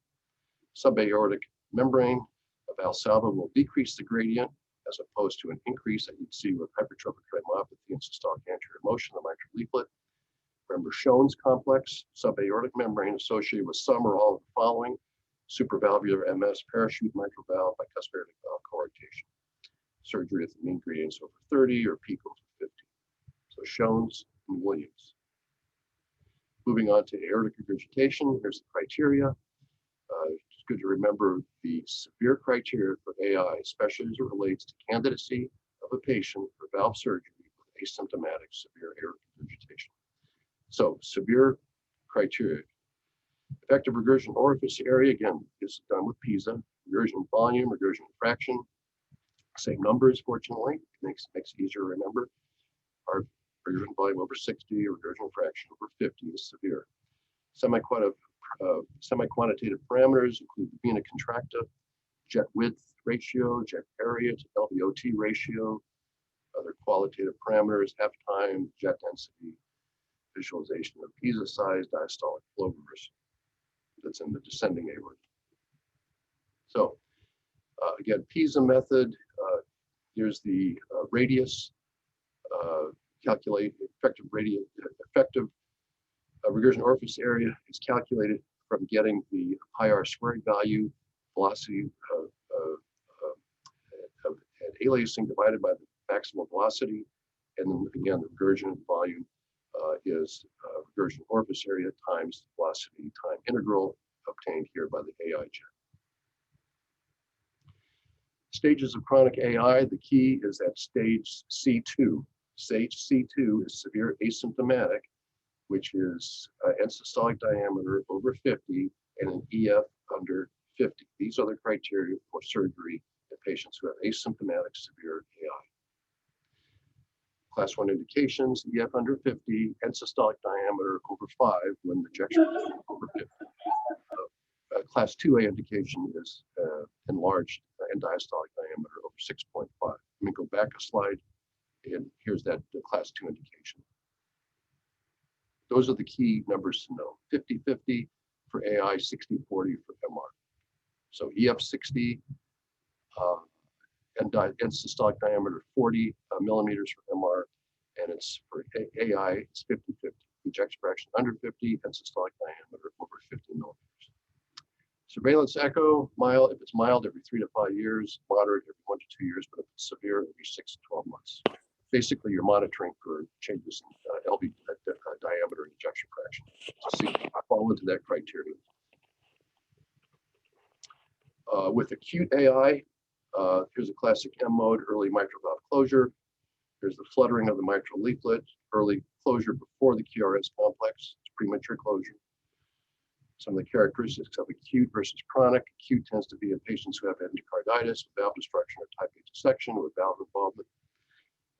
Speaker 5: Subaortic membrane of Valsalva will decrease the gradient as opposed to an increase that you'd see with hypertrophic cardiomyopathy and systolic anterior motion of the mitral leaflet. Remember Schoen's complex, subaortic membrane associated with some or all of the following: supravalvular MS, parachute mitral valve, bicuspid aortic valve coarctation. Surgery if the mean gradient's over 30 or peak over 50. So Schoen's and Williams. Moving on to aortic regurgitation, here's the criteria. It's good to remember the severe criteria for AI, especially as it relates to candidacy of a patient for valve surgery with asymptomatic severe aortic regurgitation. So severe criteria. Effective regurgitant orifice area, again, is done with PISA. Regurgitant volume, regurgitant fraction, same numbers, fortunately. Makes it easier to remember. Our regurgitant volume over 60, regurgitant fraction over 50 is severe. Semi-quantitative parameters include the vena contracta, jet width ratio, jet area to LVOT ratio, other qualitative parameters, F time, jet density, visualization of PISA size, diastolic flow reversal. That's in the descending aorta. So again, PISA method, here's the radius, calculate effective regurgitant orifice area is calculated from getting the pi r squared value, velocity at aliasing divided by the maximal velocity, and then again the regurgitant volume is regurgitant orifice area times velocity time integral obtained here by the AI jet. Stages of chronic AI, the key is at stage C2. Stage C2 is severe asymptomatic, which is end systolic diameter over 50 and an EF under 50. These are the criteria for surgery in patients who have asymptomatic severe AI. Class 1 indications, EF under 50, end systolic diameter over 5 when the ejection is over 50. Class 2A indication is enlarged end diastolic diameter over 6.5. Let me go back a slide, and here's that class 2 indication. Those are the key numbers to know. 50-50 for AI, 60-40 for MR. So EF 60, end systolic diameter 40 millimeters for MR, and it's for AI, it's 50-50. Ejection fraction under 50, and systolic diameter over 50 millimeters. Surveillance echo, mild, if it's mild, every 3 to 5 years, moderate every 1 to 2 years, but if it's severe, every 6 to 12 months. Basically, you're monitoring for changes in LV diameter and ejection fraction to see if I fall into that criteria. With acute AI, here's a classic M mode, early mitral valve closure. Here's the fluttering of the mitral leaflet, early closure before the QRS complex, it's premature closure. Some of the characteristics of acute versus chronic. Acute tends to be in patients who have endocarditis, valve destruction, or type A dissection with valve involvement.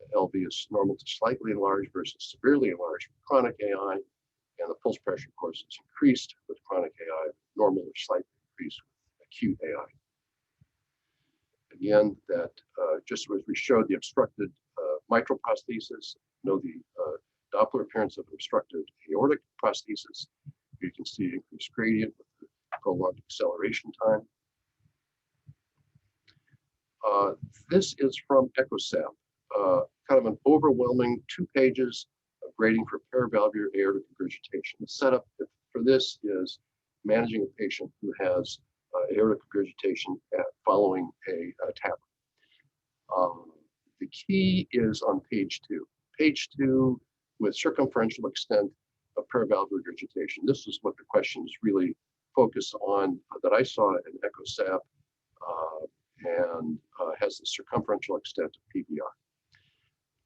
Speaker 5: The LV is normal to slightly enlarged versus severely enlarged with chronic AI, and the pulse pressure, of course, is increased with chronic AI, normal or slightly increased with acute AI. Again, that just as we showed the obstructed mitral prosthesis, know the Doppler appearance of obstructed aortic prosthesis. You can see increased gradient with the prolonged acceleration time. This is from EchoSAP, kind of an overwhelming 2 pages of grading for paravalvular aortic regurgitation. The setup for this is managing a patient who has aortic regurgitation following a TAVR. The The key is on page 2. Page 2 with circumferential extent of paravalvular regurgitation. This is what the questions really focus on that I saw in EchoSAP, and has the circumferential extent of PVR.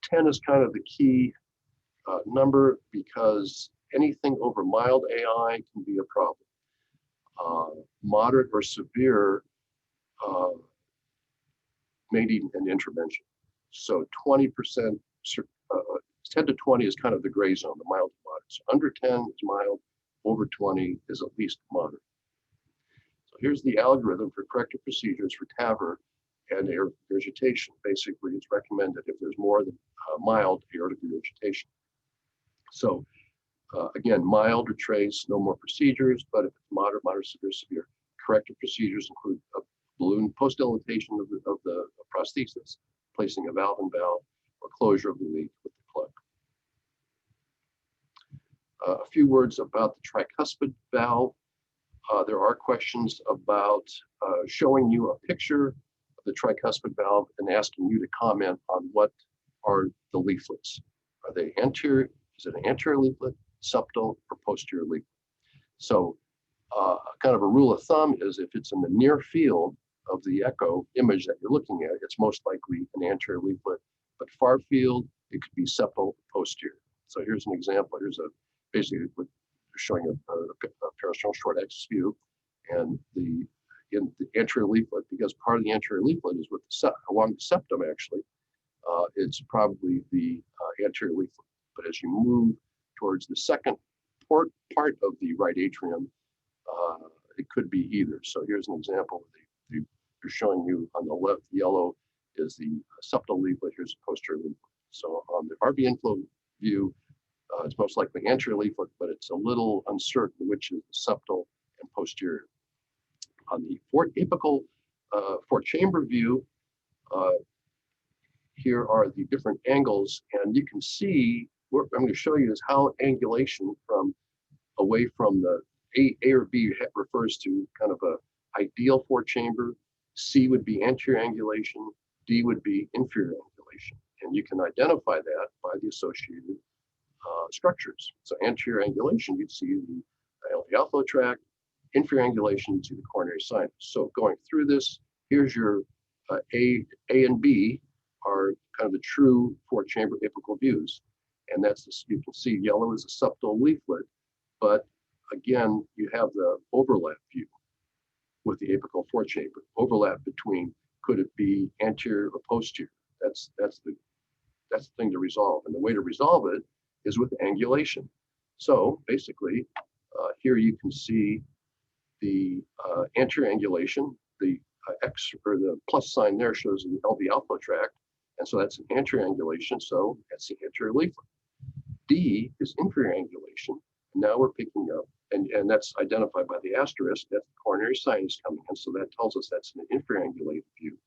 Speaker 5: 10 is kind of the key number because anything over mild AI can be a problem. Moderate or severe may need an intervention. So 20%, 10 to 20 is kind of the gray zone, the mild to moderate. So under 10 is mild, over 20 is at least moderate. So here's the algorithm for corrective procedures for TAVR and aortic regurgitation. Basically, it's recommended if there's more than mild aortic regurgitation. So again, mild or trace, no more procedures, but if it's moderate, severe, corrective procedures include a balloon post-dilatation of the prosthesis, placing a valve in valve, or closure of the leak with the plug. A few words about the tricuspid valve. There are questions about showing you a picture of the tricuspid valve and asking you to comment on what are the leaflets. Are they anterior? Is it an anterior leaflet, septal, or posterior leaflet? So kind of a rule of thumb is if it's in the near field of the echo image that you're looking at, it's most likely an anterior leaflet, but far field, it could be septal or posterior. So here's an example. Here's basically showing a peristernal short axis view, and in the anterior leaflet, because part of the anterior leaflet is with the along the septum actually, it's probably the anterior leaflet. But as you move towards the second part of the right atrium, it could be either. So here's an example. They're showing you on the left, yellow is the septal leaflet, here's the posterior leaflet. So on the RV inflow view, it's most likely anterior leaflet, but it's a little uncertain which is the septal and posterior. On the apical fourth chamber view, here are the different angles, and you can see what I'm going to show you is how angulation from away from the A or B refers to kind of a ideal fourth chamber. C would be anterior angulation, D would be inferior angulation, and you can identify that by the associated structures. So anterior angulation, you'd see the LV outflow tract. Inferior angulation, you'd see the coronary sinus. So going through this, here's your A and B are kind of the true fourth chamber apical views. And that's this, you can see yellow is a septal leaflet, but again, you have the overlap view with the apical fourth chamber. Overlap between, could it be anterior or posterior? That's the thing to resolve. And the way to resolve it is with angulation. So basically, here you can see the anterior angulation. The X or the plus sign there shows the LV outflow tract. And so that's an anterior angulation. So that's the anterior leaflet. D is inferior angulation. Now we're picking up, and that's identified by the asterisk, that's the coronary sinus coming in. So that tells us that's an inferior angulated view.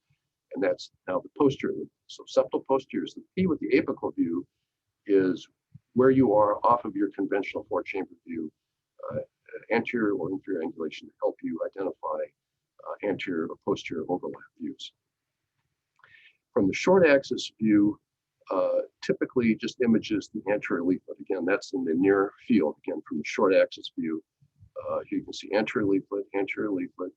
Speaker 5: And that's now the posterior. So septal posterior is the P with the apical view is where you are off of your conventional fourth chamber view, anterior or inferior angulation to help you identify anterior or posterior overlap views. From the short axis view, typically just images the anterior leaflet. Again, that's in the near field. Again, from the short axis view, you can see anterior leaflet, anterior leaflet.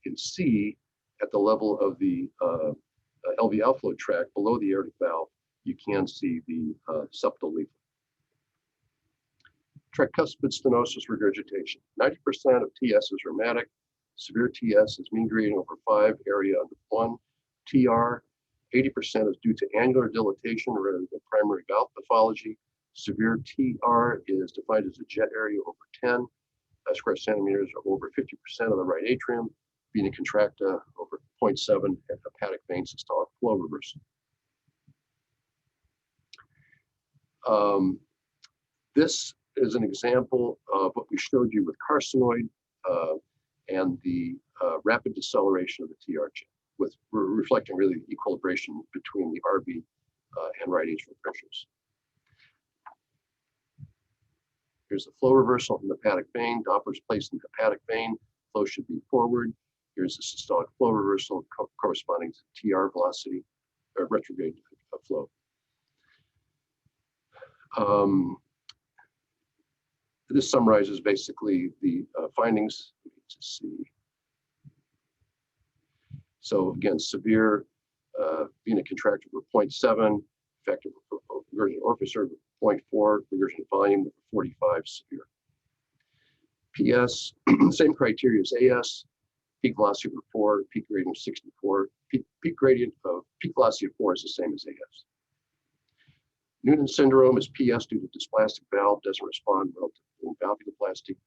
Speaker 5: In C, at the level of the LV outflow tract below the aortic valve, you can see the septal leaflet. Tricuspid stenosis regurgitation. 90% of TS is rheumatic. Severe TS is mean grading over 5, area under 1. TR, 80% is due to annular dilatation rather than primary valve pathology. Severe TR is defined as a jet area over 10 square centimeters or over 50% of the right atrium, vena contracta over 0.7, and hepatic vein systolic flow reversal. This is an example of what we showed you with carcinoid and the rapid deceleration of the TR jet, with reflecting really equilibration between the RV and right atrial pressures. Here's the flow reversal from the hepatic vein. Doppler's placed in the hepatic vein. Flow should be forward. Here's the systolic flow reversal corresponding to TR velocity or retrograde flow. This summarizes basically the findings. Let's see. So again, severe vena contractor of 0.7, effective regurgitant orifice of 0.4, regurgitant volume of 45, severe. PS, same criteria as AS, peak velocity of 4, peak gradient of 64. Peak gradient of peak velocity of 4 is the same as AS. Noonan syndrome is PS due to dysplastic valve, doesn't respond well to valvuloplasty.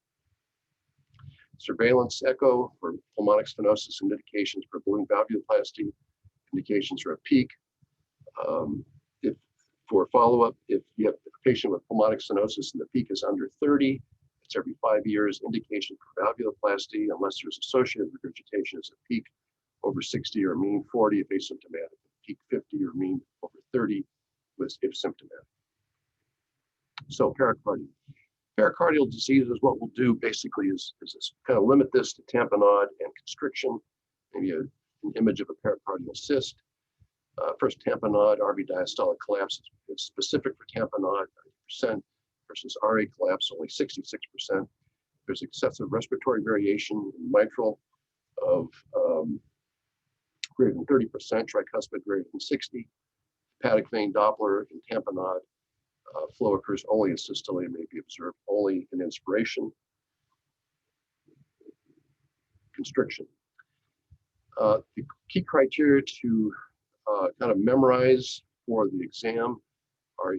Speaker 5: Surveillance echo for pulmonic stenosis and indications for balloon valvuloplasty. Indications are a peak. If for follow-up, if you have a patient with pulmonic stenosis and the peak is under 30, it's every 5 years. Indication for valvuloplasty, unless there's associated regurgitation, is a peak over 60 or mean 40 if asymptomatic, peak 50 or mean over 30 if symptomatic. So pericardial. Pericardial disease is what we'll do basically is kind of limit this to tamponade and constriction, maybe an image of a pericardial cyst. First tamponade, RV diastolic collapse is specific for tamponade, 90%, versus RA collapse, only 66%. There's excessive respiratory variation in mitral of greater than 30%, tricuspid greater than 60. Hepatic vein Doppler and tamponade flow occurs only in systole and may be observed only in inspiration. Constriction. The key criteria to kind of memorize for the exam are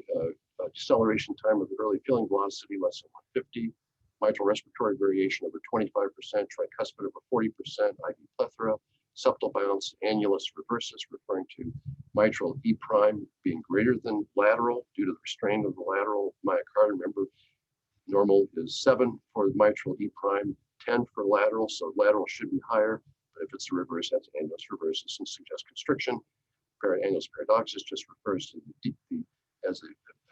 Speaker 5: deceleration time of the early filling velocity less than 150, mitral respiratory variation over 25%, tricuspid over 40%, IV plethora, septal bounce, annulus reversus, referring to mitral E prime being greater than lateral due to the restraint of the lateral myocardium. Remember, normal is 7 for the mitral E prime, 10 for lateral, so lateral should be higher. But if it's the reverse, that's annulus reversus and suggests constriction. Annulus paradoxus just refers to as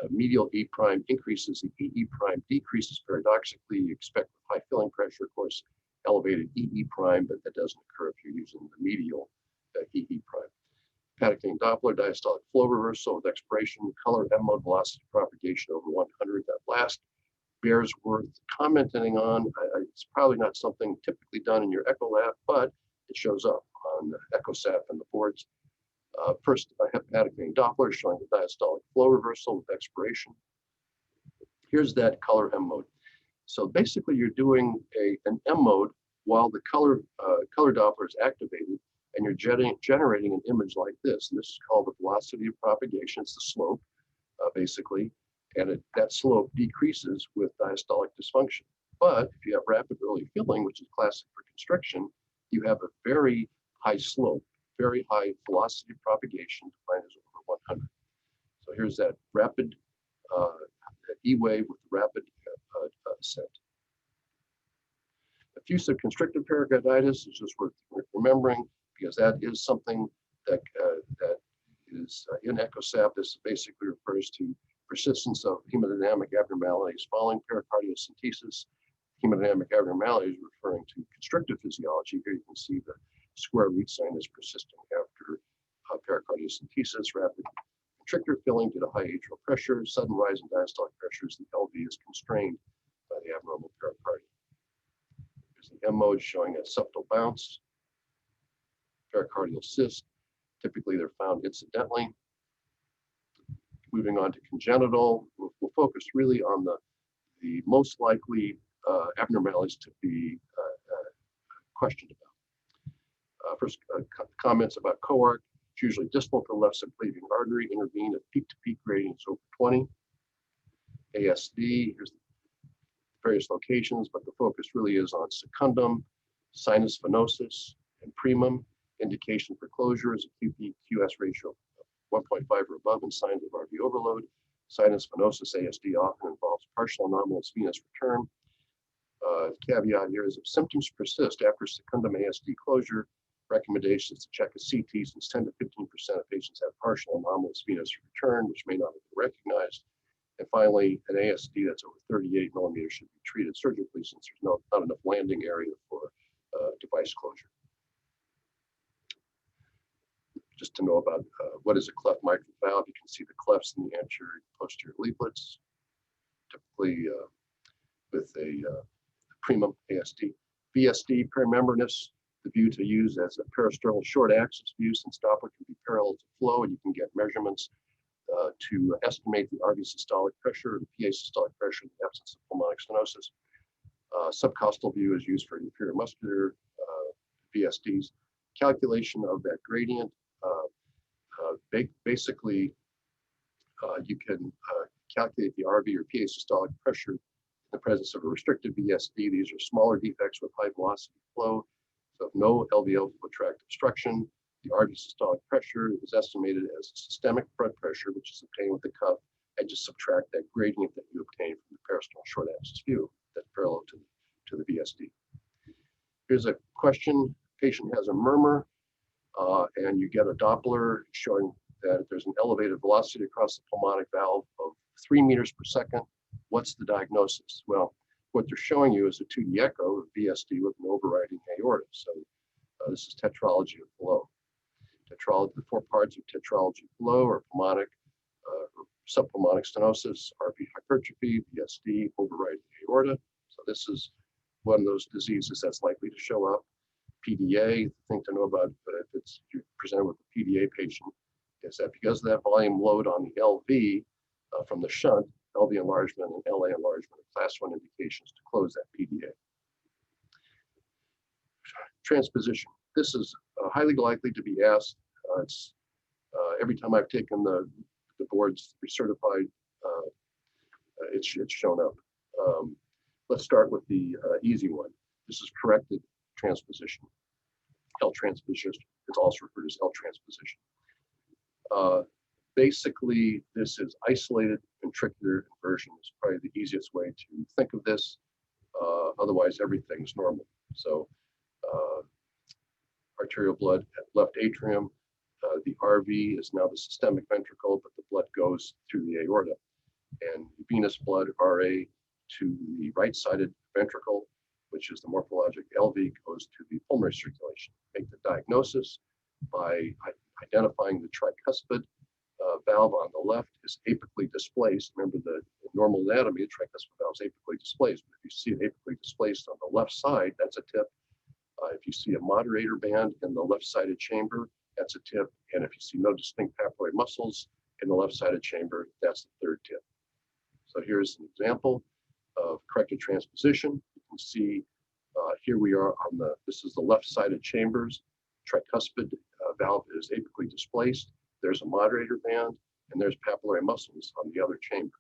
Speaker 5: a medial E prime increases, the E prime decreases paradoxically. You expect high filling pressure, of course, elevated E prime, but that doesn't occur if you're using the medial E prime. Hepatic vein Doppler, diastolic flow reversal with expiration, color M mode velocity propagation over 100. That last bears worth commenting on. It's probably not something typically done in your echo lab, but it shows up on the EchoSAP and the boards. First, hepatic vein Doppler showing the diastolic flow reversal with expiration. Here's that color M mode. So basically, you're doing an M mode while the color Doppler is activated, and you're generating an image like this. And this is called the velocity of propagation. It's the slope, basically, and that slope decreases with diastolic dysfunction. But if you have rapid early filling, which is classic for constriction, you have a very high slope, very high velocity of propagation, defined as over 100. So here's that rapid E wave with rapid ascent. Effusive constrictive pericarditis is just worth remembering because that is something that is in EchoSAP. This basically refers to persistence of hemodynamic abnormalities following pericardiocentesis. Hemodynamic abnormalities referring to constrictive physiology. Here you can see the square root sign is persisting after pericardiocentesis, rapid constrictor filling due to high atrial pressure, sudden rise in diastolic pressures. The LV is constrained by the abnormal pericardium. There's the M mode showing a septal bounce, pericardial cyst. Typically, they're found incidentally. Moving on to congenital, we'll focus really on the most likely abnormalities to be questioned about. First, comments about coarct. It's usually distal to the left subclavian artery, intervene at peak-to-peak gradients over 20. ASD, here's the various locations, but the focus really is on secundum, sinus venosus, and primum. Indication for closure is a QP-QS ratio of 1.5 or above in signs of RV overload. Sinus venosus ASD often involves partial anomalous venous return. Caveat here is if symptoms persist after secundum ASD closure, recommendations to check a CT since 10 to 15% of patients have partial anomalous venous return, which may not have been recognized. And finally, an ASD that's over 38 millimeters should be treated surgically since there's not enough landing area for device closure. just to know about what is a cleft mitral valve. You can see the clefts in the anterior and posterior leaflets, typically with a primum ASD. VSD, perimembranous, the view to use as a peristernal short axis view, since Doppler can be parallel to flow, and you can get measurements to estimate the RV systolic pressure, the PA systolic pressure in the absence of pulmonic stenosis. Subcostal view is used for inferior muscular VSDs. Calculation of that gradient. Basically, you can calculate the RV or PA systolic pressure in the presence of a restrictive VSD. These are smaller defects with high velocity flow. So if no LVL flow tract obstruction, the RV systolic pressure is estimated as systemic blood pressure, which is obtained with the cuff, and just subtract that gradient that you obtain from the peristernal short axis view that's parallel to the VSD. Here's a question. Patient has a murmur, and you get a Doppler showing that there's an elevated velocity across the pulmonic valve of 3 meters per second. What's the diagnosis? Well, what they're showing you is a 2D echo of VSD with an overriding aorta. So this is tetralogy of flow. Tetralogy, the 4 parts of tetralogy of flow are pulmonic, subpulmonic stenosis, RV hypertrophy, VSD, overriding aorta. So this is one of those diseases that's likely to show up. PDA, the thing to know about if it's you're presented with a PDA patient is that because of that volume load on the LV from the shunt, LV enlargement and LA enlargement are class 1 indications to close that PDA. Transposition. This is highly likely to be asked. It's every time I've taken the boards recertified, it's shown up. Let's start with the easy one. This is corrected transposition. L transposition. It's also referred as L transposition. Basically, this is isolated ventricular inversion. Is probably the easiest way to think of this. Otherwise, everything's normal. So, arterial blood at left atrium. The RV is now the systemic ventricle, but the blood goes through the aorta. And venous blood, RA, to the right-sided ventricle, which is the morphologic LV, goes to the pulmonary circulation. Make the diagnosis by identifying the tricuspid valve on the left is apically displaced. Remember the normal anatomy, the tricuspid valve is apically displaced. But if you see it apically displaced on the left side, that's a tip. If you see a moderator band in the left-sided chamber, that's a tip. And if you see no distinct papillary muscles in the left-sided chamber, that's the third tip. So here's an example of corrected transposition. You can see here we are on this is the left-sided chambers. Tricuspid valve is apically displaced. There's a moderator band, and there's papillary muscles on the other chamber.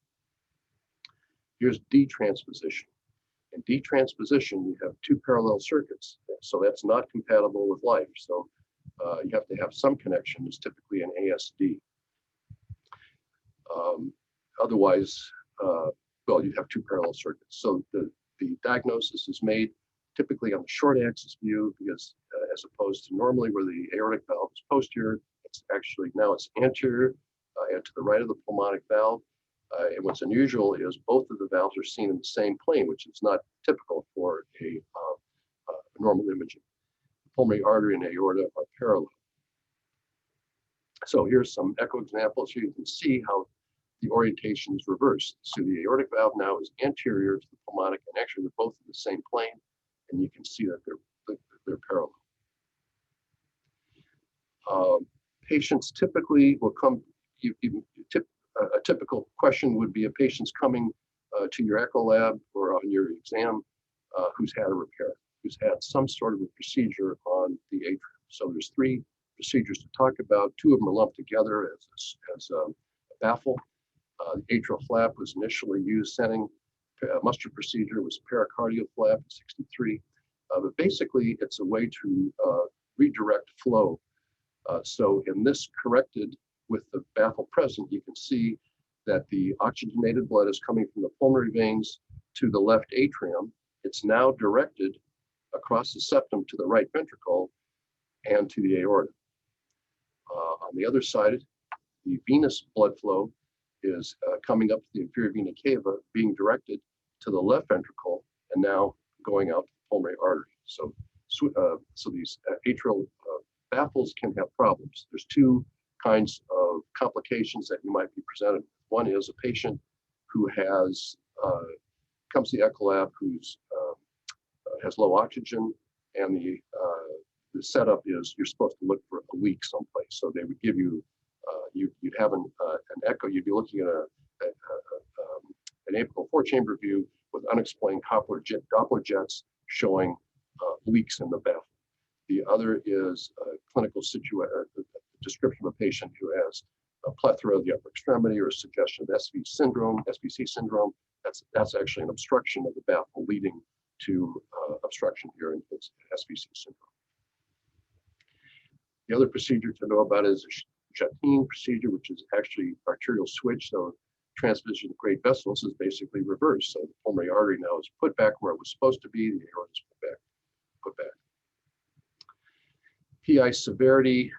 Speaker 5: Here's detransposition. In detransposition, you have 2 parallel circuits, so that's not compatible with life. So you have to have some connection. It's typically an ASD. Otherwise, well, you have 2 parallel circuits. So the diagnosis is made typically on the short axis view, because as opposed to normally where the aortic valve is posterior, it's actually now it's anterior and to the right of the pulmonic valve. And what's unusual is both of the valves are seen in the same plane, which is not typical for a normal imaging. The pulmonary artery and aorta are parallel. So here's some echo examples. Here you can see how the orientation is reversed. So the aortic valve now is anterior to the pulmonic, and actually they're both in the same plane, and you can see that they're parallel. Patients typically will come. A typical question would be a patient's coming to your echo lab or on your exam who's had a repair, who's had some sort of a procedure on the atrium. So there's 3 procedures to talk about. 2 of them are lumped together as a baffle. The atrial flap was initially used sending. Mustard procedure was pericardial flap in 63. But basically, it's a way to redirect flow. So in this corrected with the baffle present, you can see that the oxygenated blood is coming from the pulmonary veins to the left atrium. It's now directed across the septum to the right ventricle and to the aorta. On the other side, the venous blood flow is coming up to the inferior vena cava, being directed to the left ventricle and now going out to the pulmonary artery. So these atrial baffles can have problems. There's two kinds of complications that you might be presented with. One is a patient who has comes to the echo lab who's has low oxygen, and the setup is you're supposed to look for a leak someplace. So they would give you you'd have an echo. You'd be looking at an apical 4-chamber view with unexplained Doppler jets showing leaks in the baffle. The other is a clinical description of a patient who has a plethora of the upper extremity or a suggestion of SVC syndrome. That's actually an obstruction of the baffle leading to obstruction here in SVC syndrome. The other procedure to know about is a Jettine procedure, which is actually arterial switch. So transposition of great vessels is basically reversed. So the pulmonary artery now is put back where it was supposed to be. The aorta is put back. PI severity,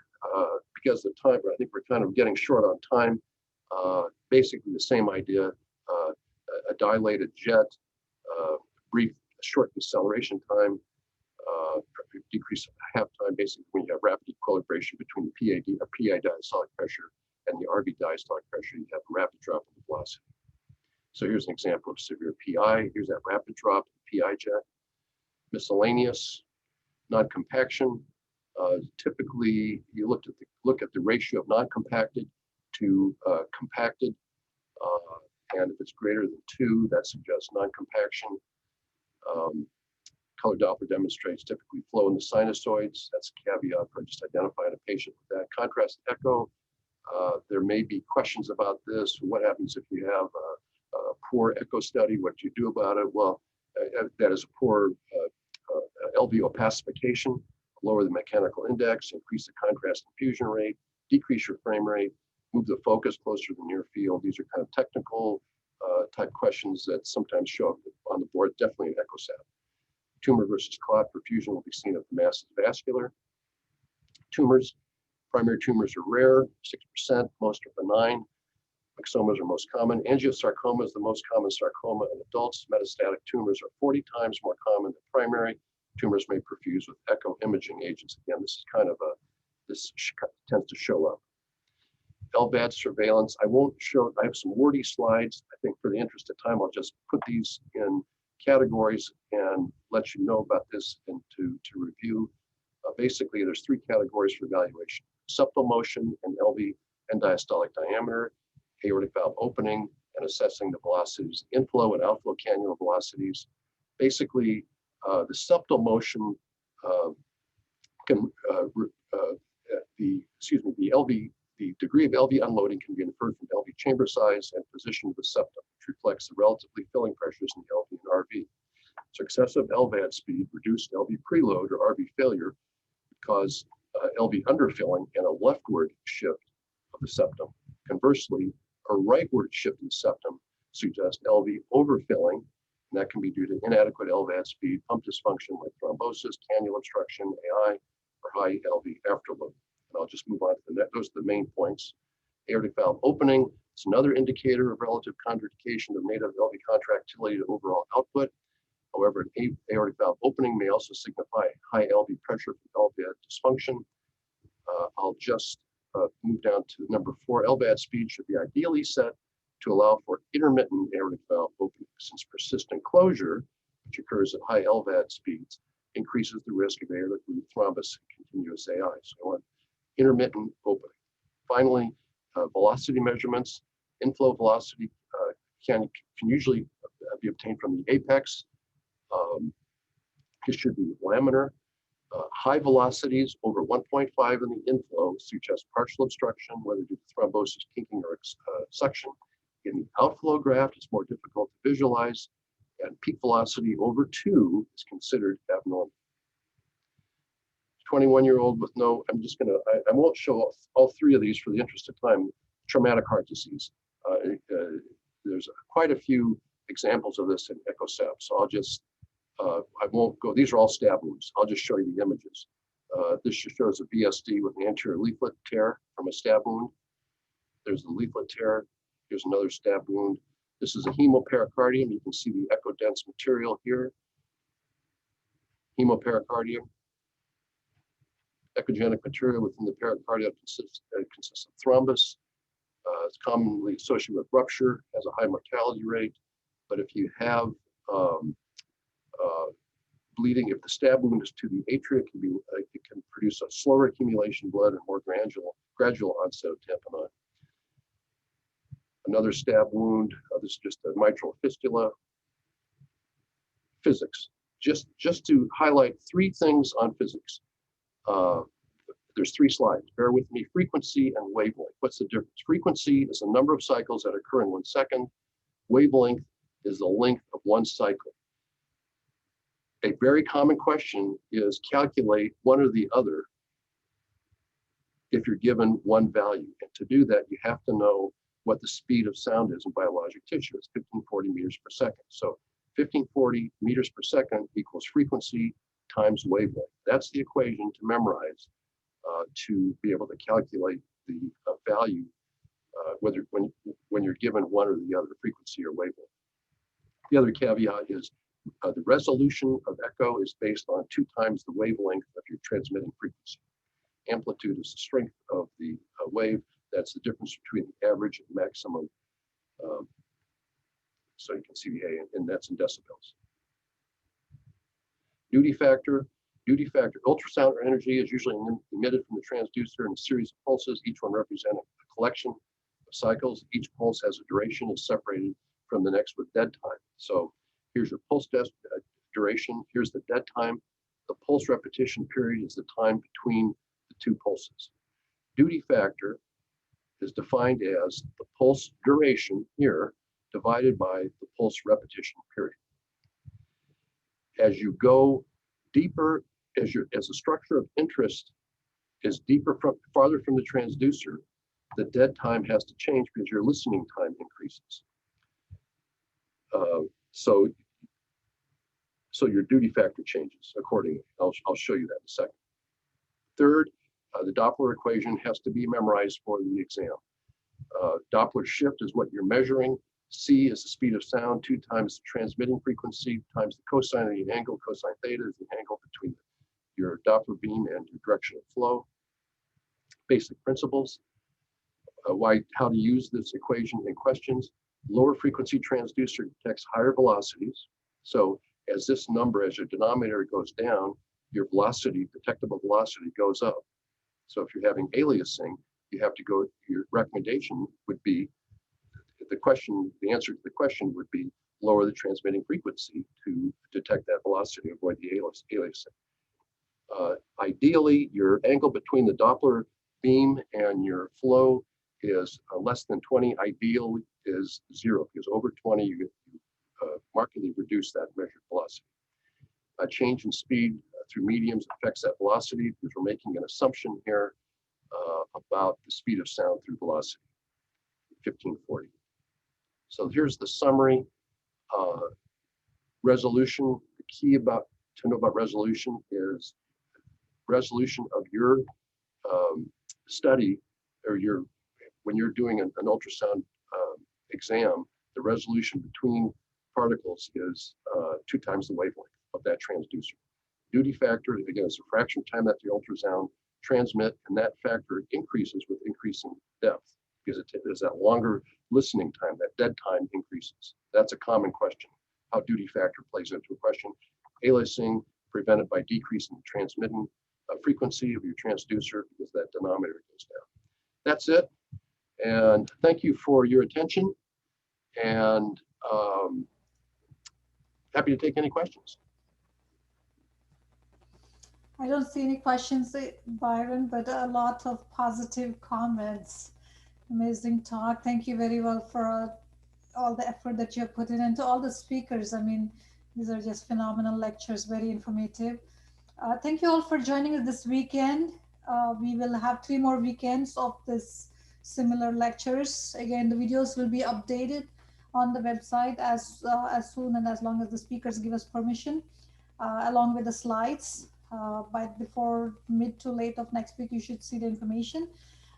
Speaker 5: because of the time, I think we're kind of getting short on time. Basically the same idea, a dilated jet, short deceleration time, decrease of half time, basically when you have rapid equilibration between the PI diastolic pressure and the RV diastolic pressure, you have a rapid drop in the velocity. So here's an example of severe PI. Here's that rapid drop in PI jet. Miscellaneous, non-compaction. Typically, you look at the ratio of non-compacted to compacted, and if it's greater than 2, that suggests non-compaction. Color Doppler demonstrates typically flow in the sinusoids. That's a caveat for just identifying a patient with that. Contrast echo. There may be questions about this. What happens if you have a poor echo study? What do you do about it? Well, that is a poor LV opacification. Lower the mechanical index, increase the contrast diffusion rate, decrease your frame rate, move the focus closer to the near field. These are kind of technical type questions that sometimes show up on the board, definitely in EchoSAP. Tumor versus clot perfusion will be seen if the mass is vascular. Tumors, primary tumors are rare, 6%, most are benign. Myxomas are most common. Angiosarcoma is the most common sarcoma in adults. Metastatic tumors are 40 times more common than primary. Tumors may perfuse with echo imaging agents. Again, this is kind of this tends to show up. LVAD surveillance, I won't show, I have some wordy slides. I think for the interest of time, I'll just put these in categories and let you know about this and to review. Basically, there's 3 categories for evaluation: septal motion and LV and diastolic diameter, aortic valve opening, and assessing the velocities, inflow and outflow cannula velocities. Basically, the septal motion the degree of LV unloading can be inferred from LV chamber size and position of the septum, which reflects the relatively filling pressures in the LV and RV. So excessive LVAD speed, reduced LV preload or RV failure would cause LV underfilling and a leftward shift of the septum. Conversely, a rightward shift in the septum suggests LV overfilling, and that can be due to inadequate LVAD speed, pump dysfunction like thrombosis, cannula obstruction, AI, or high LV afterload. And I'll just move on to those are the main points. Aortic valve opening is another indicator of relative contraindication of native LV contractility to overall output. However, an aortic valve opening may also signify high LV pressure from LVAD dysfunction. I'll just move down to number 4. LVAD speed should be ideally set to allow for intermittent aortic valve opening, since persistent closure, which occurs at high LVAD speeds, increases the risk of aortic root thrombus and continuous AI. So I want intermittent opening. Finally, velocity measurements. Inflow velocity can usually be obtained from the apex. This should be laminar. High velocities over 1.5 in the inflow suggest partial obstruction, whether due to thrombosis, kinking, or suction. In the outflow graft, it's more difficult to visualize, and peak velocity over 2 is considered abnormal. 21-year-old with no, I won't show all 3 of these for the interest of time. Traumatic heart disease. There's quite a few examples of this in EchoSAP, so I'll just, I won't go, these are all stab wounds. I'll just show you the images. This just shows a VSD with an anterior leaflet tear from a stab wound. There's the leaflet tear. Here's another stab wound. This is a hemopericardium. You can see the echo-dense material here. Hemopericardium. Echogenic material within the pericardium consists of thrombus. It's commonly associated with rupture, has a high mortality rate. But if you have bleeding, if the stab wound is to the atria, it can produce a slower accumulation of blood and more gradual onset of tamponade. Another stab wound, this is just a mitral fistula. Physics, just to highlight three things on physics. There's three slides, bear with me. Frequency and wavelength, what's the difference? Frequency is the number of cycles that occur in 1 second. Wavelength is the length of one cycle. A very common question is calculate one or the other if you're given one value. And to do that, you have to know what the speed of sound is in biologic tissue. It's 1540 meters per second. So 1540 meters per second equals frequency times wavelength. That's the equation to memorize to be able to calculate the value, whether when you're given one or the other, frequency or wavelength. The other caveat is the resolution of echo is based on 2 times the wavelength of your transmitting frequency. Amplitude is the strength of the wave. That's the difference between the average and maximum. So you can see the A, and that's in decibels. Duty factor. Ultrasound energy is usually emitted from the transducer in a series of pulses, each one representing a collection of cycles. Each pulse has a duration, is separated from the next with dead time. So here's your pulse duration. Here's the dead time. The pulse repetition period is the time between the 2 pulses. Duty factor is defined as the pulse duration here divided by the pulse repetition period. As you go deeper, as the structure of interest is farther from the transducer, the dead time has to change because your listening time increases. So your duty factor changes accordingly. I'll show you that in a second. Third, the Doppler equation has to be memorized for the exam. Doppler shift is what you're measuring. C is the speed of sound, 2 times the transmitting frequency times the cosine of the angle. Cosine theta is the angle between your Doppler beam and your direction of flow. Basic principles. How to use this equation in questions. Lower frequency transducer detects higher velocities. So as this number, as your denominator goes down, your velocity, detectable velocity goes up. So if you're having aliasing, you have to go, your recommendation would be, the answer to the question would be lower the transmitting frequency to detect that velocity, avoid the aliasing. Ideally, your angle between the Doppler beam and your flow is less than 20. Ideal is 0, because over 20, you markedly reduce that measured velocity. A change in speed through mediums affects that velocity, because we're making an assumption here about the speed of sound through velocity, 1540. So here's the summary. Resolution, the key to know about resolution is resolution of your study, or when you're doing an ultrasound exam, the resolution between particles is 2 times the wavelength of that transducer. Duty factor, again, is a fraction of time that the ultrasound transmit, and that factor increases with increasing depth, because it is that longer listening time, that dead time increases. That's a common question, how duty factor plays into a question. Aliasing prevented by decreasing the transmitting frequency of your transducer, because that denominator goes down. That's it. And thank you for your attention, and happy to take any questions.
Speaker 3: I don't see any questions, Byron, but a lot of positive comments. Amazing talk. Thank you very well for all the effort that you have put in, and to all the speakers. I mean, these are just phenomenal lectures, very informative. Thank you all for joining us this weekend. We will have 3 more weekends of this similar lectures. Again, the videos will be updated on the website as soon and as long as the speakers give us permission, along with the slides. Before mid to late of next week, you should see the information.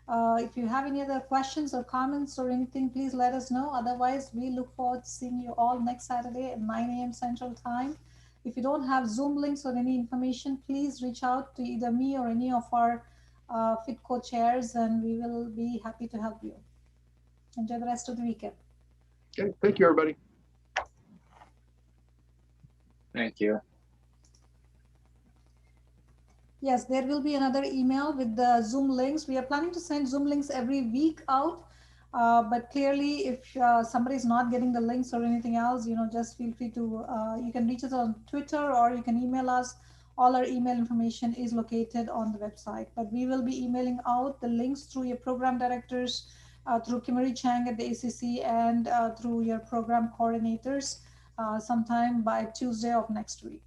Speaker 3: If you have any other questions or comments or anything, please let us know. Otherwise, we look forward to seeing you all next Saturday at 9 a.m. Central Time. If you don't have Zoom links or any information, please reach out to either me or any of our fit co-chairs, and we will be happy to help you. Enjoy the rest of the weekend.
Speaker 5: Okay, thank you, everybody.
Speaker 6: Thank you.
Speaker 3: Yes, there will be another email with the Zoom links. We are planning to send Zoom links every week out. But clearly, if somebody is not getting the links or anything else, just feel free to, you can reach us on Twitter or you can email us. All our email information is located on the website. But we will be emailing out the links through your program directors, through Kimberly Chang at the ACC, and through your program coordinators sometime by Tuesday of next week.